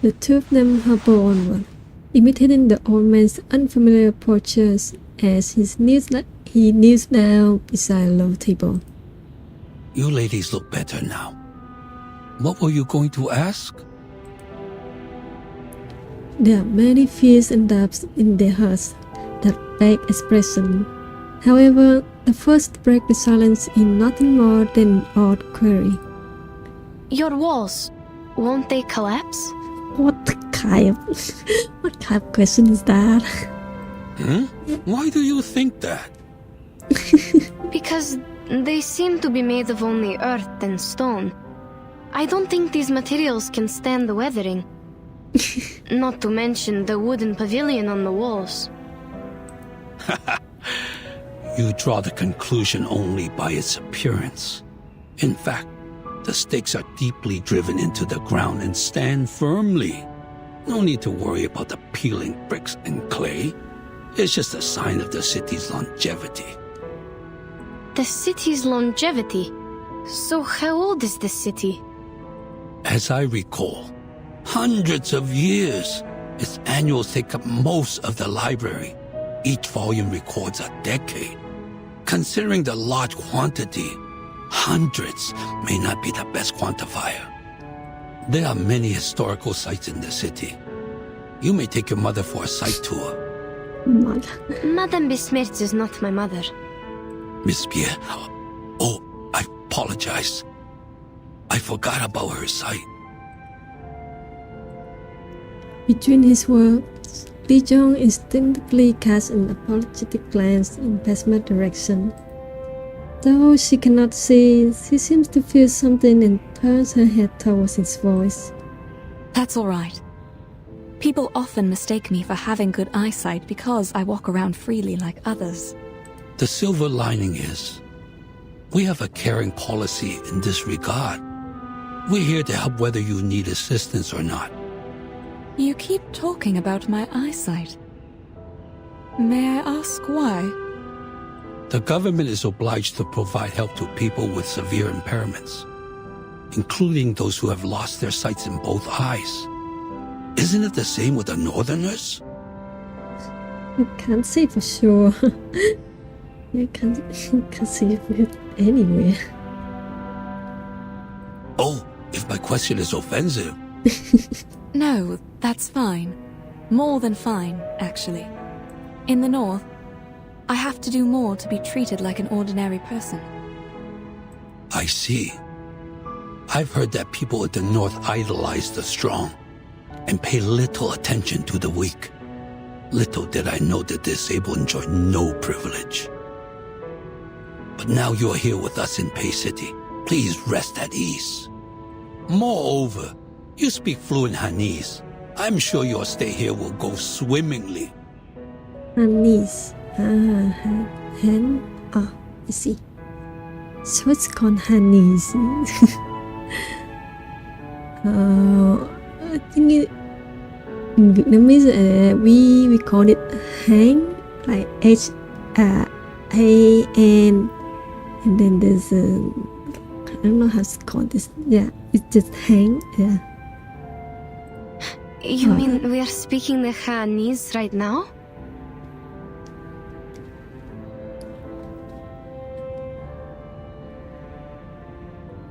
The two of them hobble onward, imitating the old man's unfamiliar postures as he kneels down beside a low table. You ladies look better now. What were you going to ask? There are many fears and doubts in their hearts that beg expression. However, the first break the silence in nothing more than an odd query. Your walls, won't they collapse? What kind of question is that? Why do you think that? Because they seem to be made of only earth and stone. I don't think these materials can stand the weathering. Not to mention the wooden pavilion on the walls. You draw the conclusion only by its appearance. In fact, the stakes are deeply driven into the ground and stand firmly. No need to worry about the peeling bricks and clay. It's just a sign of the city's longevity. The city's longevity? So how old is this city? As I recall, hundreds of years. Its annuals take up most of the library. Each volume records a decade. Considering the large quantity, hundreds may not be the best quantifier. There are many historical sites in the city. You may take your mother for a site tour. Madame Besmirch is not my mother. Miss Pierre, oh, I apologize. I forgot about her sight. Between his words, Li Jong instinctively cast an apologetic glance in Besmer's direction. Though she cannot see, she seems to feel something and turns her head towards his voice. That's all right. People often mistake me for having good eyesight because I walk around freely like others. The silver lining is, we have a caring policy in this regard. We're here to help whether you need assistance or not. You keep talking about my eyesight. May I ask why? The government is obliged to provide help to people with severe impairments, including those who have lost their sights in both eyes. Isn't it the same with the Northerners? I can't say for sure. You can't see it anywhere. Oh, if my question is offensive. No, that's fine. More than fine, actually. In the North, I have to do more to be treated like an ordinary person. I see. I've heard that people at the North idolize the strong and pay little attention to the weak. Little did I know the disabled enjoy no privilege. But now you're here with us in Pei City. Please rest at ease. Moreover, you speak fluent Hanese. I'm sure your stay here will go swimmingly. Hanese. I see. So it's called Hanese. I think in Vietnamese we call it hang, like HAN, and then there's I don't know how to call this. Yeah, it's just hang. Yeah. You mean we are speaking the Hanese right now?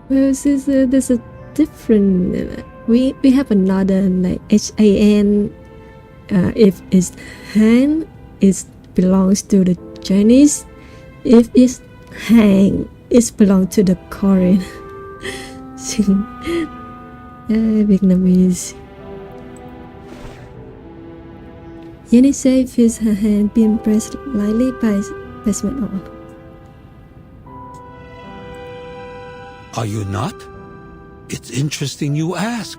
Well, there's a different. We have another like HAN. If it's Han, it belongs to the Chinese. If it's Hang, it belongs to the Korean. Vietnamese. Yenisei feels her hand being pressed lightly by Besmet. Are you not? It's interesting you ask.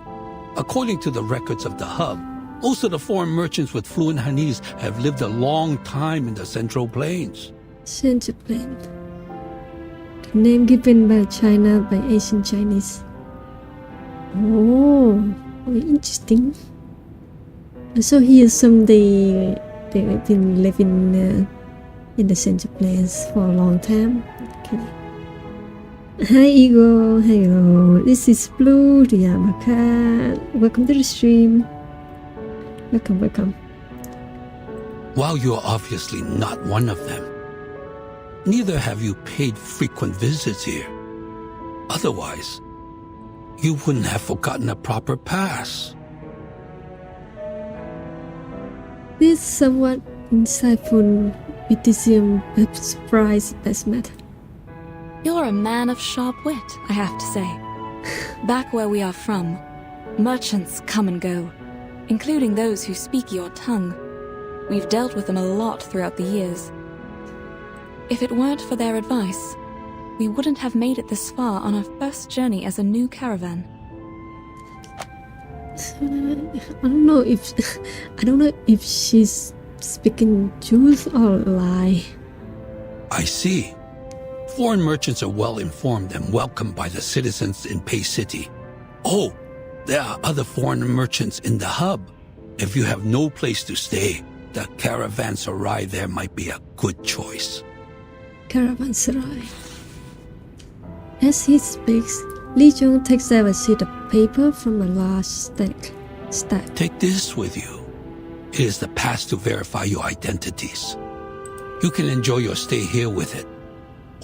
According to the records of the hub, most of the foreign merchants with fluent Hanese have lived a long time in the Central Plains. Central Plains. Name given by China by ancient Chinese. Oh, very interesting. So here someday they've been living in the central place for a long time. Okay. Hi Ego, hello. This is Blue, the Yamaka. Welcome to the stream. Welcome. While you're obviously not one of them, neither have you paid frequent visits here. Otherwise, you wouldn't have forgotten a proper pass. This somewhat insightful criticism surprised Besmet. You're a man of sharp wit, I have to say. Back where we are from, merchants come and go, including those who speak your tongue. We've dealt with them a lot throughout the years. If it weren't for their advice, we wouldn't have made it this far on our first journey as a new caravan. I don't know if she's speaking truth or lie. I see. Foreign merchants are well informed and welcomed by the citizens in Pei City. Oh, there are other foreign merchants in the hub. If you have no place to stay, the caravanserai there might be a good choice. Caravanserai. As he speaks, Li Jong takes out a sheet of paper from a large stack. Take this with you. It is the pass to verify your identities. You can enjoy your stay here with it,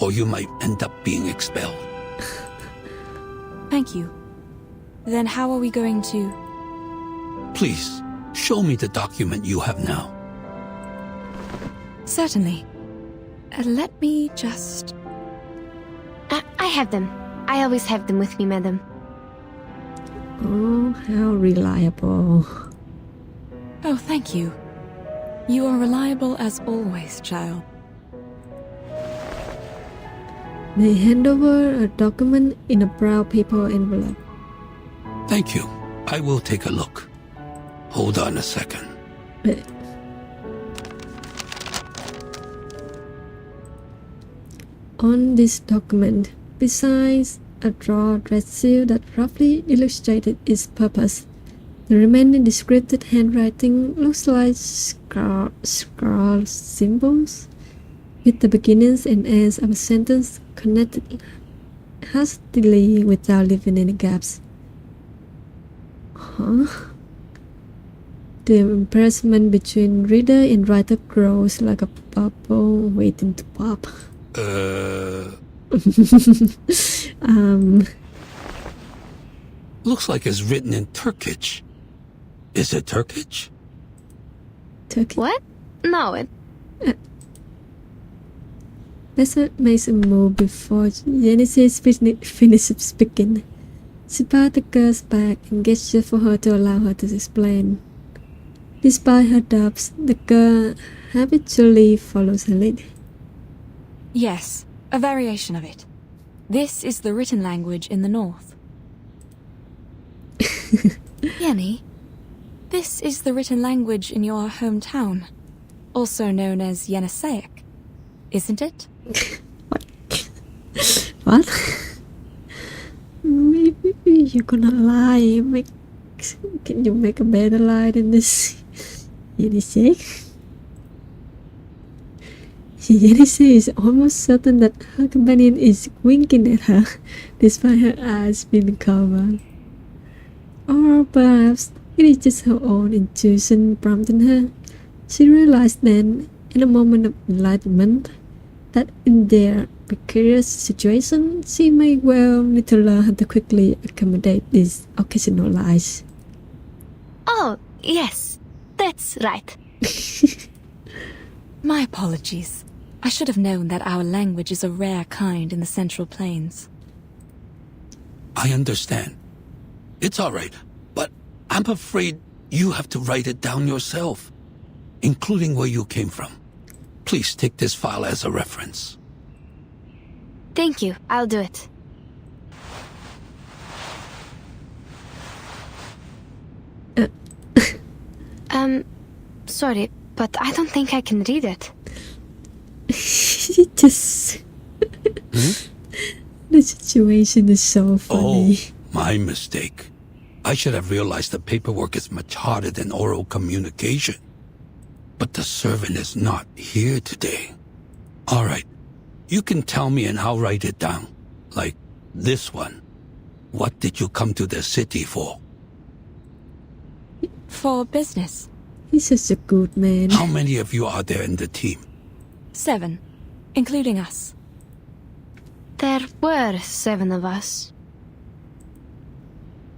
or you might end up being expelled. Thank you. Then how are we going to... Please, show me the document you have now. Certainly. Let me just... I have them. I always have them with me, madam. Oh, how reliable. Oh, thank you. You are reliable as always, child. They hand over a document in a brown paper envelope. Thank you. I will take a look. Hold on a second. On this document, besides a drawn red seal that roughly illustrated its purpose, the remaining descriptive handwriting looks like scrawl symbols, with the beginnings and ends of a sentence connected hastily without leaving any gaps. Huh? The embarrassment between reader and writer grows like a bubble waiting to pop. Looks like it's written in Turkish. Is it Turkish? Turkish? What? No, it... Besmet makes a move before Genesis finishes speaking. She pats the girl's back and gestures for her to allow her to explain. Despite her doubts, the girl habitually follows her lead. Yes, a variation of it. This is the written language in the north. Yenny, this is the written language in your hometown, also known as Yeniseic, isn't it? What? Maybe you're gonna lie. Can you make a better lie than this? Yeniseic? Yenisei is almost certain that her companion is winking at her, despite her eyes being covered. Or perhaps it is just her own intuition prompting her. She realized then, in a moment of enlightenment, that in their precarious situation, she may well need to learn how to quickly accommodate these occasional lies. Oh, yes, that's right. My apologies. I should have known that our language is a rare kind in the Central Plains. I understand. It's all right, but I'm afraid you have to write it down yourself, including where you came from. Please take this file as a reference. Thank you. I'll do it. Sorry, but I don't think I can read it. Just... situation is so funny. Oh, my mistake. I should have realized the paperwork is much harder than oral communication. But the servant is not here today. All right, you can tell me and I'll write it down. Like this one. What did you come to the city for? For business. He's such a good man. How many of you are there in the team? 7, including us. There were 7 of us.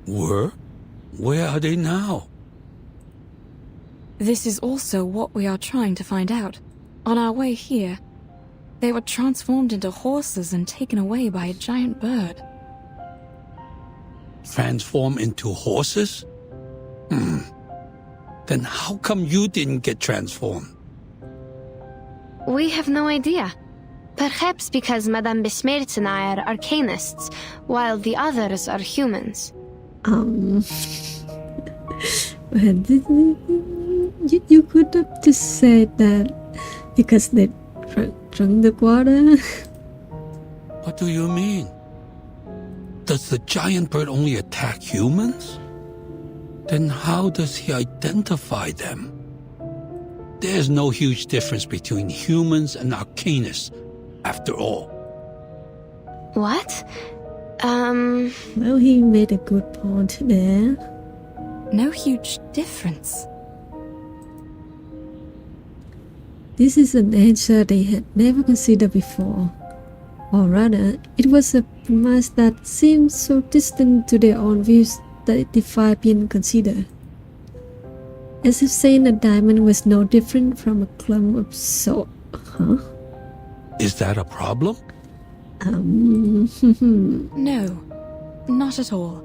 Were? Where are they now? This is also what we are trying to find out. On our way here, they were transformed into horses and taken away by a giant bird. Transform into horses? Then how come you didn't get transformed? We have no idea. Perhaps because Madame Besmertz and I are arcanists, while the others are humans. You could have just said that because they drunk the water. What do you mean? Does the giant bird only attack humans? Then how does he identify them? There's no huge difference between humans and arcanists, after all. What? Well, he made a good point there. No huge difference. This is an answer they had never considered before. Or rather, it was a premise that seemed so distant to their own views that it defied being considered. As if saying a diamond was no different from a clump of salt. Huh? Is that a problem? No, not at all.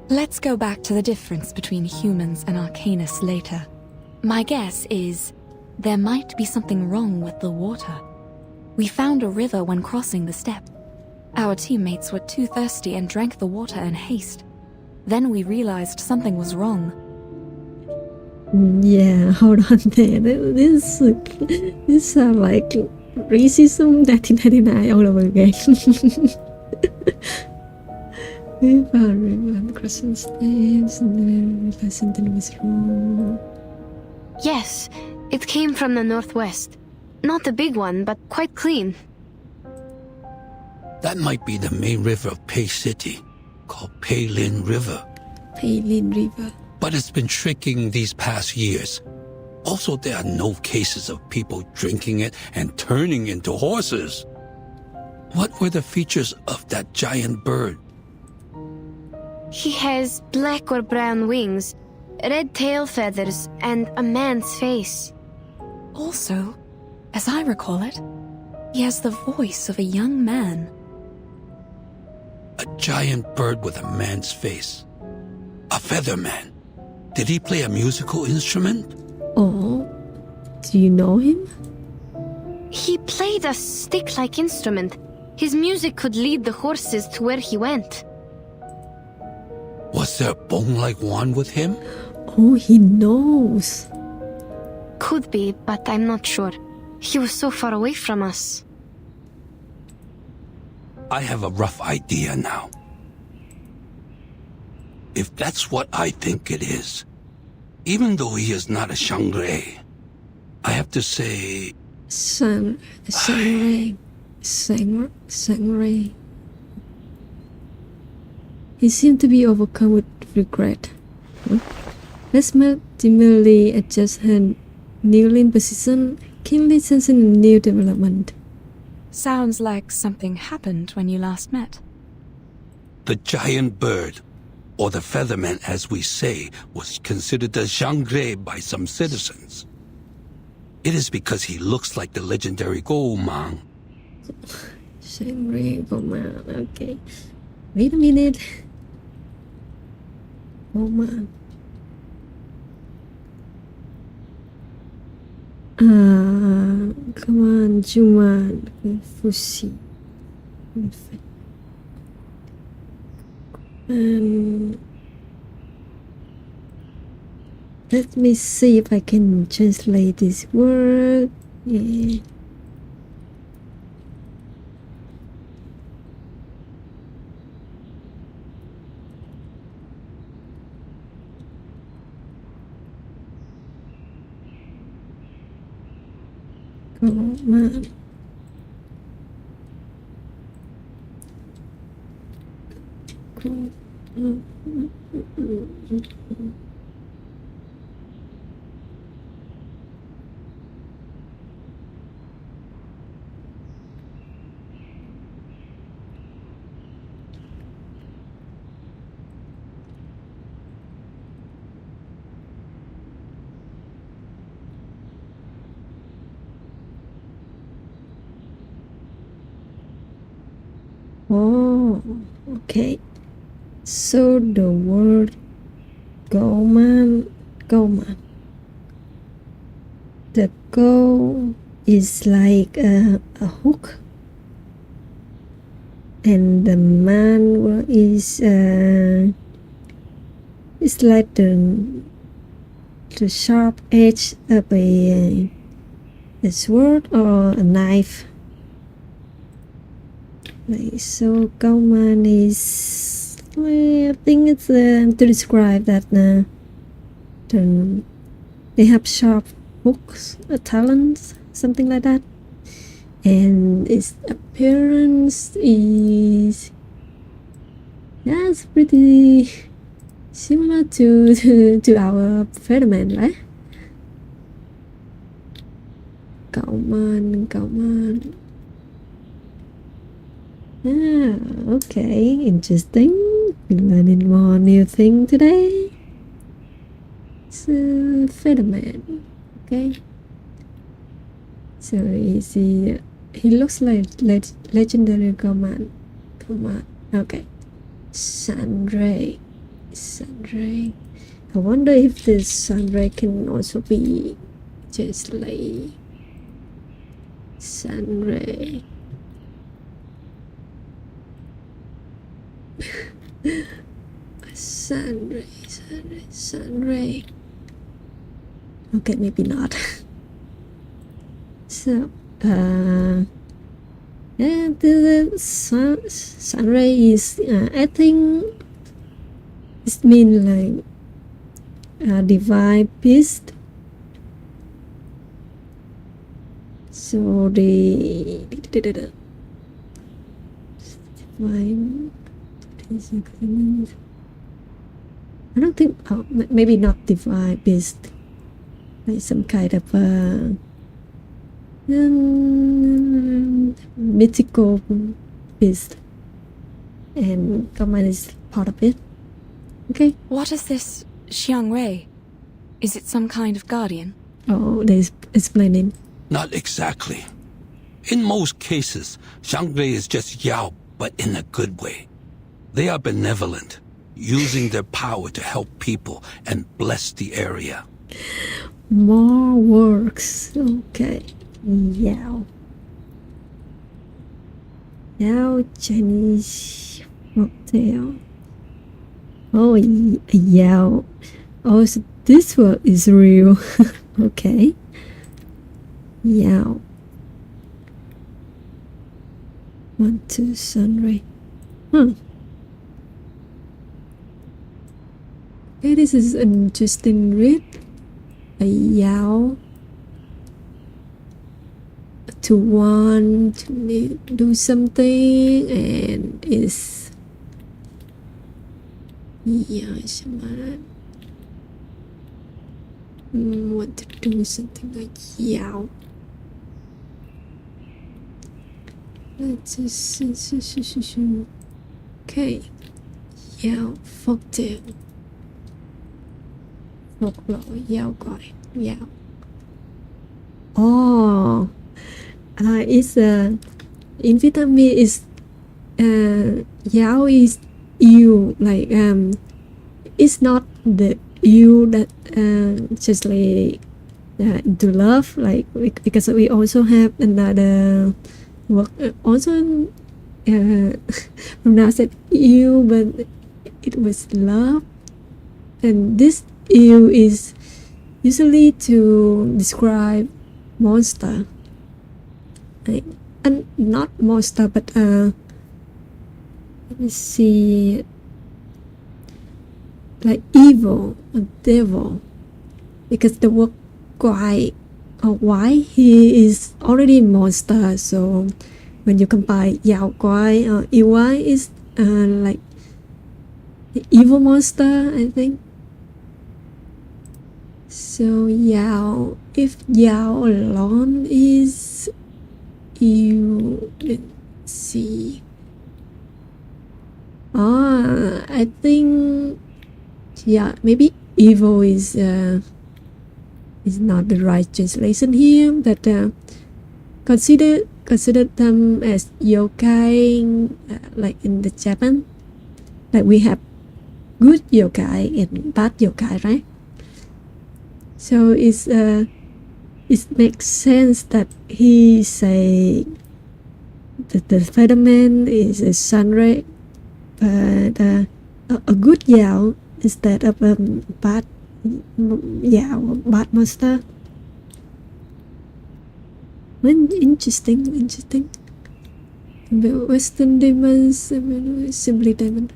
Let's go back to the difference between humans and arcanists later. My guess is there might be something wrong with the water. We found a river when crossing the steppe. Our teammates were too thirsty and drank the water in haste. Then we realized something was wrong. Yeah, hold on there. This sounds like racism 1999 all over again. We found river crossing steps and then realized something was wrong. Yes, it came from the northwest. Not a big one, but quite clean. That might be the main river of Pei City, called Peilin River. Peilin River. But it's been shrinking these past years. Also, there are no cases of people drinking it and turning into horses. What were the features of that giant bird? He has black or brown wings, red tail feathers, and a man's face. Also, as I recall it, he has the voice of a young man. A giant bird with a man's face. A feather man. Did he play a musical instrument? Oh, do you know him? He played a stick-like instrument. His music could lead the horses to where he went. Was there a bone-like wand with him? Oh, he knows. Could be, but I'm not sure. He was so far away from us. I have a rough idea now. If that's what I think it is, even though he is not a Shangri, I have to say... Sangre. He seemed to be overcome with regret. Besmet timidly adjusted her kneeling position, keenly sensing a new development. Sounds like something happened when you last met. The giant bird, or the featherman as we say, was considered a Shangri by some citizens. It is because he looks like the legendary Goemang. Shangri Goemang, okay. Wait a minute. Goemang. Come on, Juman. Fushi. Let me see if I can translate this word. Yeah. man. Oh, okay. So the word Goman. The go is like a hook, and the man is it's like the sharp edge of a sword or a knife. Like, so Goman is, I think it's to describe that they have sharp hooks, talons, something like that. And its appearance is, yeah, it's pretty similar to our Federman, right? Goman. Ah, okay, interesting. Learning more new thing today. It's a Federman, okay. So he looks like legendary command. Okay. Sunray. I wonder if this Sunray can also be just like Sunray. Sunray. Okay, maybe not. So, yeah, the sunray is, I think, it means like divine peace. So the divine. I don't think. Oh, maybe not divine peace. Like some kind of mythical beast, and Gaman is part of it. Okay. What is this Xiang Rei? Is it some kind of guardian? Oh, they're explaining. Not exactly. In most cases, Shangri is just Yao, but in a good way. They are benevolent, using their power to help people and bless the area. More works. Okay. Yao Chinese mocktail. Oh, Yao. Oh, so this one is real. Okay. Yao. 1, 2, sunray. Okay, this is an interesting read. A Yao to want to do something, and is want to do something like Yao. Let's just okay. Yao folktale. Folklore, Yao gọi, Yao. Oh, it's in Vietnamese is Yao is you, like it's not the you that just like to love, like because we also have another work also pronounced it you, but it was love, and this you is usually to describe monster, like, and not monster, but let me see, like evil or devil, because the word quai why he is already monster. So when you combine Yao Guai or Iwai is like the evil monster, I think. So Yao, if Yao alone is you, let's see. I think yeah, maybe evil is not the right translation here, but consider them as yokai, like in the Japan, like we have good yokai and bad yokai, right? So it makes sense that he say that the Spider-Man is a sunray, but a good Yao instead of a bad Yao, bad monster. Interesting. Western demons, simply demon.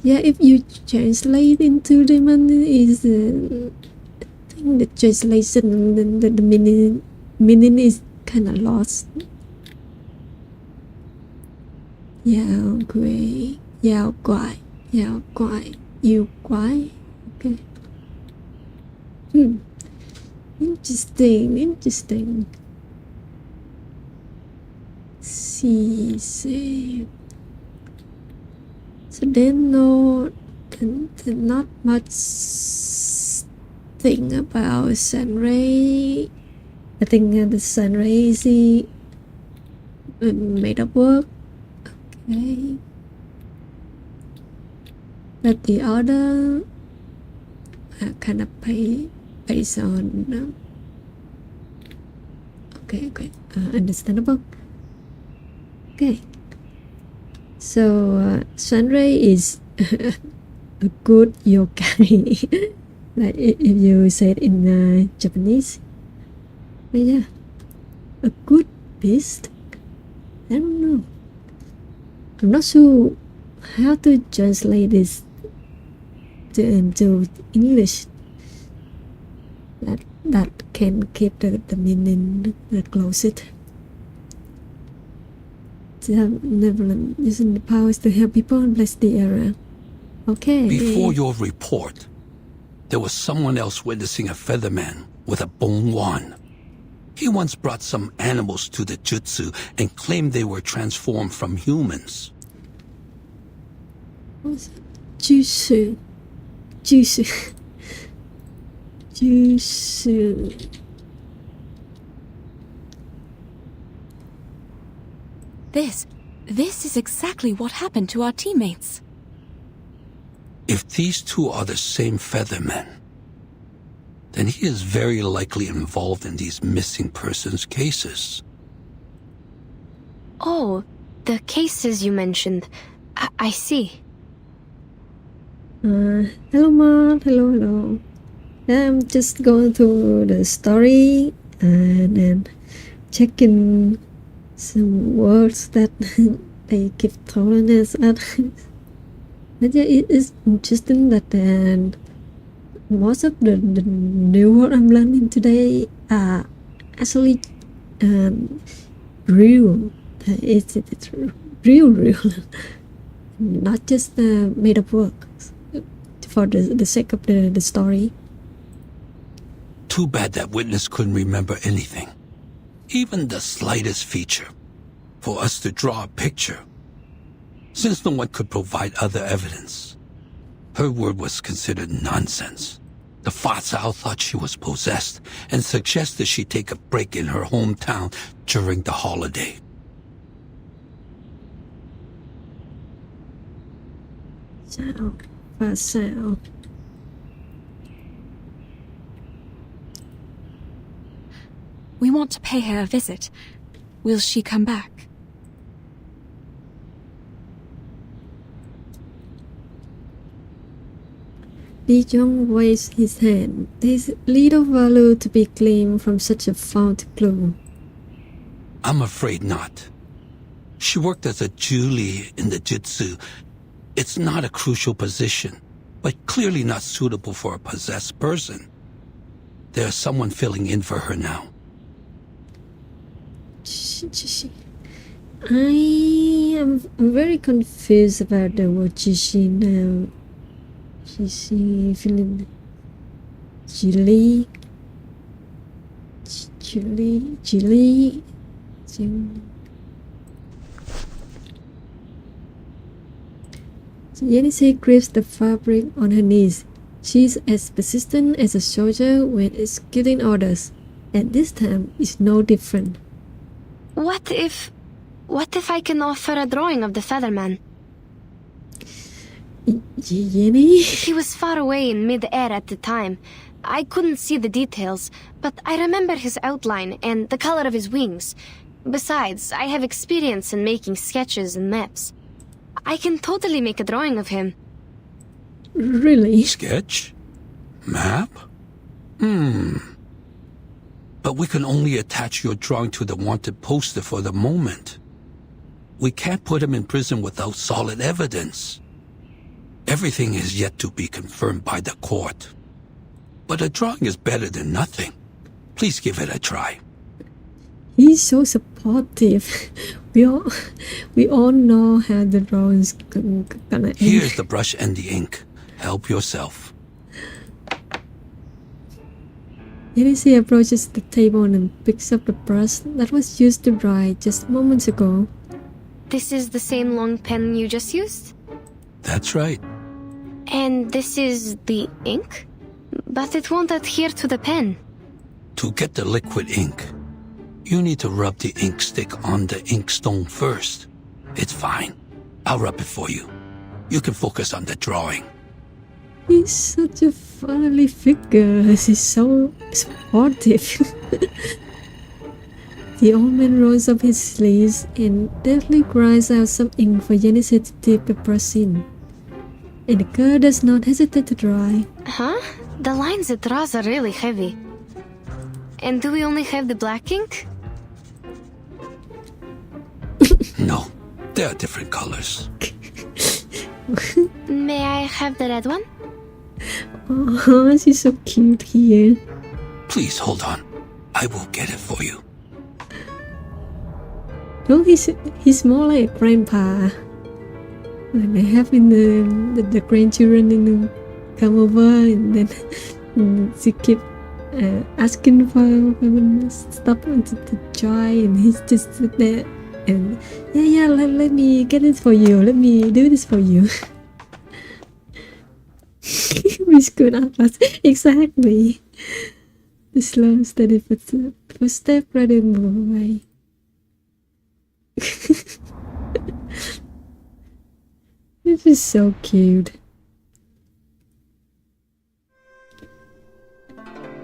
Yeah, if you translate into demon, is I think the translation, the meaning is kind of lost. Yao Gui, Yao Guai, Yêu Quái. Okay. Interesting. See. So then not much thing about Sunray. I think the Sunray is made up work. Okay. But the other kind of based on okay, understandable. Okay, so Sunray is a good yokai, like if you say it in Japanese. But yeah, a good beast. I don't know. I'm not sure how to translate this into English. That can keep the meaning closest. Neverland using the powers to help people and bless the area. Okay. Before your report, there was someone else witnessing a featherman with a bone wand. He once brought some animals to the jutsu and claimed they were transformed from humans. What's that? Jutsu. This is exactly what happened to our teammates. If these two are the same feathermen, then he is very likely involved in these missing persons cases. Oh, the cases you mentioned. I see. Hello, Mark. Hello. I'm just going through the story and then checking some words that they keep throwing us at. But yeah, it is interesting that most of the new word I'm learning today are actually real. It's real. Not just made up words for the sake of the story. Too bad that witness couldn't remember anything, even the slightest feature, for us to draw a picture. Since no one could provide other evidence, her word was considered nonsense. The Fa Cao thought she was possessed and suggested she take a break in her hometown during the holiday. Fa Cao. We want to pay her a visit. Will she come back? Li Jong raised his hand. There's little value to be gleaned from such a found clue. I'm afraid not. She worked as a Julie in the Jutsu. It's not a crucial position, but clearly not suitable for a possessed person. There's someone filling in for her now. I am very confused about the word Jishi now. Jishi, feeling Chili. Yenise grips the fabric on her knees. She's as persistent as a soldier when executing orders, and this time is no different. What if I can offer a drawing of the Featherman? Yenny? He was far away in mid-air at the time. I couldn't see the details, but I remember his outline and the color of his wings. Besides, I have experience in making sketches and maps. I can totally make a drawing of him. Really? Sketch? Map? But we can only attach your drawing to the wanted poster for the moment. We can't put him in prison without solid evidence. Everything is yet to be confirmed by the court. But a drawing is better than nothing. Please give it a try. He's so supportive. We all know how the drawing's gonna end. Here's the brush and the ink. Help yourself. Yenise approaches the table and picks up the brush that was used to write just moments ago. This is the same long pen you just used? That's right. And this is the ink? But it won't adhere to the pen. To get the liquid ink, you need to rub the ink stick on the inkstone first. It's fine. I'll rub it for you. You can focus on the drawing. He's such a fatherly figure. He's so supportive. The old man rolls up his sleeves and deftly grinds out some ink for Yenise to dip the brush in. And the girl does not hesitate to try. Huh? The lines it draws are really heavy. And do we only have the black ink? No, there are different colors. May I have the red one? Oh, she's so cute here. Please hold on. I will get it for you. No, he's more like a grandpa. Like they have in the grandchildren and come over and then she keep asking for stuff to try, and he's just sit there and let me get it for you, let me do this for you. Which could us exactly. The slow steady footstep rather move away. This is so cute.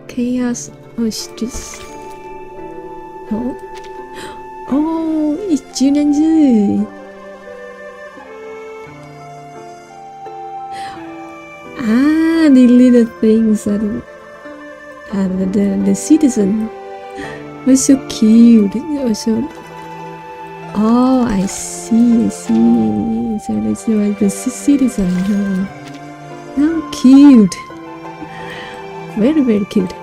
Chaos. Oh, it's just. Oh, it's Junanju. Ah, the little things that the citizen was so cute. It was so. Oh, I see. So that's why the citizen. How cute. Very, very cute.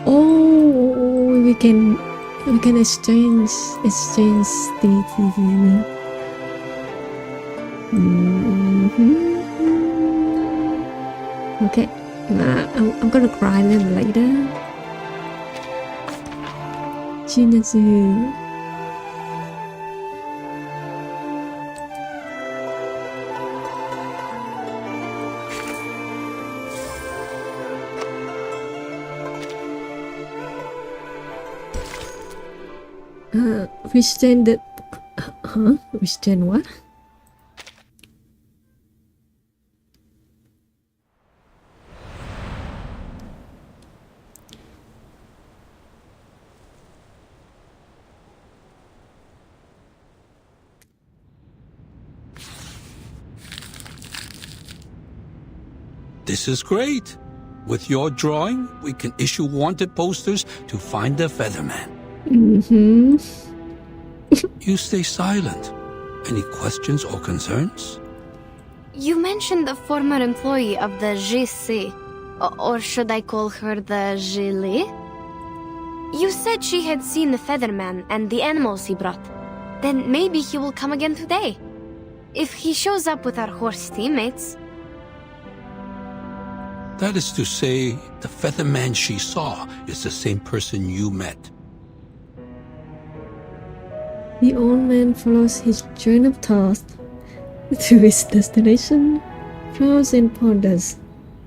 Oh, we can exchange the Okay, I'm gonna cry a little later. Jinazu. Which gen did... Huh? Which gen what? This is great. With your drawing, we can issue wanted posters to find the Featherman. You stay silent. Any questions or concerns? You mentioned a former employee of the GC, or should I call her the Gili? You said she had seen the Featherman and the animals he brought. Then maybe he will come again today. If he shows up with our horse teammates. That is to say, the Featherman she saw is the same person you met. The old man follows his train of thought to his destination, frowns and ponders,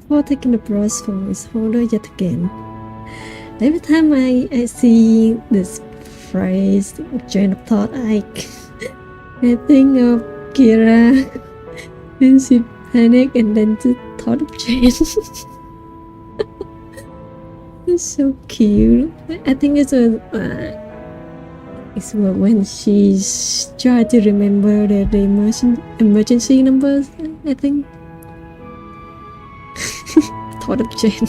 before taking the brush from his holder yet again. Every time I see this phrase, train of thought, I think of Kira. And she panicked and then just thought of Jane. It's so cute. I think it's when she's trying to remember the emergency numbers, I think. Thought of Jane.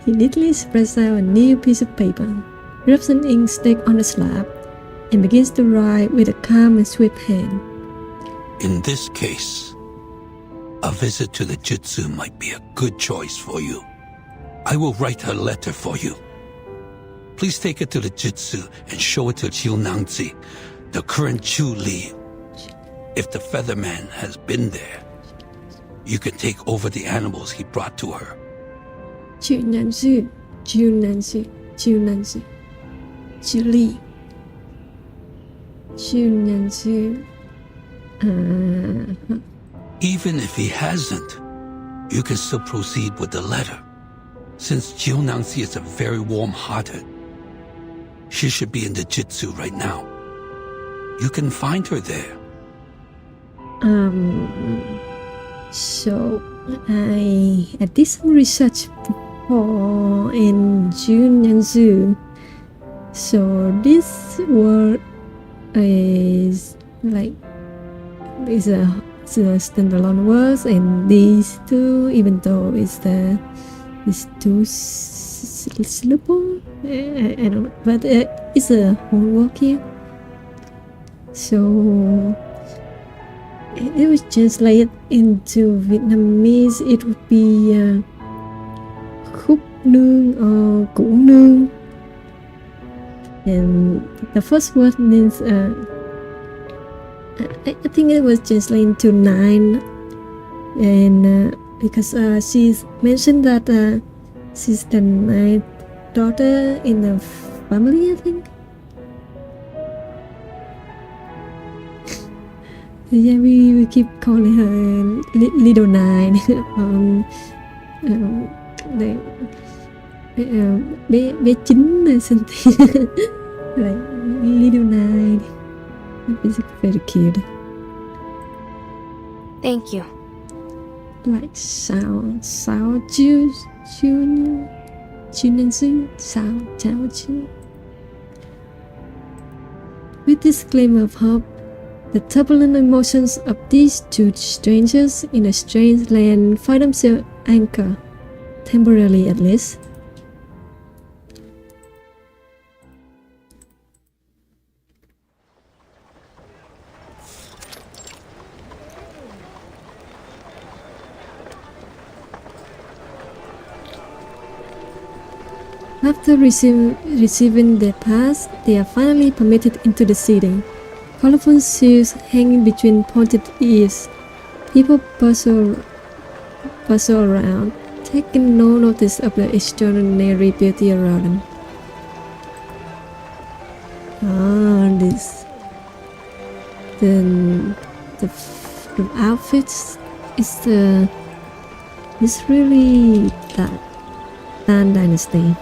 He neatly spreads out a new piece of paper, rubs an ink stick on the slab, and begins to write with a calm and swift hand. In this case, a visit to the Jitsu might be a good choice for you. I will write her letter for you. Please take it to the Jitsu and show it to Jiu Nangzi, the current Chu Li. If the Featherman has been there, you can take over the animals he brought to her. Jiu Nangzi, Jiu Nangzi, Jiu Nangzi, Jiu Li, Jiu Nangzi. Even if he hasn't, you can still proceed with the letter. Since Jiu Nangzi is a very warm-hearted, she should be in the Jitsu right now. You can find her there. So I did some research before in Jiu. So this word is like it's a standalone words, and these two, even though it's two syllable, I don't know, but it's a whole word here. So it was translated into Vietnamese. It would be khúc nương or củ nương, and the first word means I think it was translated into 9, and because she's mentioned that she's the 9th daughter in the family, I think. Yeah, we keep calling her Little Nine. Bé chín something like Little Nine. It's very cute. Thank you. Like Sao Chu Nancy, Sao Chao Chu. With this glimmer of hope, the turbulent emotions of these two strangers in a strange land find themselves anchored, temporarily at least. After receiving their pass, they are finally permitted into the city. Colorful shoes hanging between pointed eaves. People bustle around, taking no notice of the extraordinary beauty around them. The outfits is really that Tang Dynasty.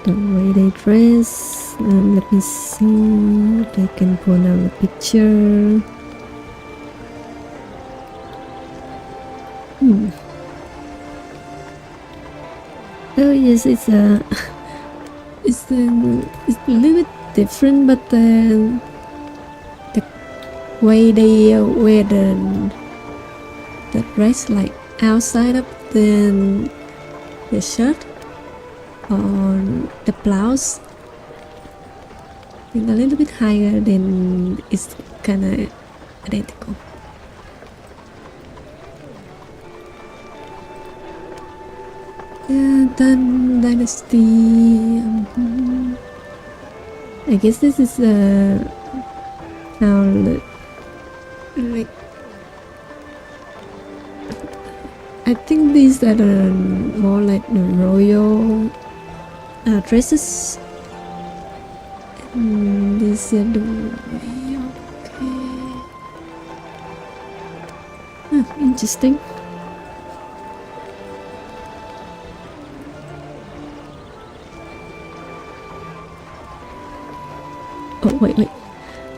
The way they dress, let me see if I can pull out a picture. Oh yes, it's a little bit different, but the way they wear the dress, like outside of the shirt or the blouse, think a little bit higher, then it's kind of identical. Yeah, Tang Dynasty. I guess this is how like I think these are more like the royal dresses. And these are the way. Okay. Interesting. Oh, wait.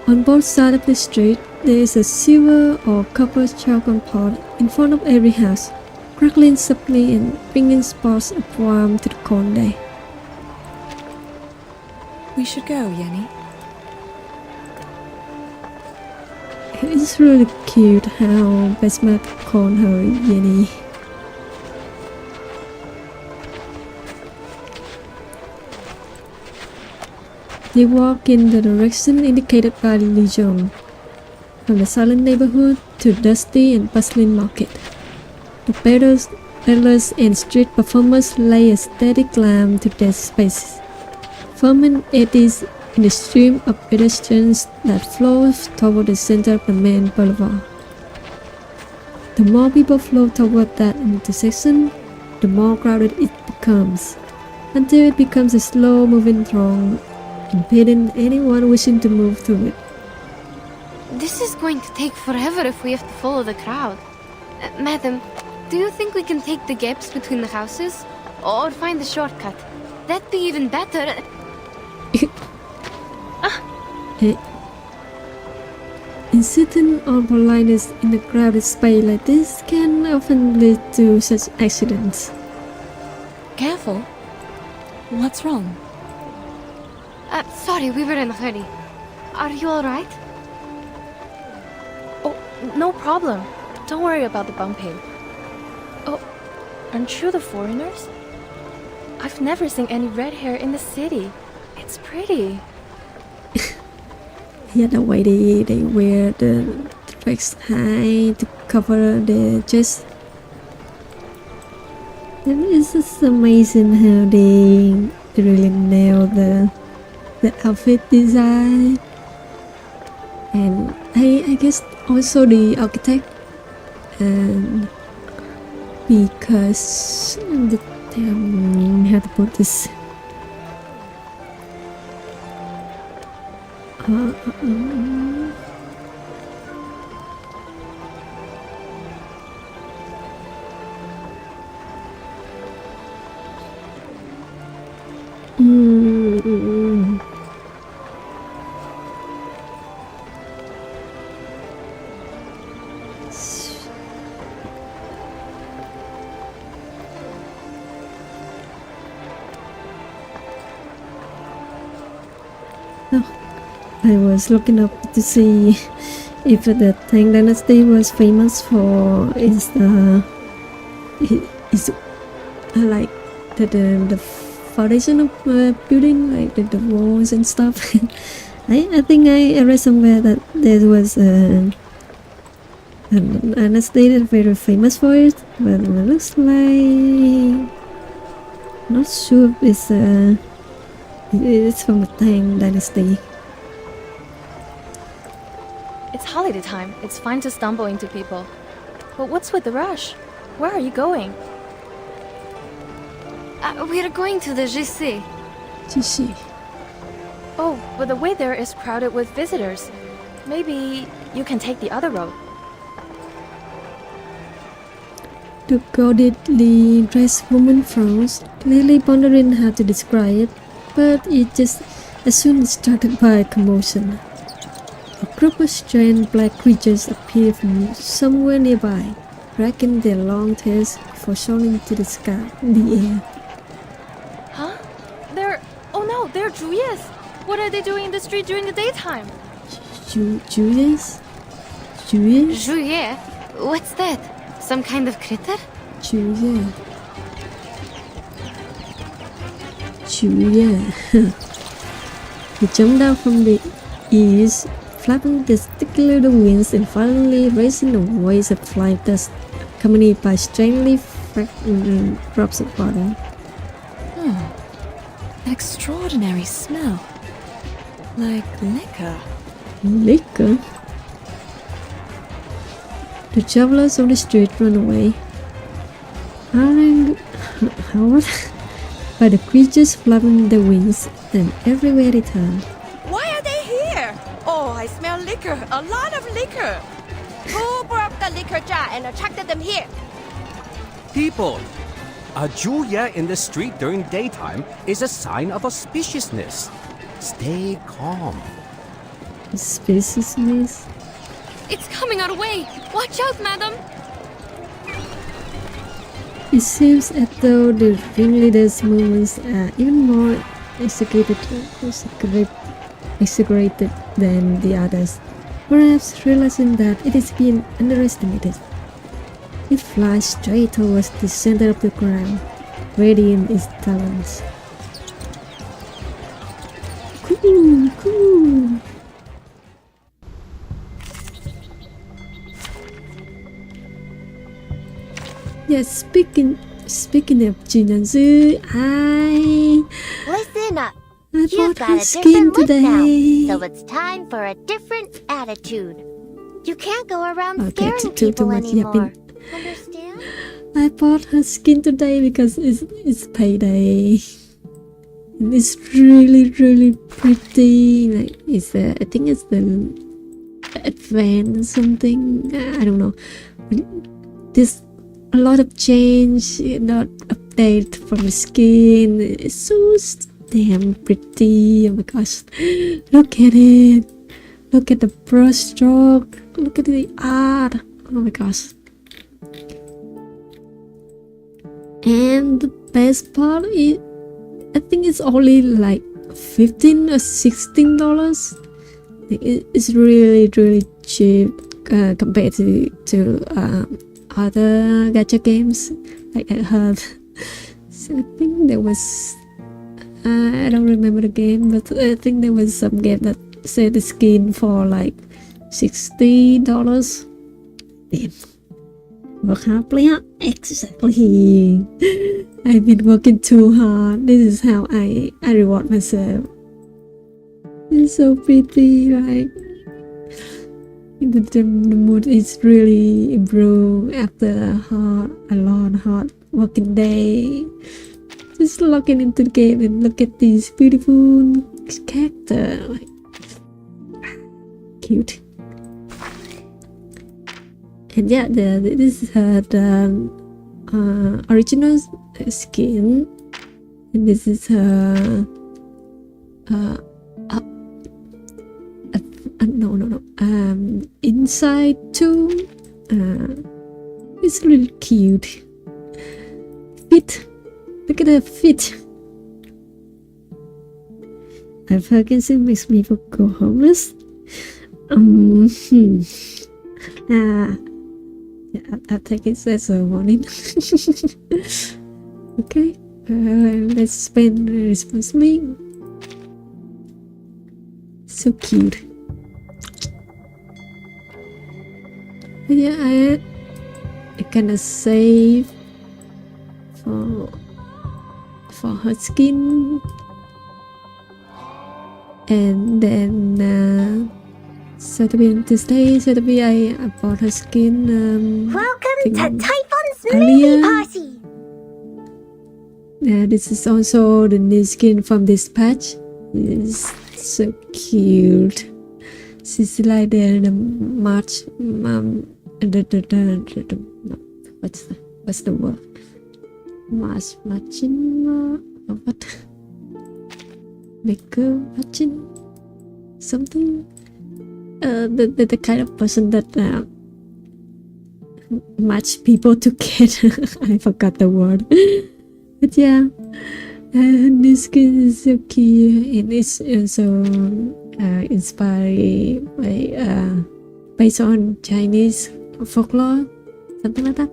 On both sides of the street, there is a silver or copper charcoal pot in front of every house, crackling softly and bringing sparks of warmth to the cold day. We should go, Yenny. It's really cute how Besmat called her Yenny. They walk in the direction indicated by the Legion, from the silent neighborhood to the dusty and bustling market. The peddlers and street performers lay a steady glam to their spaces, forming eddies in the stream of pedestrians that flows toward the center of the main boulevard. The more people flow toward that intersection, the more crowded it becomes, until it becomes a slow-moving throng, impeding anyone wishing to move through it. This is going to take forever if we have to follow the crowd. Madam, do you think we can take the gaps between the houses? Or find a shortcut? That'd be even better. Insisting on politeness in a crowded space like this can often lead to such accidents. Careful. What's wrong? Sorry, we were in a hurry. Are you alright? Oh, no problem. Don't worry about the bumping. Oh, aren't you the foreigners? I've never seen any red hair in the city. It's pretty. Yeah, the way they wear the dress high to cover the chest. And it's just amazing how they really nail the outfit design. And I guess also the architect, and because how to put this, I was looking up to see if the Tang Dynasty was famous for is like the foundation of building, like the walls and stuff. I think I read somewhere that there was a dynasty that very famous for it, but it looks like not sure if it's from the Tang Dynasty. It's holiday time. It's fine to stumble into people. But what's with the rush? Where are you going? We're going to the GC. GC. Oh, but the way there is crowded with visitors. Maybe you can take the other road. The gaudily dressed woman froze, clearly pondering how to describe it, but it just as soon distracted by commotion. A group of strange black creatures appeared from somewhere nearby, dragging their long tails before soaring to the sky in the air. Huh? Oh no, they're Juyes! What are they doing in the street during the daytime? Juyes? Juye? What's that? Some kind of critter? Juye. He jumped down from the eaves, flapping testicular the wings and finally raising a voice of flight dust, accompanied by strangely fragrant drops of water. An extraordinary smell. Like liquor. Liquor? The travelers on the street run away, howled by the creatures flapping their wings, and everywhere they turned. Why are they here? Oh, I smell liquor. A lot of liquor. Who broke the liquor jar and attracted them here? People, a Julia in the street during daytime is a sign of auspiciousness. Stay calm. Auspiciousness? It's coming our way! Watch out, madam! It seems as though the ringleader's movements are even more exaggerated than the others, perhaps realizing that it is being underestimated. It flies straight towards the center of the ground, ready in its talons. Cool. Yeah, speaking of Jinanzu, Listen up. I You've bought got her a skin different look today. now, so it's time for a different attitude. You can't go around Okay, scaring too people much anymore. yapping. I bought her skin today because it's payday. And it's really pretty. Like I think it's the advanced something. I don't know. There's a lot of change, not update from the skin. It's so damn pretty. Oh my gosh! Look at it. Look at the brush stroke. Look at the art. Oh my gosh! And the best part is, I think it's only like $15 or $16. It's really cheap compared to other gacha games. Like I heard, so I think there was I don't remember the game, but I think there was some game that said the skin for like $60. Damn. Work hard, play hard. Exactly. I've been working too hard. This is how I reward myself. It's so pretty. Like the mood is really improved after a long hard working day. Just logging into the game and look at this beautiful character. Like, cute. And yeah, this is her original skin, and this is her inside too. It's really cute. Fit, look at her fit. Pregnancy makes people go homeless. Yeah, I'll take it as a warning. Okay, let's spend responsibly. So cute. But yeah, I kinda save for her skin, and then Saturday, I bought her skin. Welcome to Typhon's earlier. movie party. Yeah, this is also the new skin from this patch. It's so cute. She's like the March. What's the word? Matching. What? Maker matching something. The kind of person that match people together. I forgot the word. But yeah, this skin is so cute, and it's also inspired by based on Chinese folklore, something like that.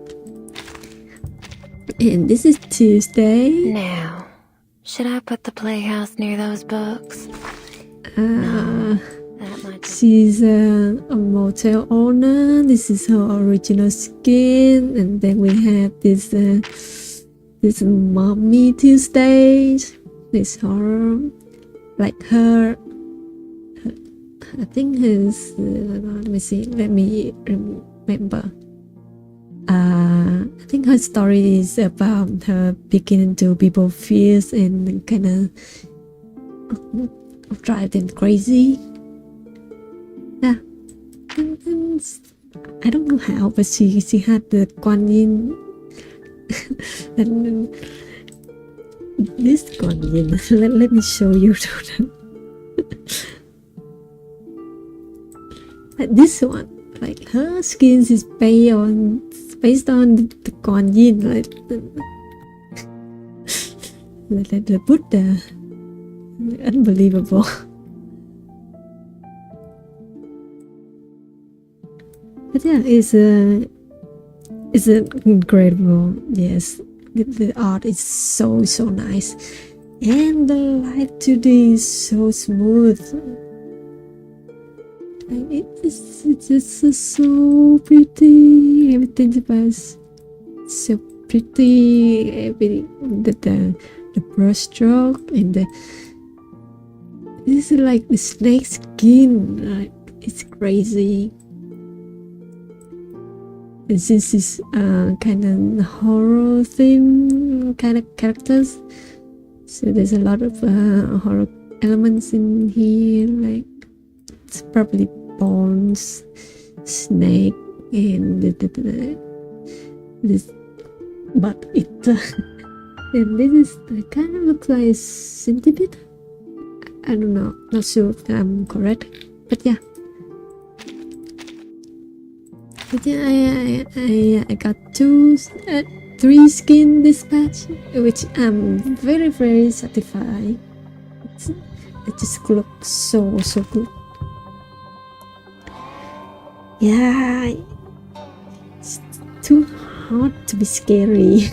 And this is Tuesday. Now, should I put the playhouse near those books? She's a motel owner. This is her original skin, and then we have this Mommy Tuesday. This horror, like her. I think his. Let me see. Let me remember. I think her story is about her beginning to people fears and kind of drive them crazy. Yeah, and I don't know how, but she had the Guan Yin. And this Guan Yin. Let me show you. Like this one, like her skin is based on the Guan Yin, like the Buddha. Unbelievable. But yeah, it's incredible. Yes, the art is so nice, and the light today is so smooth. It's just so pretty. Everything about so pretty. The brush stroke and this is like the snake skin. Like, it's crazy. And this is kind of horror theme kind of characters. So there's a lot of horror elements in here. Like it's probably bones, snake, and this, but it and this is kind of looks like a centipede. I don't know, not sure if I'm correct, but yeah. But yeah, I got 3 skin this patch, which I'm very satisfied. It just looks so good. Yeah, it's too hard to be scary.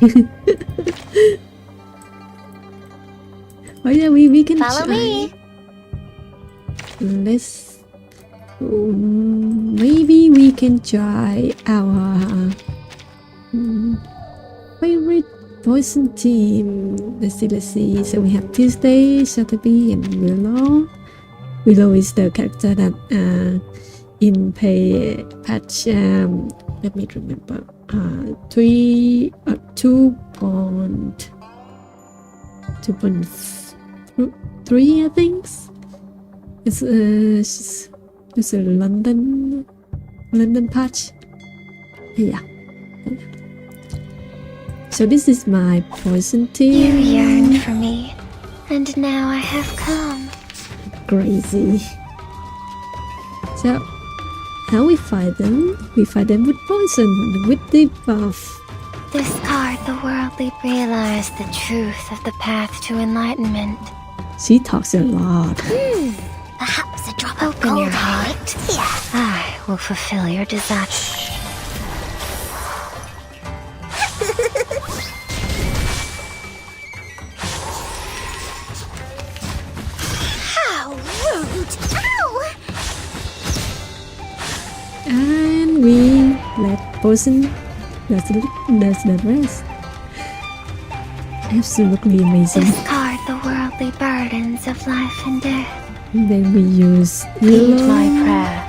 Oh yeah, we can Follow try. me. Let's maybe we can try our favorite poison team. Let's see. So we have Tuesday, Saturday, and Willow. Willow is the character that in patch let me remember 2.3 I think. It's a London patch. Yeah. So this is my poison team. You yearned for me, and now I have come. Crazy. So how we fight them? We fight them with poison, with the buff. Discard the worldly, realize the truth of the path to enlightenment. She talks a lot. Perhaps a drop of cold heart. I will fulfill your desire. How rude! Ow! And we let poison does the rest. Absolutely amazing. Discard the worldly burdens of life and death. And then we use Heed my prayer.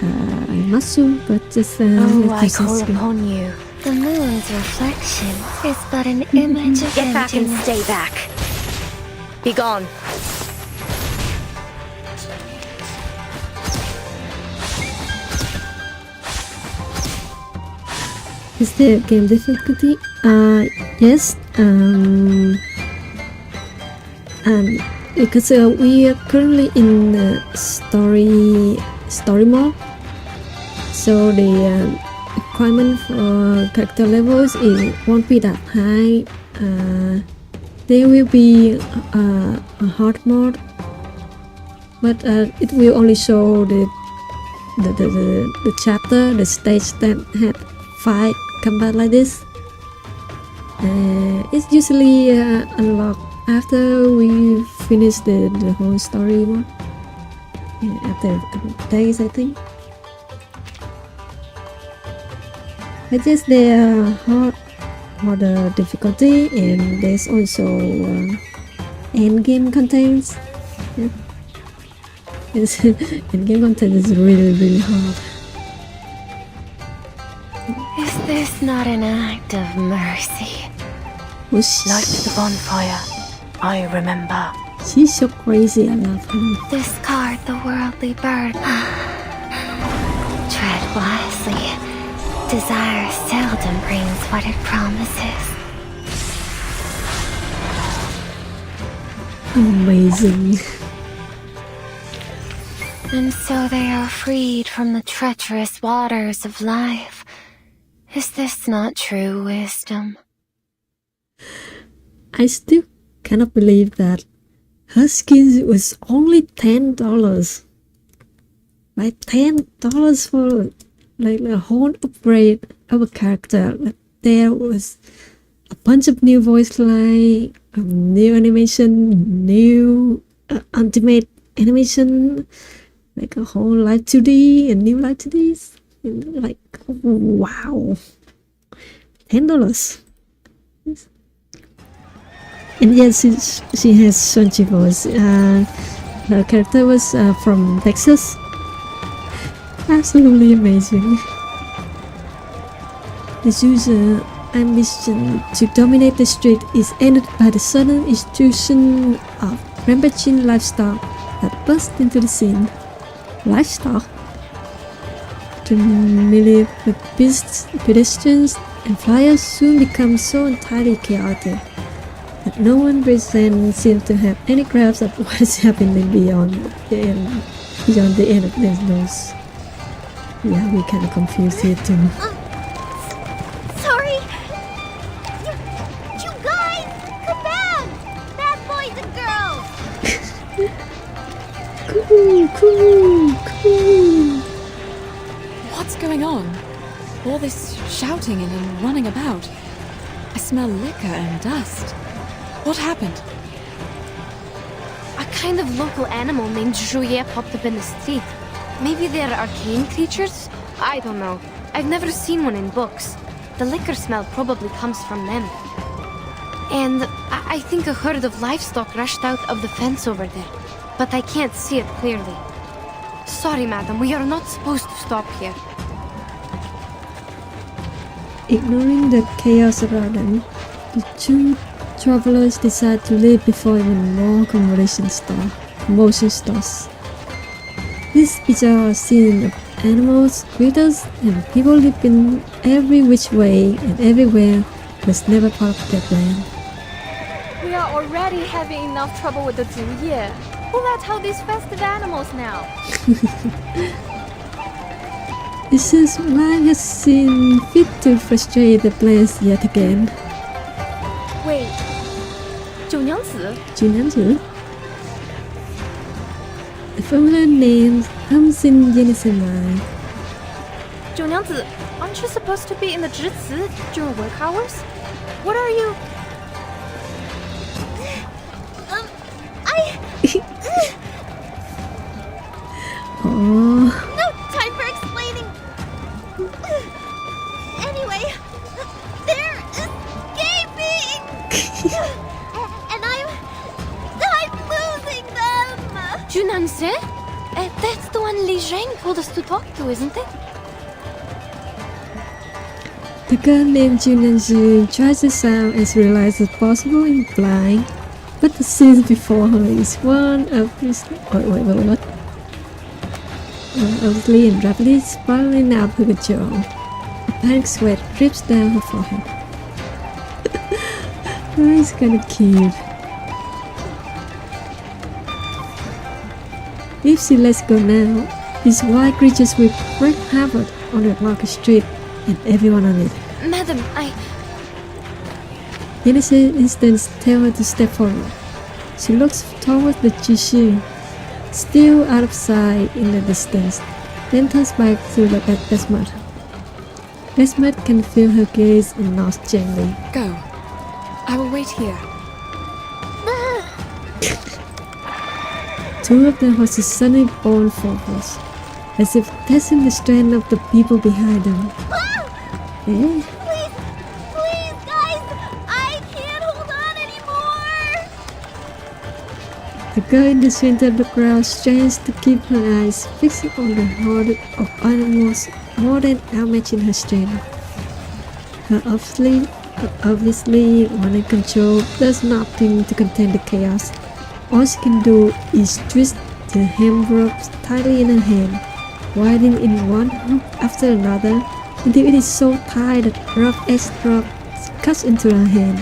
I'm not sure, but just I call upon you. The moon's reflection is but an image of Get back and emptiness. stay back. Be gone. Is the game difficulty? Yes. Because we are currently in story mode, so the requirement for character levels won't be that high. There will be a hard mode, but it will only show the chapter, the stage that had 5 combat like this. It's usually unlocked after we finish the whole story mode. Yeah, after a couple of days, I think. I guess there are harder difficulty, and there's also end game contents. Yeah. End game content is really hard. Is this not an act of mercy? Light the bonfire. I remember. She's so crazy, I love her. Discard the worldly burden. Tread wisely. Desire seldom brings what it promises. Amazing. And so they are freed from the treacherous waters of life. Is this not true wisdom? I still cannot believe that her skin was only $10. Like $10 for like a whole upgrade of a character. Like, there was a bunch of new voice line, new animation, new ultimate animation, like a whole live 2D and new live 2Ds. Like, wow. $10. Yes. And yes, she has Shuori voice. Her character was from Texas. Absolutely amazing. The user ambition to dominate the street is ended by the sudden intrusion of rampaging livestock that burst into the scene. Livestock? The melee with beasts, pedestrians, and flyers soon become so entirely chaotic that no one present seems to have any grasp of what's happening beyond the end. Beyond the end of those. Yeah, we kind of confused here too. Sorry! You guys! Come back! Bad boys and girls! Cool. What's going on? All this shouting and running about. I smell liquor and dust. What happened? A kind of local animal named Shuori popped up in the street. Maybe they're arcane creatures? I don't know. I've never seen one in books. The liquor smell probably comes from them. And I think a herd of livestock rushed out of the fence over there. But I can't see it clearly. Sorry, madam, we are not supposed to stop here. Ignoring the chaos around them, the two travelers decide to leave before even more commotion starts. This bizarre scene of animals, creatures, and people living every which way and everywhere was never part of their plan. We are already having enough trouble with the Zhuye. Who let out these festive animals now? This is why has seen fit to frustrate the players yet again. Wait, 九娘子? 九娘子? The familiar name comes in unison mind. 九娘子, aren't you supposed to be in the Zhici during work hours? What are you? Oh. No time for explaining! Anyway, they're escaping! And I'm losing them! Junanse? That's the one Li Zhang told us to talk to, isn't it? The girl named Junanzi tries to sound as realized as possible in flying, but the scene before her is one of this. What? Obviously and rapidly spiraling out her jaw. A panic sweat drips down her forehead. Oh, it's kinda cute. If she lets go now, these wild creatures will wreak havoc on the market street and everyone on it. Madam, The innocent instincts tell her to step forward. She looks towards the Jishu, still out of sight in the distance, then turns back to look at Desmond. Desmond can feel her gaze and nods gently. Go. I will wait here. two of the horses suddenly bore forwards, as if testing the strength of the people behind them. Eh? Please, guys! I can't hold on anymore! The girl in the center of the crowd strains to keep her eyes fixed on the horde of animals more than outmatching her strength. Her obviously wanting control does nothing to contain the chaos. All she can do is twist the hem ropes tightly in her hand, winding in one hook after another until it is so tight that rough edge drop cuts into her hand.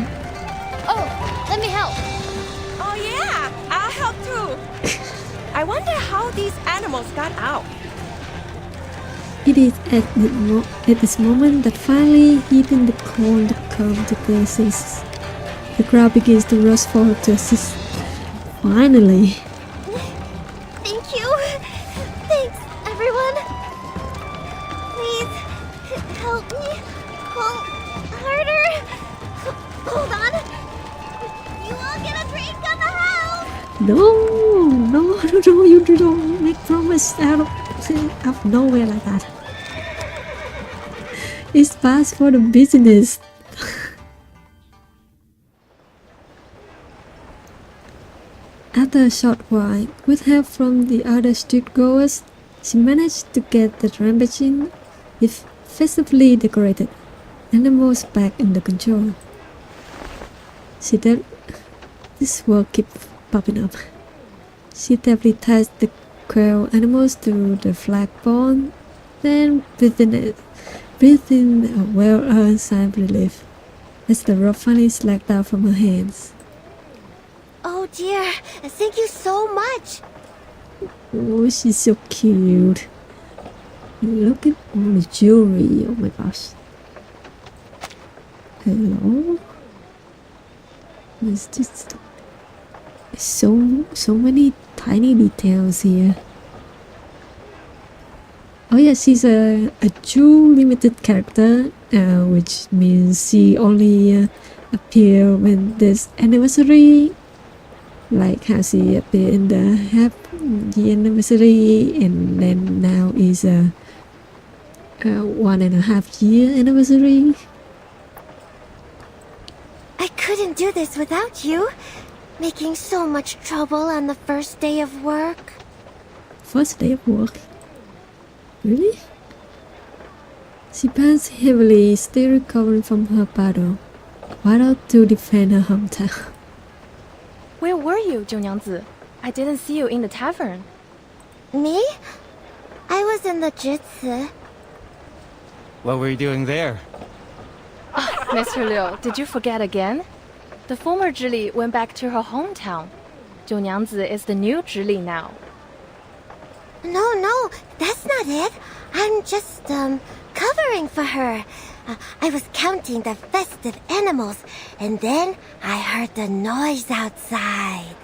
Oh, let me help. Oh yeah, I'll help too. I wonder how these animals got out. It is at this moment that finally hitting the cone to come to their senses. The crowd begins to rush forward to assist. Finally! Thank you. Thanks, everyone. Please, help me. Pull harder. Hold on. You all get a drink on the house. No, you don't make promise out of nowhere like that. It's fast for the business. After a short while, with help from the other streetgoers, she managed to get the rampaging, if festively decorated, animals back under control. This word keeps popping up. She deftly ties the quail animals to the flagpole, then breathed in a well-earned sigh of relief as the rope finally slacked out from her hands. Oh dear, thank you so much. Oh, she's so cute. Look at all the jewelry. Oh my gosh. Hello? It's just so many tiny details here. Oh yeah, she's a Jew limited character, which means she only appear when there's anniversary, like how she appeared in the half-year anniversary, and then now is a 1.5 year anniversary. I couldn't do this without you. Making so much trouble on the first day of work. First day of work? Really? She pants heavily, still recovering from her battle to defend her hometown. Where were you, 九娘子? I didn't see you in the tavern. Me? I was in the Jitsu. What were you doing there? Mr. Liu, did you forget again? The former Zhili went back to her hometown. 九娘子 is the new Zhili now. No, that's not it. I'm just, covering for her. I was counting the festive animals, and then I heard the noise outside.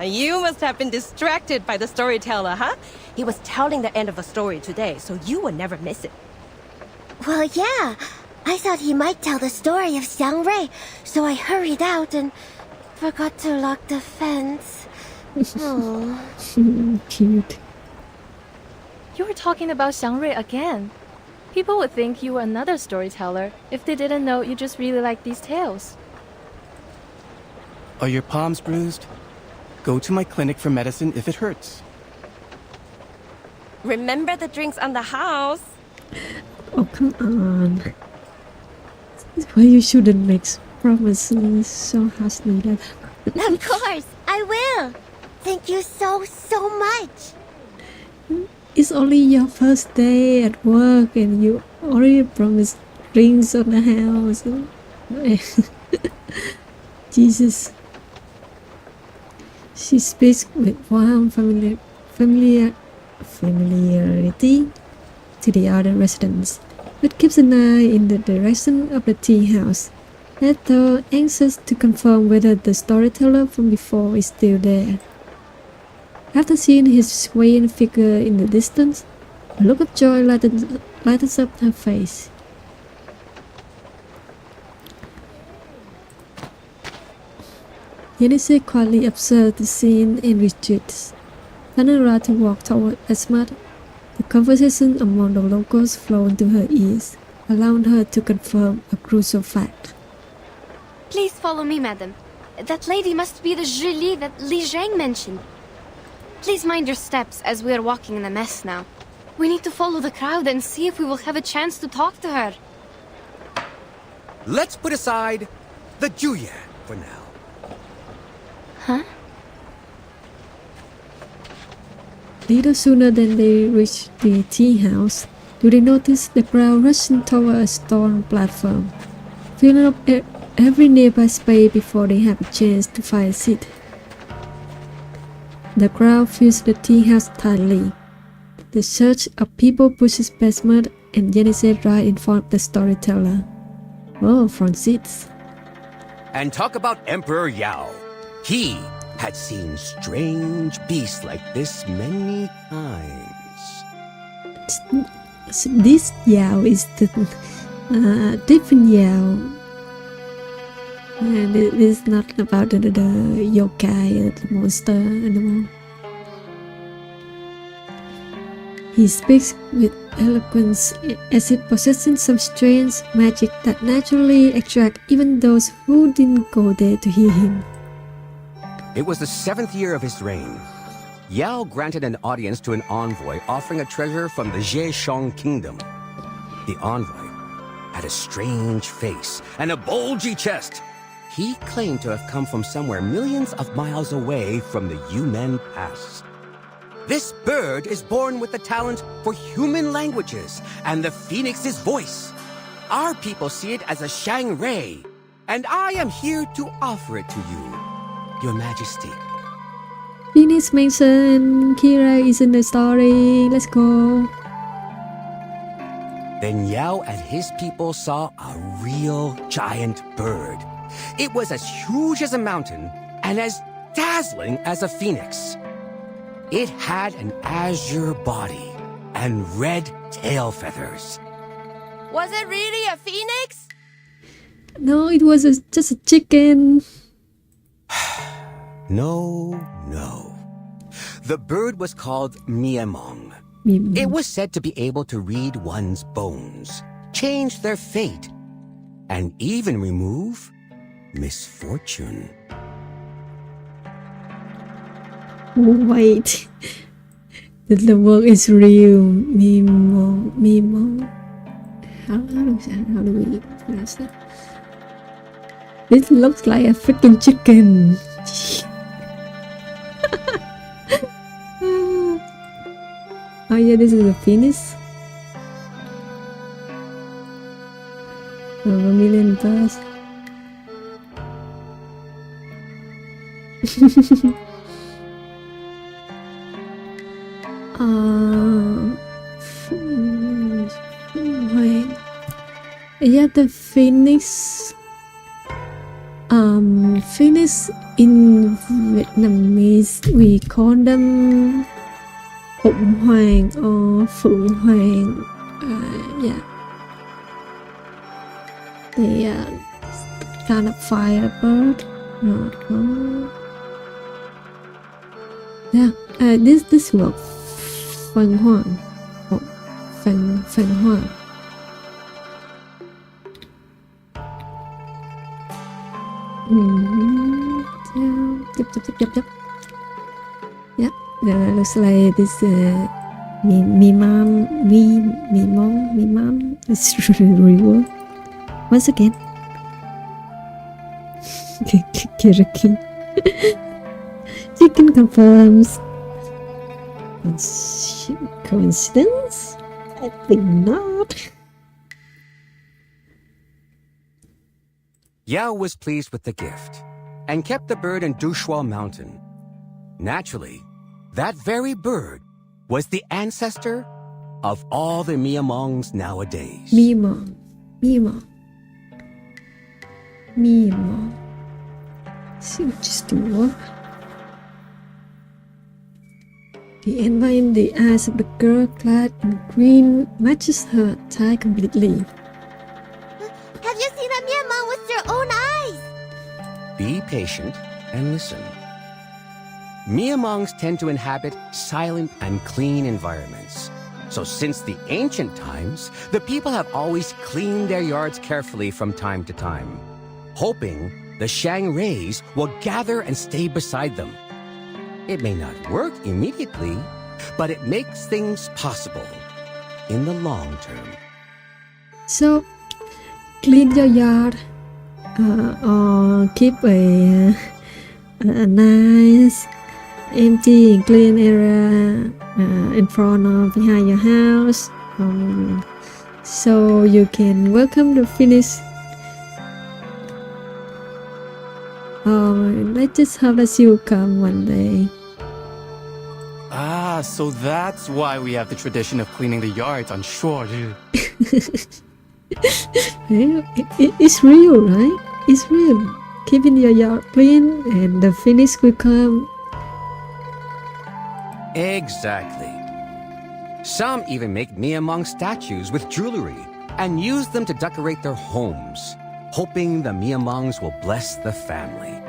You must have been distracted by the storyteller, huh? He was telling the end of a story today, so you would never miss it. Well, yeah. I thought he might tell the story of Xiangrui, so I hurried out and forgot to lock the fence. Oh. Cute. You were talking about Xiangrui again. People would think you were another storyteller if they didn't know you just really like these tales. Are your palms bruised? Go to my clinic for medicine if it hurts. Remember the drinks on the house? Oh, come on. This is why you shouldn't make promises so harshly like that. Of course, I will. Thank you so much. It's only your first day at work and you already promised drinks on the house. Jesus. She speaks with warm familiarity to the other residents, but keeps an eye in the direction of the tea house, as though anxious to confirm whether the storyteller from before is still there. After seeing his swaying figure in the distance, a look of joy lightens up her face. Yenisei quietly observed the scene and retreats. Turning around to walk toward Esmat, the conversation among the locals flowed into her ears, allowing her to confirm a crucial fact. Please follow me, madam. That lady must be the Julie that Li Zhang mentioned. Please mind your steps as we are walking in the mess now. We need to follow the crowd and see if we will have a chance to talk to her. Let's put aside the Juya for now. Huh? Little sooner than they reached the tea house, do they notice the crowd rushing toward a stone platform, filling up every nearby space before they have a chance to find a seat. The crowd fills the tea house tightly. The surge of people pushes Besmet and Yenisei right in front of the storyteller. Oh, front seats. And talk about Emperor Yao. He had seen strange beasts like this many times. This Yao is the different Yao. And it is not about the yokai, the monster anymore. He speaks with eloquence as if possessing some strange magic that naturally attracts even those who didn't go there to hear him. It was the 7th year of his reign. Yao granted an audience to an envoy offering a treasure from the Zhejiang kingdom. The envoy had a strange face and a bulgy chest. He claimed to have come from somewhere millions of miles away from the Yumen Pass. This bird is born with the talent for human languages and the phoenix's voice. Our people see it as a Shang Rei, and I am here to offer it to you, Your Majesty. Phoenix mentioned Kira is in the story. Let's go. Then Yao and his people saw a real giant bird. It was as huge as a mountain and as dazzling as a phoenix. It had an azure body and red tail feathers. Was it really a phoenix? No, it was just a chicken. No. The bird was called Miemong. It was said to be able to read one's bones, change their fate, and even remove misfortune. Wait, the word is real. Mimo. How do we pronounce that? This looks like a freaking chicken. Oh yeah, this is a penis. Vermilion birds. Wait. Yeah, the phoenix. Phoenix in Vietnamese we call them Phụng Hoàng or Phượng Hoàng. Yeah. The kind of fire bird. Yeah. This word Phần Hoàng. Phần Hoàng. Yep. Yeah, looks like this me mom. It's really well. Once again, Kiriki. Chicken confirms. Coincidence? I think not. Yao was pleased with the gift and kept the bird in Dushua Mountain. Naturally, that very bird was the ancestor of all the Miamongs nowadays. Mimong. See what just do. The envy in the eyes of the girl clad in green matches her tie completely. Have you seen a Myanmar with your own eyes? Be patient and listen. Miamongs tend to inhabit silent and clean environments. So since the ancient times, the people have always cleaned their yards carefully from time to time, hoping the Shang rays will gather and stay beside them. It may not work immediately, but it makes things possible in the long term. So, clean your yard or keep a nice empty and clean area in front or behind your house, so you can welcome the Finnish. Let's just hope that she will come one day. Ah, so that's why we have the tradition of cleaning the yards on Shuori. It's real, right? It's real. Keeping your yard clean and the Finnish will come. Exactly. Some even make Miamong statues with jewelry and use them to decorate their homes, hoping the Miamongs will bless the family.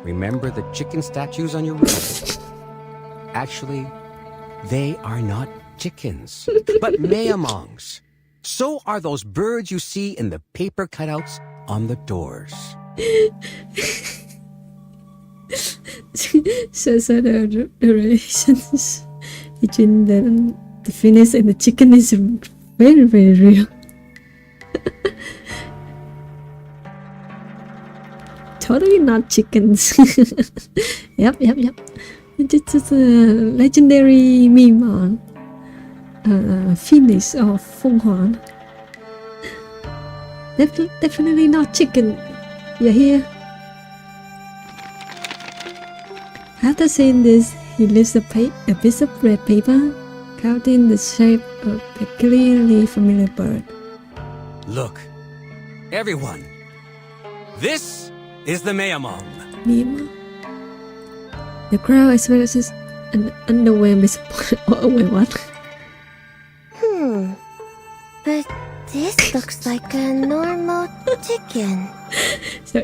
Remember the chicken statues on your roof? Actually, they are not chickens, but Miamongs. So are those birds you see in the paper cutouts on the doors. So the relations between the Finnish and the chicken is very, very real. Totally not chickens. Yep. It's just a legendary meme on Finnish or Fonghorn. Definitely not chicken. You hear? After saying this, he lifts a piece of red paper, carved in the shape of a clearly familiar bird. Look, everyone. This is the Miamong. Miamong? The crowd expresses an underwhelming disappointment. Oh, wait, what? But this looks like a normal chicken. So,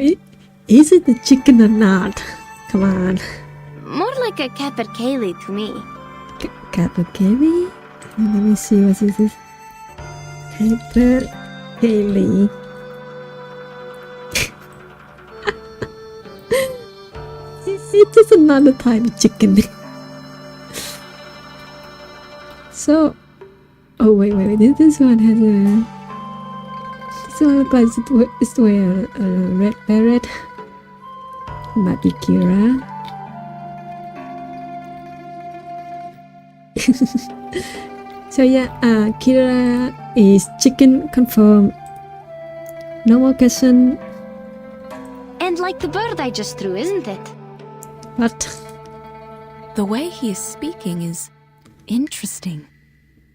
is it the chicken or not? Come on. More like a capercaillie to me. Capercaillie? Let me see what is this. Capercaillie. It is another type of chicken. So, oh wait, this one has a. This one looks like it's wearing a red beret. Might be Kira. So yeah, Kira is chicken confirmed. No more question. And like the bird I just threw, isn't it? What? The way he is speaking is interesting.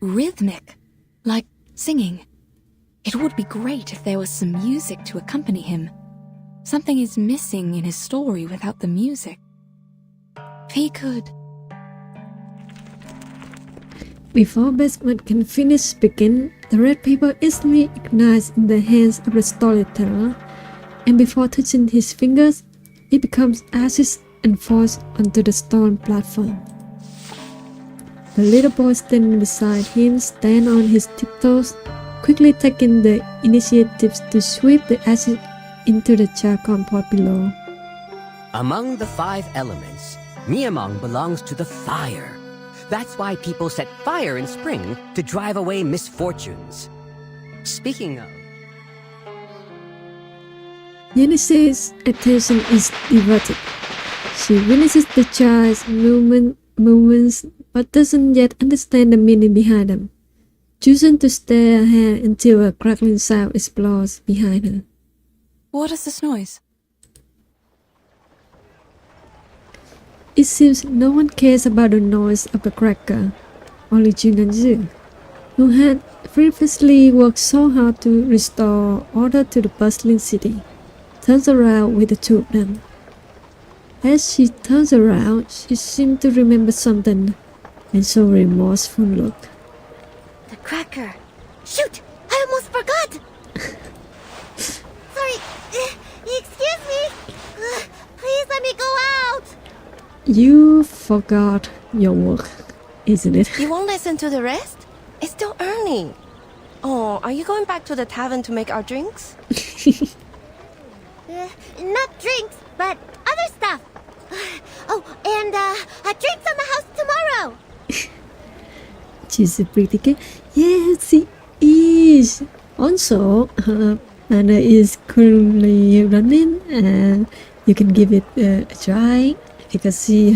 Rhythmic. Like singing. It would be great if there was some music to accompany him. Something is missing in his story without the music. If he could. Before Bestman can finish speaking, the red paper instantly ignites in the hands of the storyteller, and before touching his fingers, it becomes ashes and falls onto the stone platform. The little boy standing beside him stands on his tiptoes, quickly taking the initiative to sweep the ashes into the charcoal pot below. Among the 5 elements, Miamong belongs to the fire. That's why people set fire in spring to drive away misfortunes. Speaking of... Eunice's attention is diverted. She witnesses the child's movements but doesn't yet understand the meaning behind them, choosing to stare ahead until a crackling sound explodes behind her. What is this noise? It seems no one cares about the noise of the cracker, only Jun and Zhu, who had previously worked so hard to restore order to the bustling city, turns around with the two of them. As she turns around, she seems to remember something, and so a remorseful look. The cracker. Shoot! I almost forgot! Sorry. Excuse me. You forgot your work, isn't it? You won't listen to the rest? It's still early. Oh, are you going back to the tavern to make our drinks? Not drinks, but other stuff. Oh, and drinks on the house tomorrow. She's a pretty girl. Yes, she is. Also, her banner is currently running, and you can give it a try. Because she,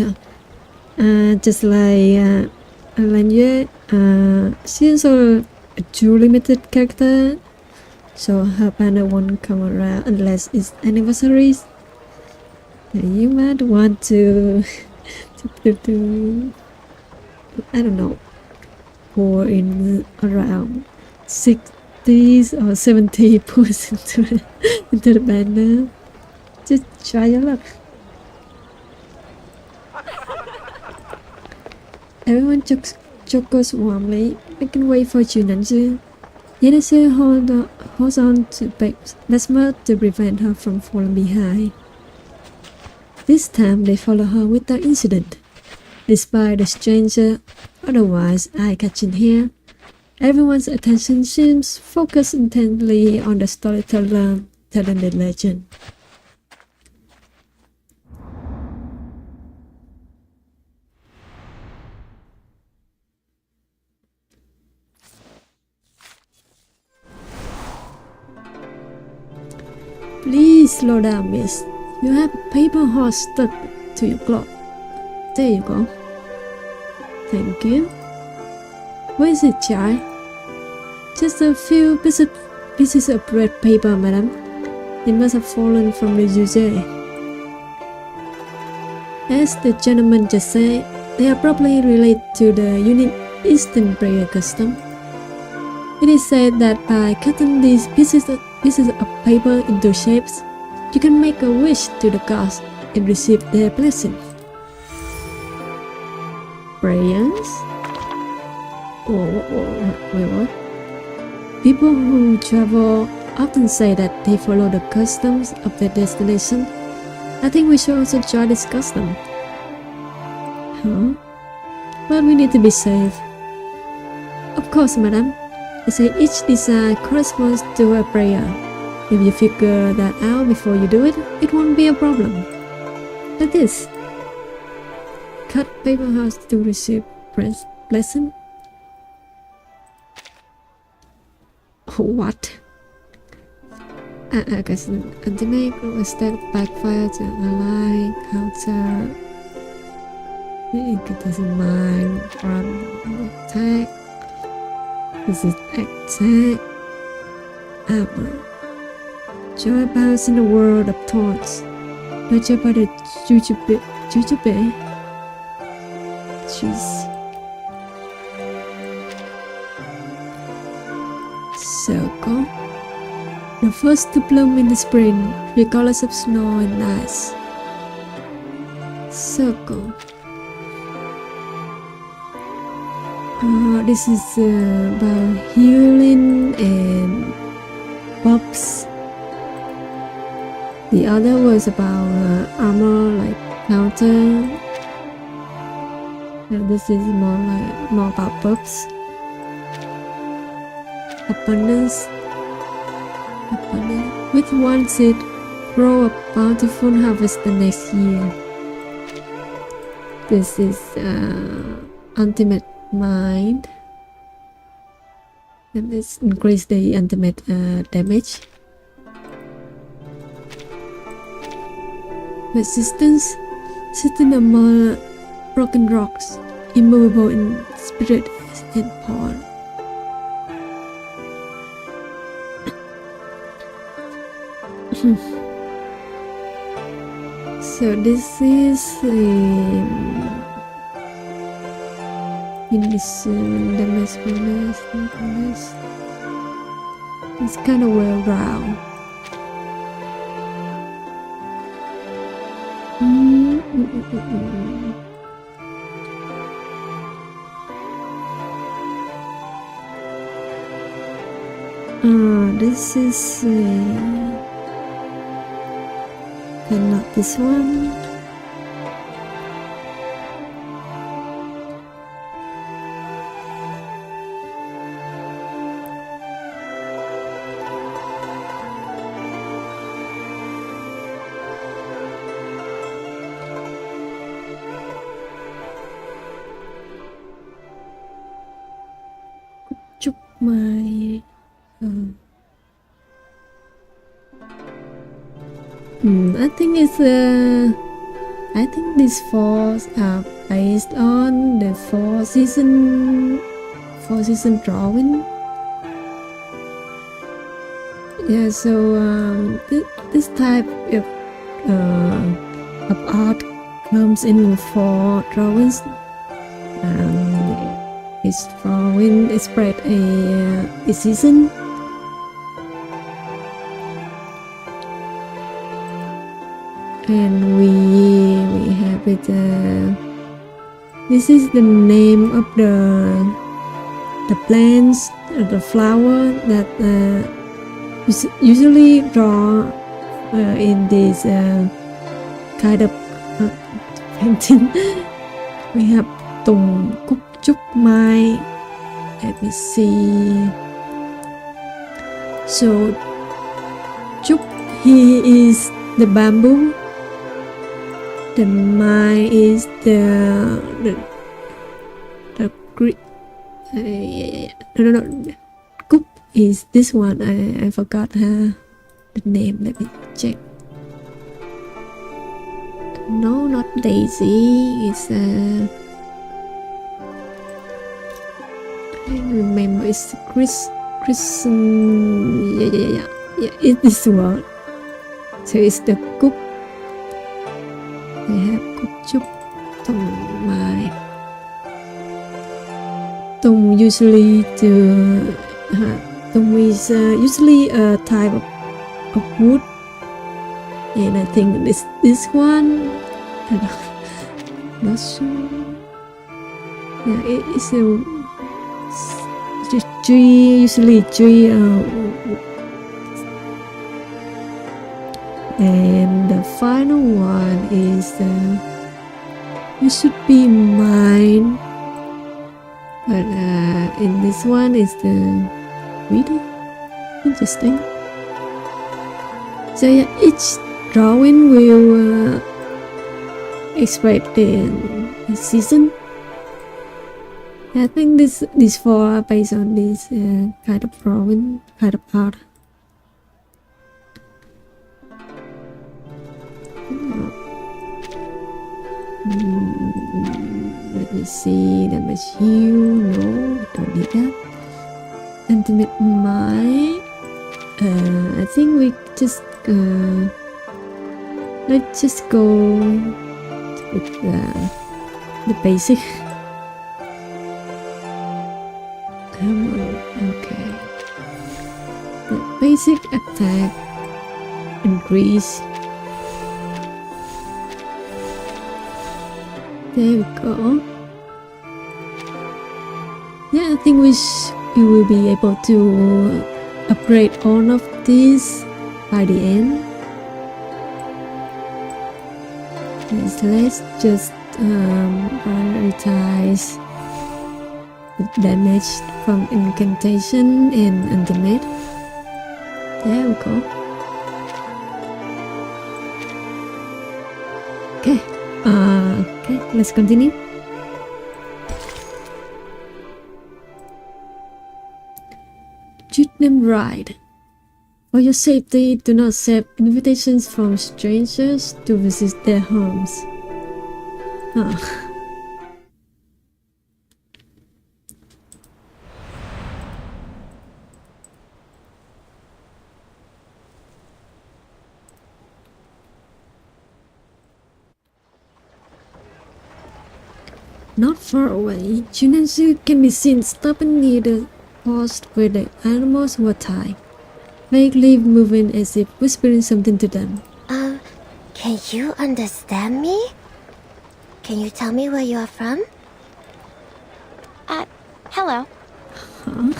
just like Lanye, she is also a too limited character, so her banner won't come around unless it's anniversaries. You might want to, to I don't know, pour in around 60s or 70% into the banner. Just try your luck. Everyone chuckles warmly, making way for Junanzu. Yennesu holds on to Besmer to prevent her from falling behind. This time they follow her without incident. Despite the stranger otherwise eye-catching here, everyone's attention seems focused intently on the storyteller telling the legend. Please slow down, miss. You have a paper horse stuck to your cloth. There you go. Thank you. Where is it, child? Just a few pieces of red paper, madam. They must have fallen from the juge. As the gentleman just said, they are probably related to the unique Eastern prayer custom. It is said that by cutting these pieces of paper into shapes, you can make a wish to the gods and receive their blessing. Prayers? Wait, what? People who travel often say that they follow the customs of their destination. I think we should also try this custom. Huh? But we need to be safe. Of course, madam. They say each design corresponds to a prayer. If you figure that out before you do it, it won't be a problem. Like this. Cut paper house to receive blessing. What? I guess ultimate a stack backfire to ally counter. It doesn't mind from attack. This is attack. Armor. Joy abounds in the world of thorns. Nurtured by the jujube. Jeez. Circle. The first to bloom in the spring, regardless of snow and ice. Circle. This is about healing and buffs. The other was about armor, like counter. And this is more about buffs. Abundance. With one seed, grow a bountiful harvest the next year. This is ultimate mind, and this increase the ultimate damage. Resistance, sitting among broken rocks, immovable in spirit and power. So this is in this damage bonus. It's kind of well round. This is and not this one. my I think it's I think these four are based on the four season drawing. Yeah, so this type of art comes in four drawings. Each drawing is spread a season. And we have it. This is the name of the plants, the flower that usually draw in this kind of painting. We have Tùng, Cúc, Trúc, Mai. Let me see. So Trúc, he is the bamboo. The Mai is the green. No. Cúc is this one. I forgot the name. Let me check. No, not Daisy. It's I remember it's Chris. Yeah. It's this one. So it's the Cúc. We have Cúc, Trúc, Tùng, Mai. Tùng usually Tùng is usually a type of wood, and I think this one. Not sure. Yeah, it's a tree. Usually tree. And the final one is it should be mine, but in this one is the really interesting. So yeah, each drawing will express the season. I think these four are based on this kind of drawing, kind of art. Let me see. Damage heal. No, don't need that. Intimate mind. I think we just let's just go with the basic. Come on. Okay. The basic attack increase. There we go. Yeah, I think we will be able to upgrade all of these by the end. Let's just prioritize the damage from incantation and ultimate. There we go. Okay. Okay, let's continue. Treat them right. For your safety, do not accept invitations from strangers to visit their homes. Not far away, Junansu can be seen stopping near the post where the animals were tied, vaguely moving as if whispering something to them. Can you understand me? Can you tell me where you are from? Hello. Huh?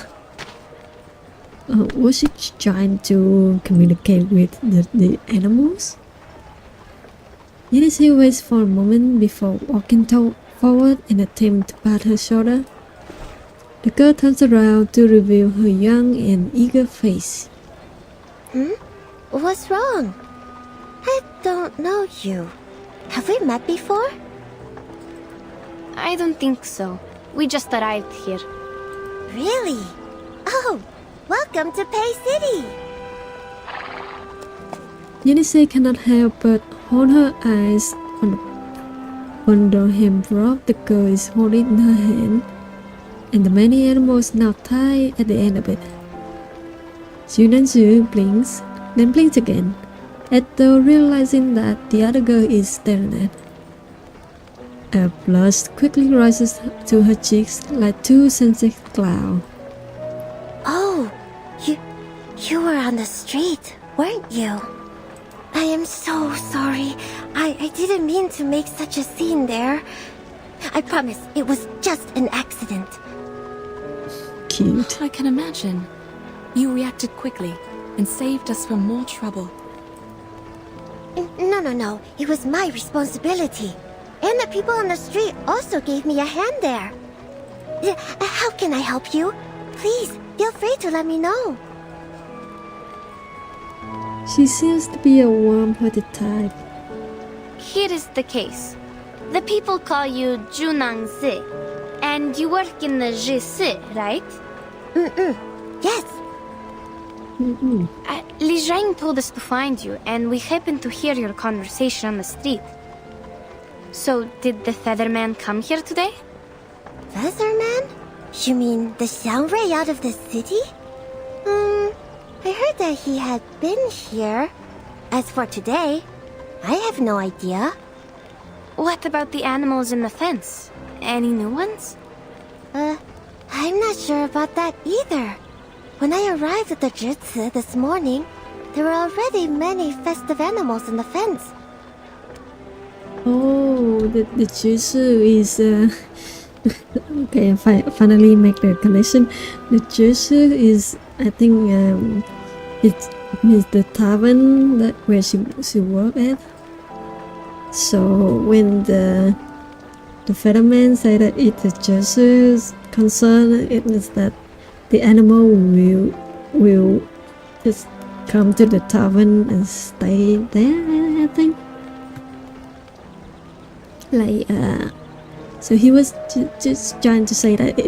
Was she trying to communicate with the animals? Yennesu waits for a moment before walking forward and attempt to pat her shoulder. The girl turns around to reveal her young and eager face. What's wrong? I don't know you. Have we met before? I don't think so. We just arrived here. Really? Oh, welcome to Pei City. Yenisei cannot help but hold her eyes on the hemp-rope the girl is holding in her hand, and the many animals now tied at the end of it. Junanzu blinks, then blinks again, as though realizing that the other girl is staring at. A blush quickly rises to her cheeks like two sunset clouds. Oh, you were on the street, weren't you? I am so sorry. I didn't mean to make such a scene there. I promise it was just an accident. Cute. I can imagine. You reacted quickly and saved us from more trouble. No. It was my responsibility. And the people on the street also gave me a hand there. How can I help you? Please, feel free to let me know. She seems to be a warm-hearted type. Here is the case. The people call you Junang Zi, and you work in the Jisi, right? Yes. Li Zhang told us to find you, and we happened to hear your conversation on the street. So, did the Featherman come here today? Featherman? You mean the Xiangrui out of the city? I heard that he had been here. As for today, I have no idea. What about the animals in the fence? Any new ones? I'm not sure about that either. When I arrived at the Jutsu this morning, there were already many festive animals in the fence. Oh, the Jutsu is okay, I finally make the connection. The Jutsu is, I think, it means the tavern that where she worked at. So when the Featherman said that it's a Jutsu's concern, it means that the animal will just come to the tavern and stay there, I think. Like, so he was just trying to say that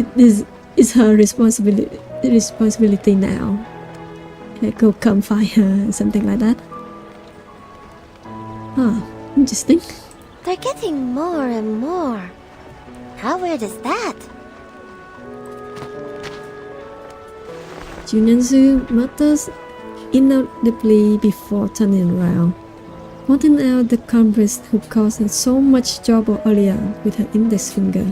it's her responsibility now. Like, go come find her, something like that. Ah, interesting. They're getting more and more. How weird is that? Junanzu mutters inaudibly before turning around, pointing out the culprit who caused her so much trouble earlier with her index finger.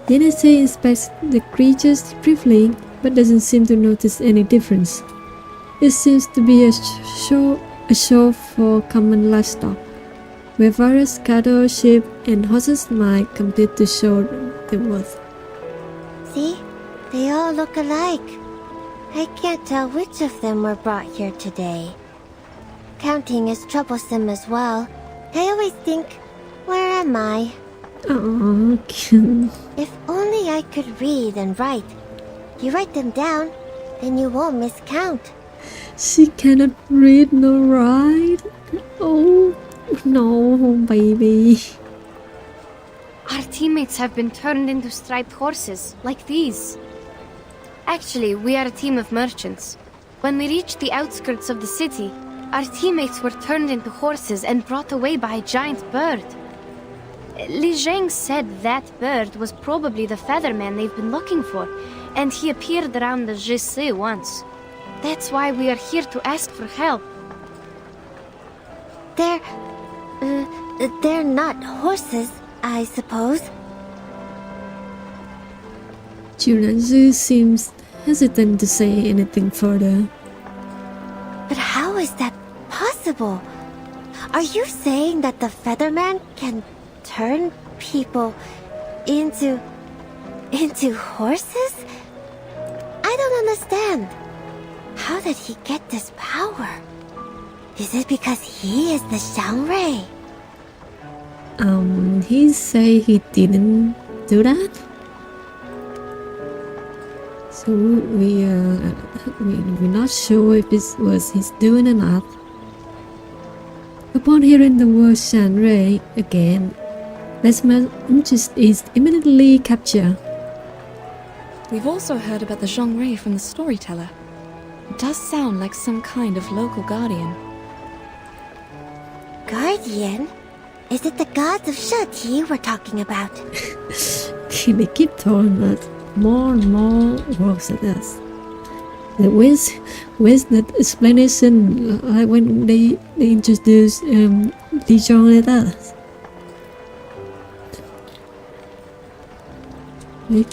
Yenisei inspects the creatures briefly, but doesn't seem to notice any difference. It seems to be a show for common livestock, where various cattle, sheep, and horses might compete to show their worth. See? They all look alike. I can't tell which of them were brought here today. Counting is troublesome as well. I always think, where am I? Oh, if only I could read and write. You write them down, then you won't miscount. She cannot read nor write. Oh, no, baby. Our teammates have been turned into striped horses, like these. Actually, we are a team of merchants. When we reached the outskirts of the city, our teammates were turned into horses and brought away by a giant bird. Li Zhang said that bird was probably the Featherman they've been looking for, and he appeared around the Jisi once. That's why we are here to ask for help. They're not horses, I suppose. Junanzu seems hesitant to say anything further. But how is that possible? Are you saying that the Featherman can turn people into horses? I don't understand. How did he get this power? Is it because he is the Xiangrui? He say he didn't do that. So we're not sure if this was his doing or not. Upon hearing the word Xiangrui again, Lesmer's interest is immediately captured. We've also heard about the Shuori from the storyteller. It does sound like some kind of local guardian. Guardian? Is it the gods of Shuori we're talking about? They keep throwing that more and more words at us. Where's that explanation like when they introduced Dijon at us? They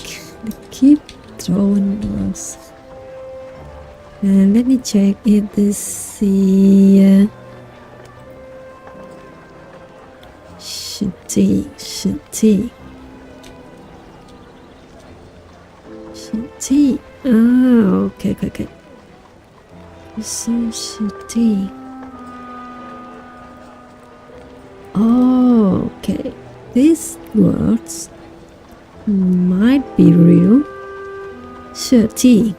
keep throwing words. Let me check if this the Shuori. Ah, okay. So Shuori. Oh, okay. These words might be real. Shuori.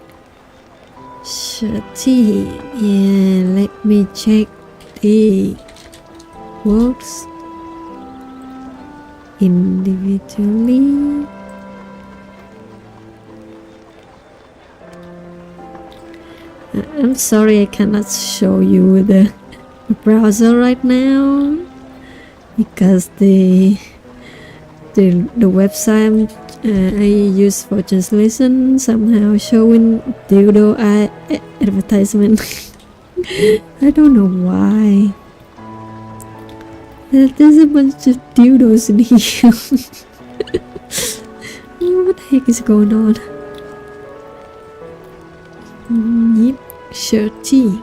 Yeah, let me check the words individually. I'm sorry I cannot show you the browser right now because the website I use for translation somehow showing dildo advertisement. I don't know why. There's a bunch of dildos in here. What the heck is going on? Yep, Shuori.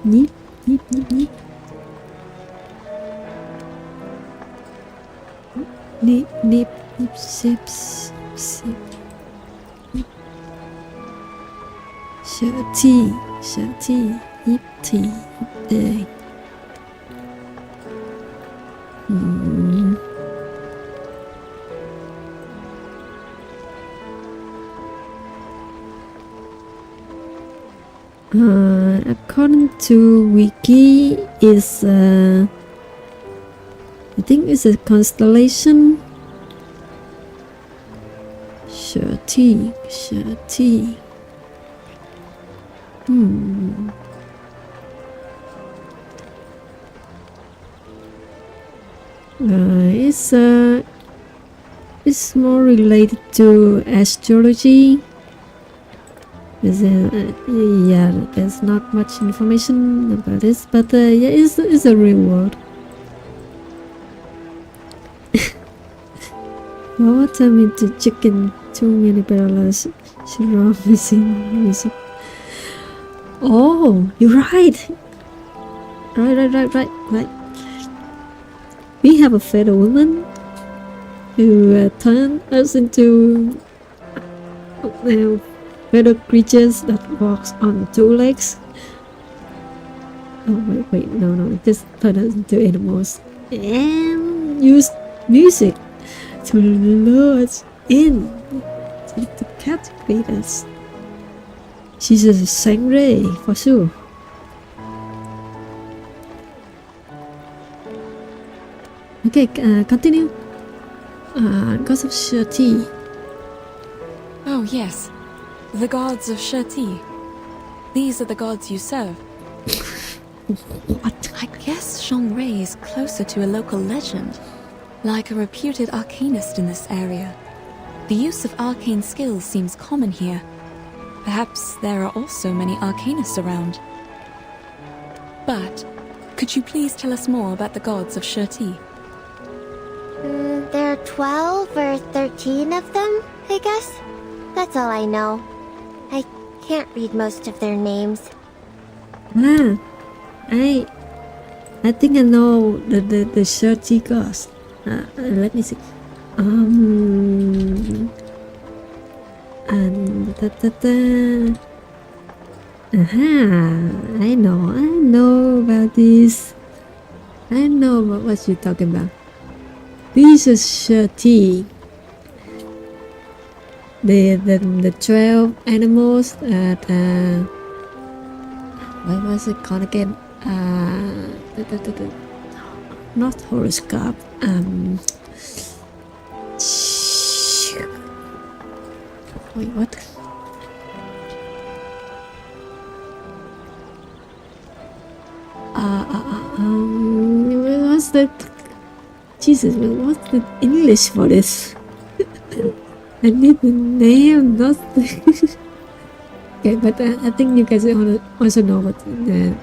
Yep. Nip, sips. Shuori, yip, tea, day. According to Wiki, is I think it's a constellation. Shuori. It's more related to astrology. Yeah, there's not much information about this, but yeah, it's a real world. What time into chicken? Too many parallels. Shuori missing music. Oh, you're right. Right. We have a feather woman who turned us into feather creatures that walks on two legs. Oh wait, no, just turn us into animals and use music to lure us in, to captivate us. She's a Sangre for sure. Okay, continue. Gods of Shuori. Oh, yes. The gods of Shuori. These are the gods you serve. What? I guess Shuori is closer to a local legend, like a reputed arcanist in this area. The use of arcane skills seems common here. Perhaps there are also many arcanists around. But could you please tell us more about the gods of Shuori? There are 12 or 13 of them, I guess. That's all I know. I can't read most of their names. I think I know the Shuori gods. Let me see. And I know about this. I know about what you're talking about. This is Shuori. The 12 animals that what was it called again? Not horoscope. Wait, what? What's the... Jesus, what's the English for this? I need the name, not the... Okay, but I think you guys also know what the...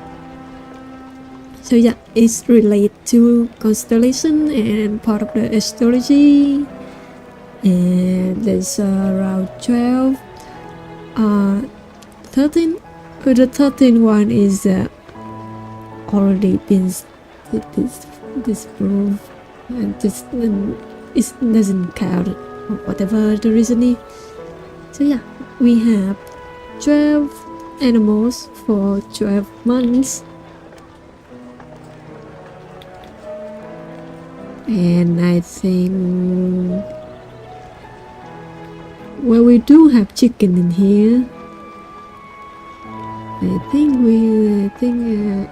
So yeah, it's related to constellation and part of the astrology. And there's around 12. 13. The 13th one is already been disproved. And this it doesn't count, whatever the reason is. So yeah, we have 12 animals for 12 months. And I think, well, we do have chicken in here.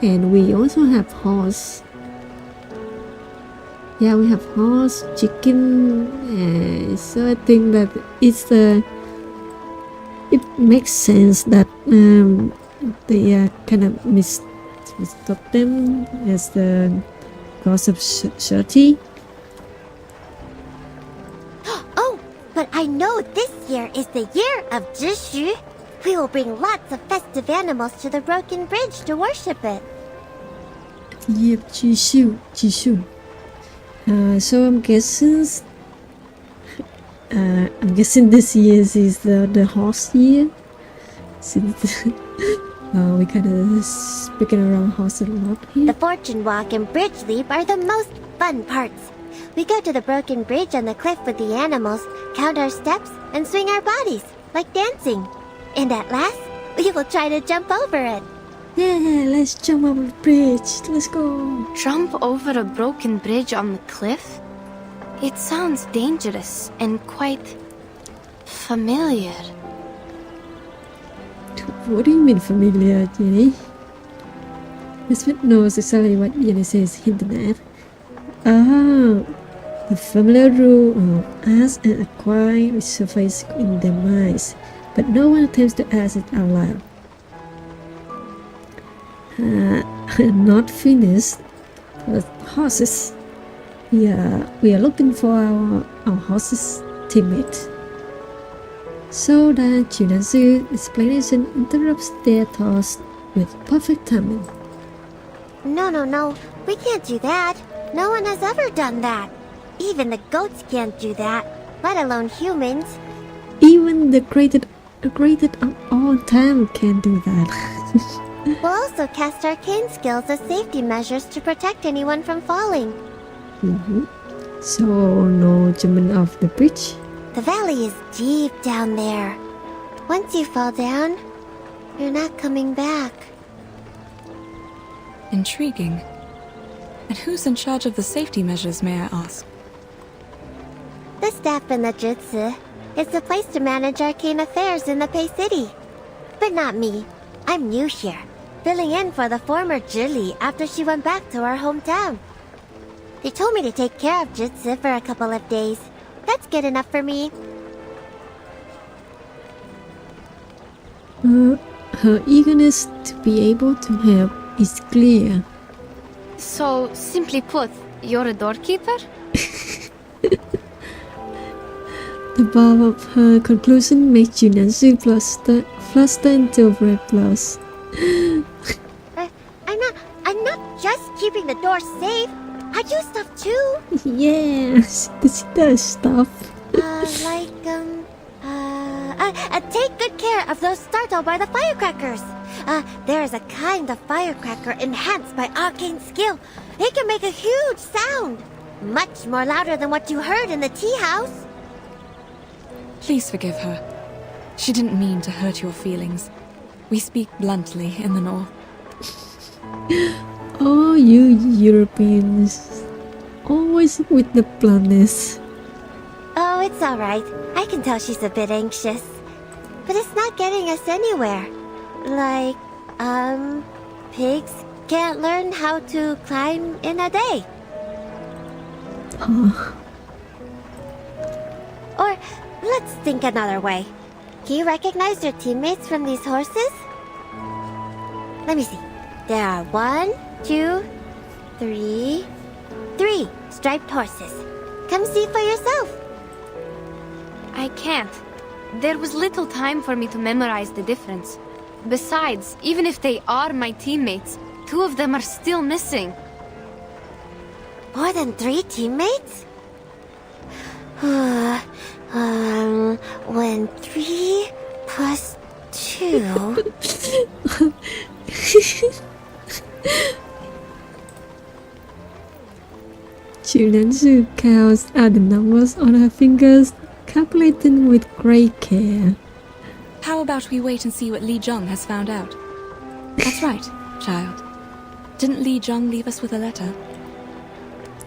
And we also have horse. Yeah, we have horse, chicken. So I think that it makes sense that they kind of mistook them as the gods of Shuori. Oh, but I know this year is the year of Zhishu. We will bring lots of festive animals to the broken bridge to worship it. Yep, Jishu. So I'm guessing this year is the horse year. Since we kind of speaking around horse a lot here. The fortune walk and bridge leap are the most fun parts. We go to the broken bridge on the cliff with the animals, count our steps, and swing our bodies, like dancing. And at last, we will try to jump over it. Yeah, let's jump over the bridge. Let's go. Jump over a broken bridge on the cliff? It sounds dangerous and quite familiar. What do you mean familiar, Jenny? Misfit knows exactly what Jenny says hinting at. The familiar rule of ask and acquire resurface in their minds, but no one attempts to ask it out loud. Not finished. Horses. We are looking for our horses' teammate. So that Junazu's explanation interrupts their thoughts with perfect timing. No. We can't do that. No one has ever done that. Even the goats can't do that, let alone humans. Even the greatest of all time can do that. We'll also cast arcane skills as safety measures to protect anyone from falling. So, no jumping off the bridge? The valley is deep down there. Once you fall down, you're not coming back. Intriguing. And who's in charge of the safety measures, may I ask? The staff in the Jutsu. It's the place to manage arcane affairs in the Pei City. But not me. I'm new here, filling in for the former Julie after she went back to her hometown. They told me to take care of Jutsu for a couple of days. That's good enough for me. Her eagerness to be able to help is clear. So, simply put, you're a doorkeeper? The bow of her conclusion makes Junazu fluster into a red blush. I'm not just keeping the door safe. I do stuff too. Yeah, she does stuff. Take good care of those startled by the firecrackers. There is a kind of firecracker enhanced by arcane skill. It can make a huge sound, much more louder than what you heard in the tea house. Please forgive her. She didn't mean to hurt your feelings. We speak bluntly in the north. Oh, you Europeans. Always with the bluntness. Oh, it's alright. I can tell she's a bit anxious. But it's not getting us anywhere. Like, pigs can't learn how to climb in a day. Or, let's think another way. Can you recognize your teammates from these horses? Let me see. There are 1, 2, 3 striped horses. Come see for yourself. I can't. There was little time for me to memorize the difference. Besides, even if they are my teammates, 2 of them are still missing. More than 3 teammates? When 3 plus 2... Junansu counts out the numbers on her fingers, calculating with great care. How about we wait and see what Li Jong has found out? That's right, child. Didn't Li Jong leave us with a letter?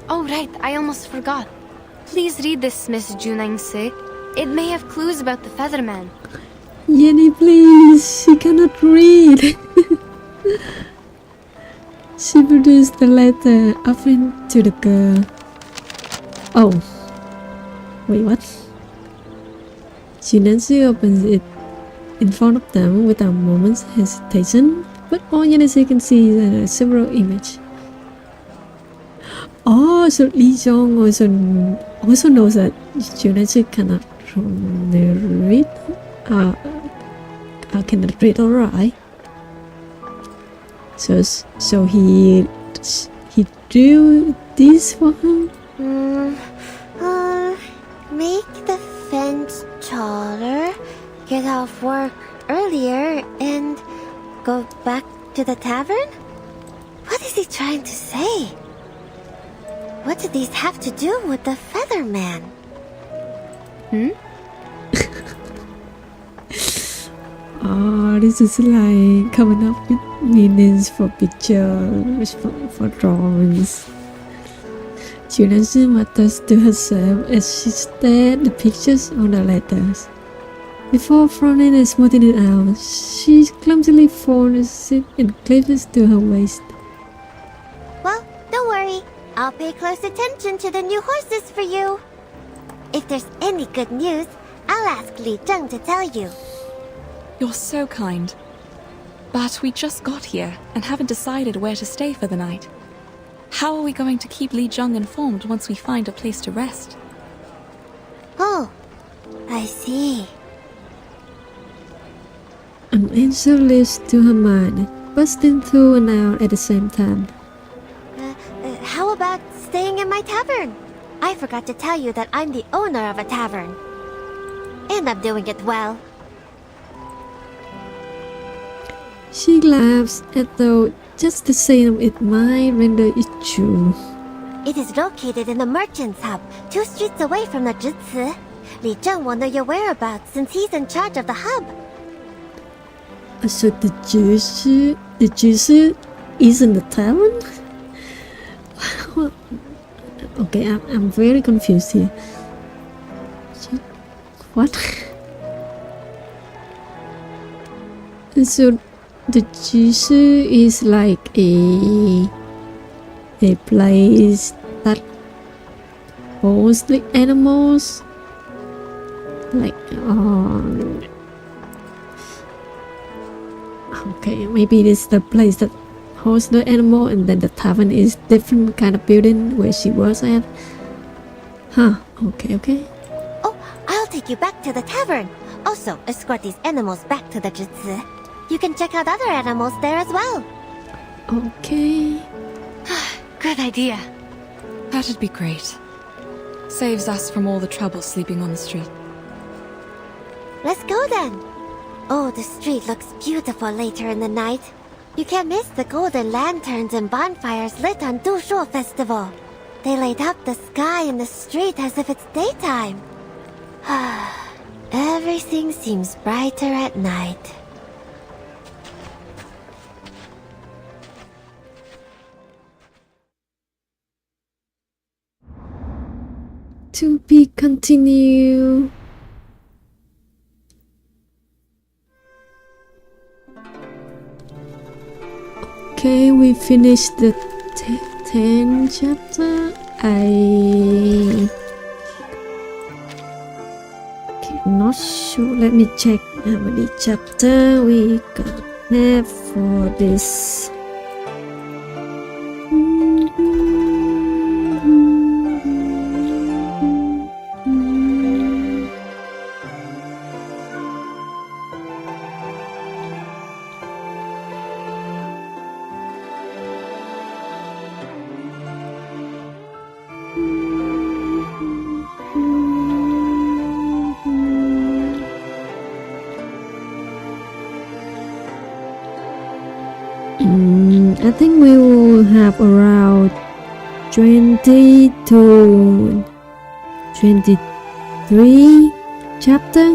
Oh, right, I almost forgot. Please read this, Miss Junangse. It may have clues about the Featherman. Yenny, please! She cannot read! She produced the letter, offering to the girl. Oh. Wait, what? Junansu opens it in front of them without a moment's hesitation, but all Yenny can see is several images. Oh, so Li Jong also knows that Junansu cannot read. Cannot read, alright. So he drew this for him? Make the fence taller, get off work earlier, and go back to the tavern? What is he trying to say? What do these have to do with the Featherman? Oh, this is like coming up with meanings for pictures, for drawings. Junansu mutters to herself as she stared at the pictures on the letters. Before frowning and smoothing it out, she clumsily folds it and clips it to her waist. Well, don't worry. I'll pay close attention to the new horses for you. If there's any good news, I'll ask Li Zheng to tell you. You're so kind. But we just got here and haven't decided where to stay for the night. How are we going to keep Li Jong informed once we find a place to rest? Oh, I see. An answer leaps to her mind, bursting through and out at the same time. How about staying in my tavern? I forgot to tell you that I'm the owner of a tavern. And I'm doing it well. She laughs as though just the same it might render it true. It is located in the merchant's hub, 2 streets away from the Zhici. Li Zheng will know your whereabouts since he's in charge of the hub. So the juice is in the tavern? Okay, I'm very confused here. What? So the juice is like a place that holds the animals, like okay, maybe it is the place that hosts the animal, and then the tavern is different kind of building where she was at. Huh? Okay. Oh, I'll take you back to the tavern. Also, escort these animals back to the Zhici. You can check out other animals there as well. Okay. Good idea. That'd be great. Saves us from all the trouble sleeping on the street. Let's go then. Oh, the street looks beautiful later in the night. You can't miss the golden lanterns and bonfires lit on Dushuo Festival. They light up the sky and the street as if it's daytime. Everything seems brighter at night. To be continued. Okay, we finished the 10th chapter. I cannot not sure. Let me check how many chapter we gonna have for this. I think we will have around 20 to 23 chapter,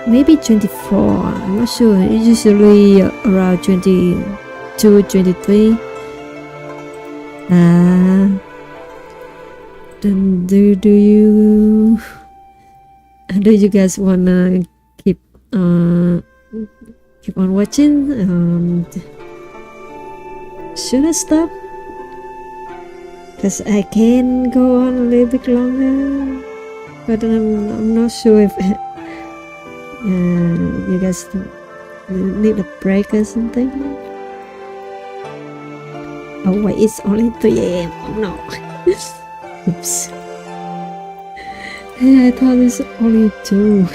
maybe 24. I'm not sure. It's usually around 22, 23. Then do you guys wanna keep on watching? Should I stop? Because I can go on a little bit longer, but I'm not sure if you guys need a break or something. Oh wait, it's only 3 AM. Oh no. Oops. Hey, I thought it's only 2.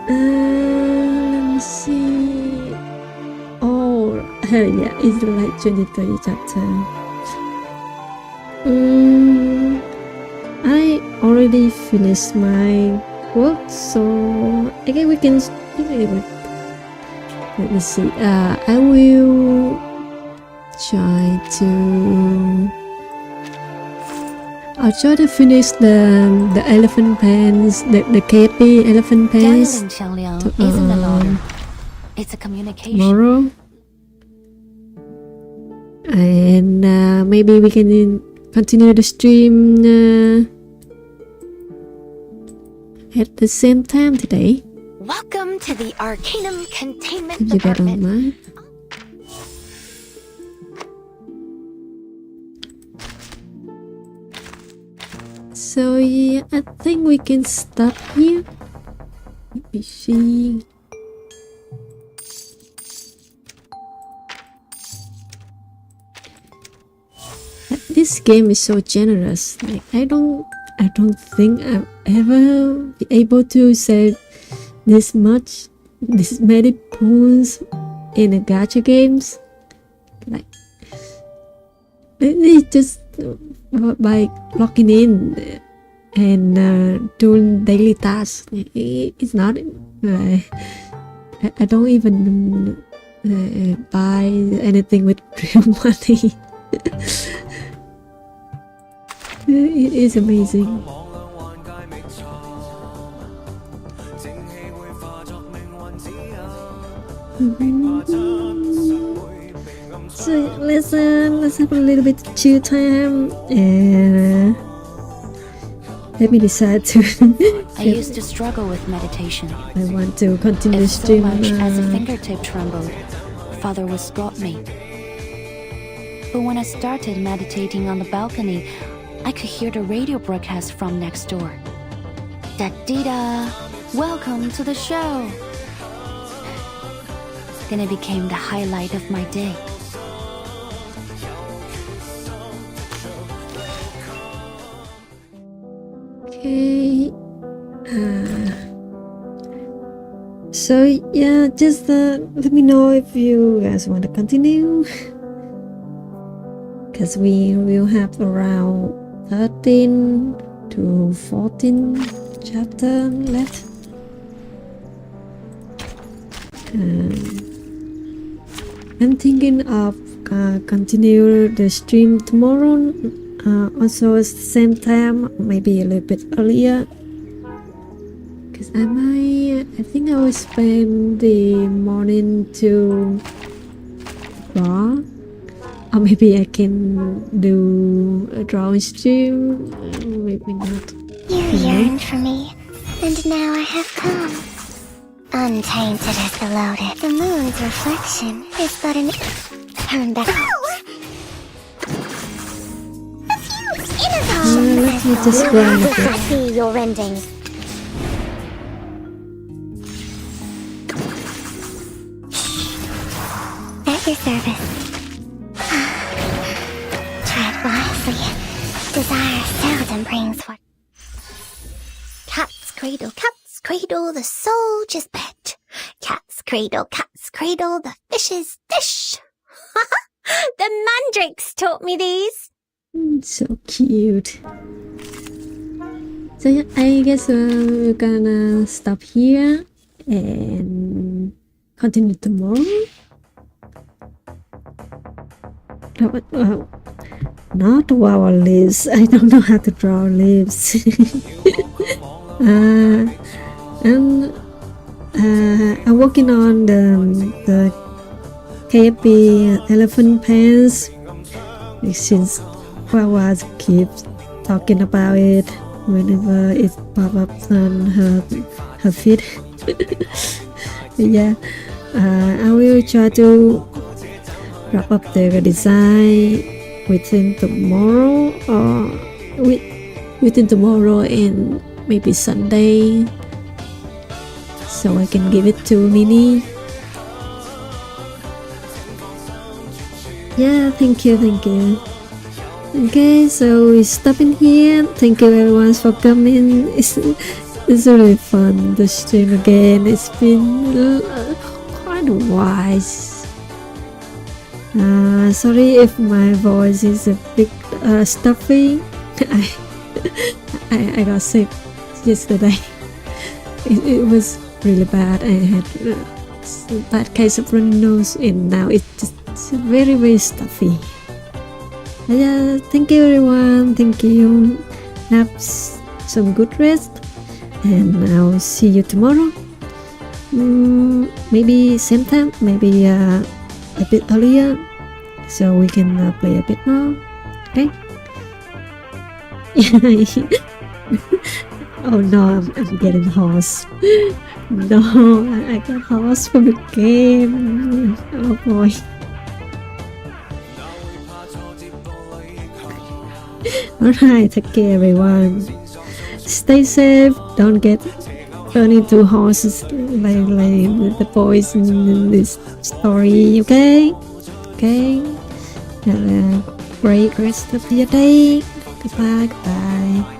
Let me see. Oh, yeah, it's like 23 chapter. I already finished my work, so I guess we can. Let me see. I will try to. I'll try to finish the elephant pants, the KP elephant pants isn't an order. It's a communication. Tomorrow. And maybe we can continue the stream at the same time today. Welcome to the Arcanum Containment If you guys don't mind. So yeah, I think we can stop here. Let me see. This game is so generous. Like I don't think I've ever be able to save this many points in a gacha games. Like it's just by logging in and doing daily tasks. It's not. I don't even buy anything with real money. It is amazing. So let's have a little bit of chill time and let me decide to. I used to struggle with meditation. I want to continue If so stream. much as a fingertip trembled, Father would stop me. But when I started meditating on the balcony, I could hear the radio broadcast from next door. Da-dee-da! Welcome to the show! Then it became the highlight of my day. Okay. So yeah, just let me know if you guys want to continue. Because we will have around 13 to 14 chapter left. I'm thinking of continue the stream tomorrow, also at the same time, maybe a little bit earlier. Because I think I will spend the morning to draw. Or maybe I can do a drawing stream, maybe not. You yearned for me, and now I have come. Untainted as the lotus, the moon's reflection is but an turn back. A few let me just grind a to bit. see your ending. At your service. Tread wisely. Desire seldom brings what. Cat's cradle, the soldier's bed. Cat's cradle, the fish's dish. The mandrakes taught me these. So cute. So yeah, I guess we're gonna stop here and continue tomorrow. Not draw leaves. I don't know how to draw leaves. And I'm working on the KFP elephant pants. Since Wawa keeps talking about it whenever it pops up on her feed. Yeah, I will try to wrap up the design within tomorrow, or within tomorrow and maybe Sunday, so I can give it to Minnie. Yeah, thank you. Okay, so we stop in here. Thank you everyone for coming. It's really fun to stream again. It's been quite a while. Sorry if my voice is a bit stuffy. I got sick yesterday. It was really bad. I had a bad case of runny nose, and now it's just very, very stuffy. Yeah, thank you everyone. Thank you. Have some good rest, and I'll see you tomorrow. Maybe same time, maybe a bit earlier, so we can play a bit more. Okay. Oh no, I'm getting hoarse. No, I got hoarse from the game. Oh boy. Alright, take care everyone. Stay safe, don't get turned into horses like the boys in this story, okay? Okay? Have a great rest of your day. Goodbye.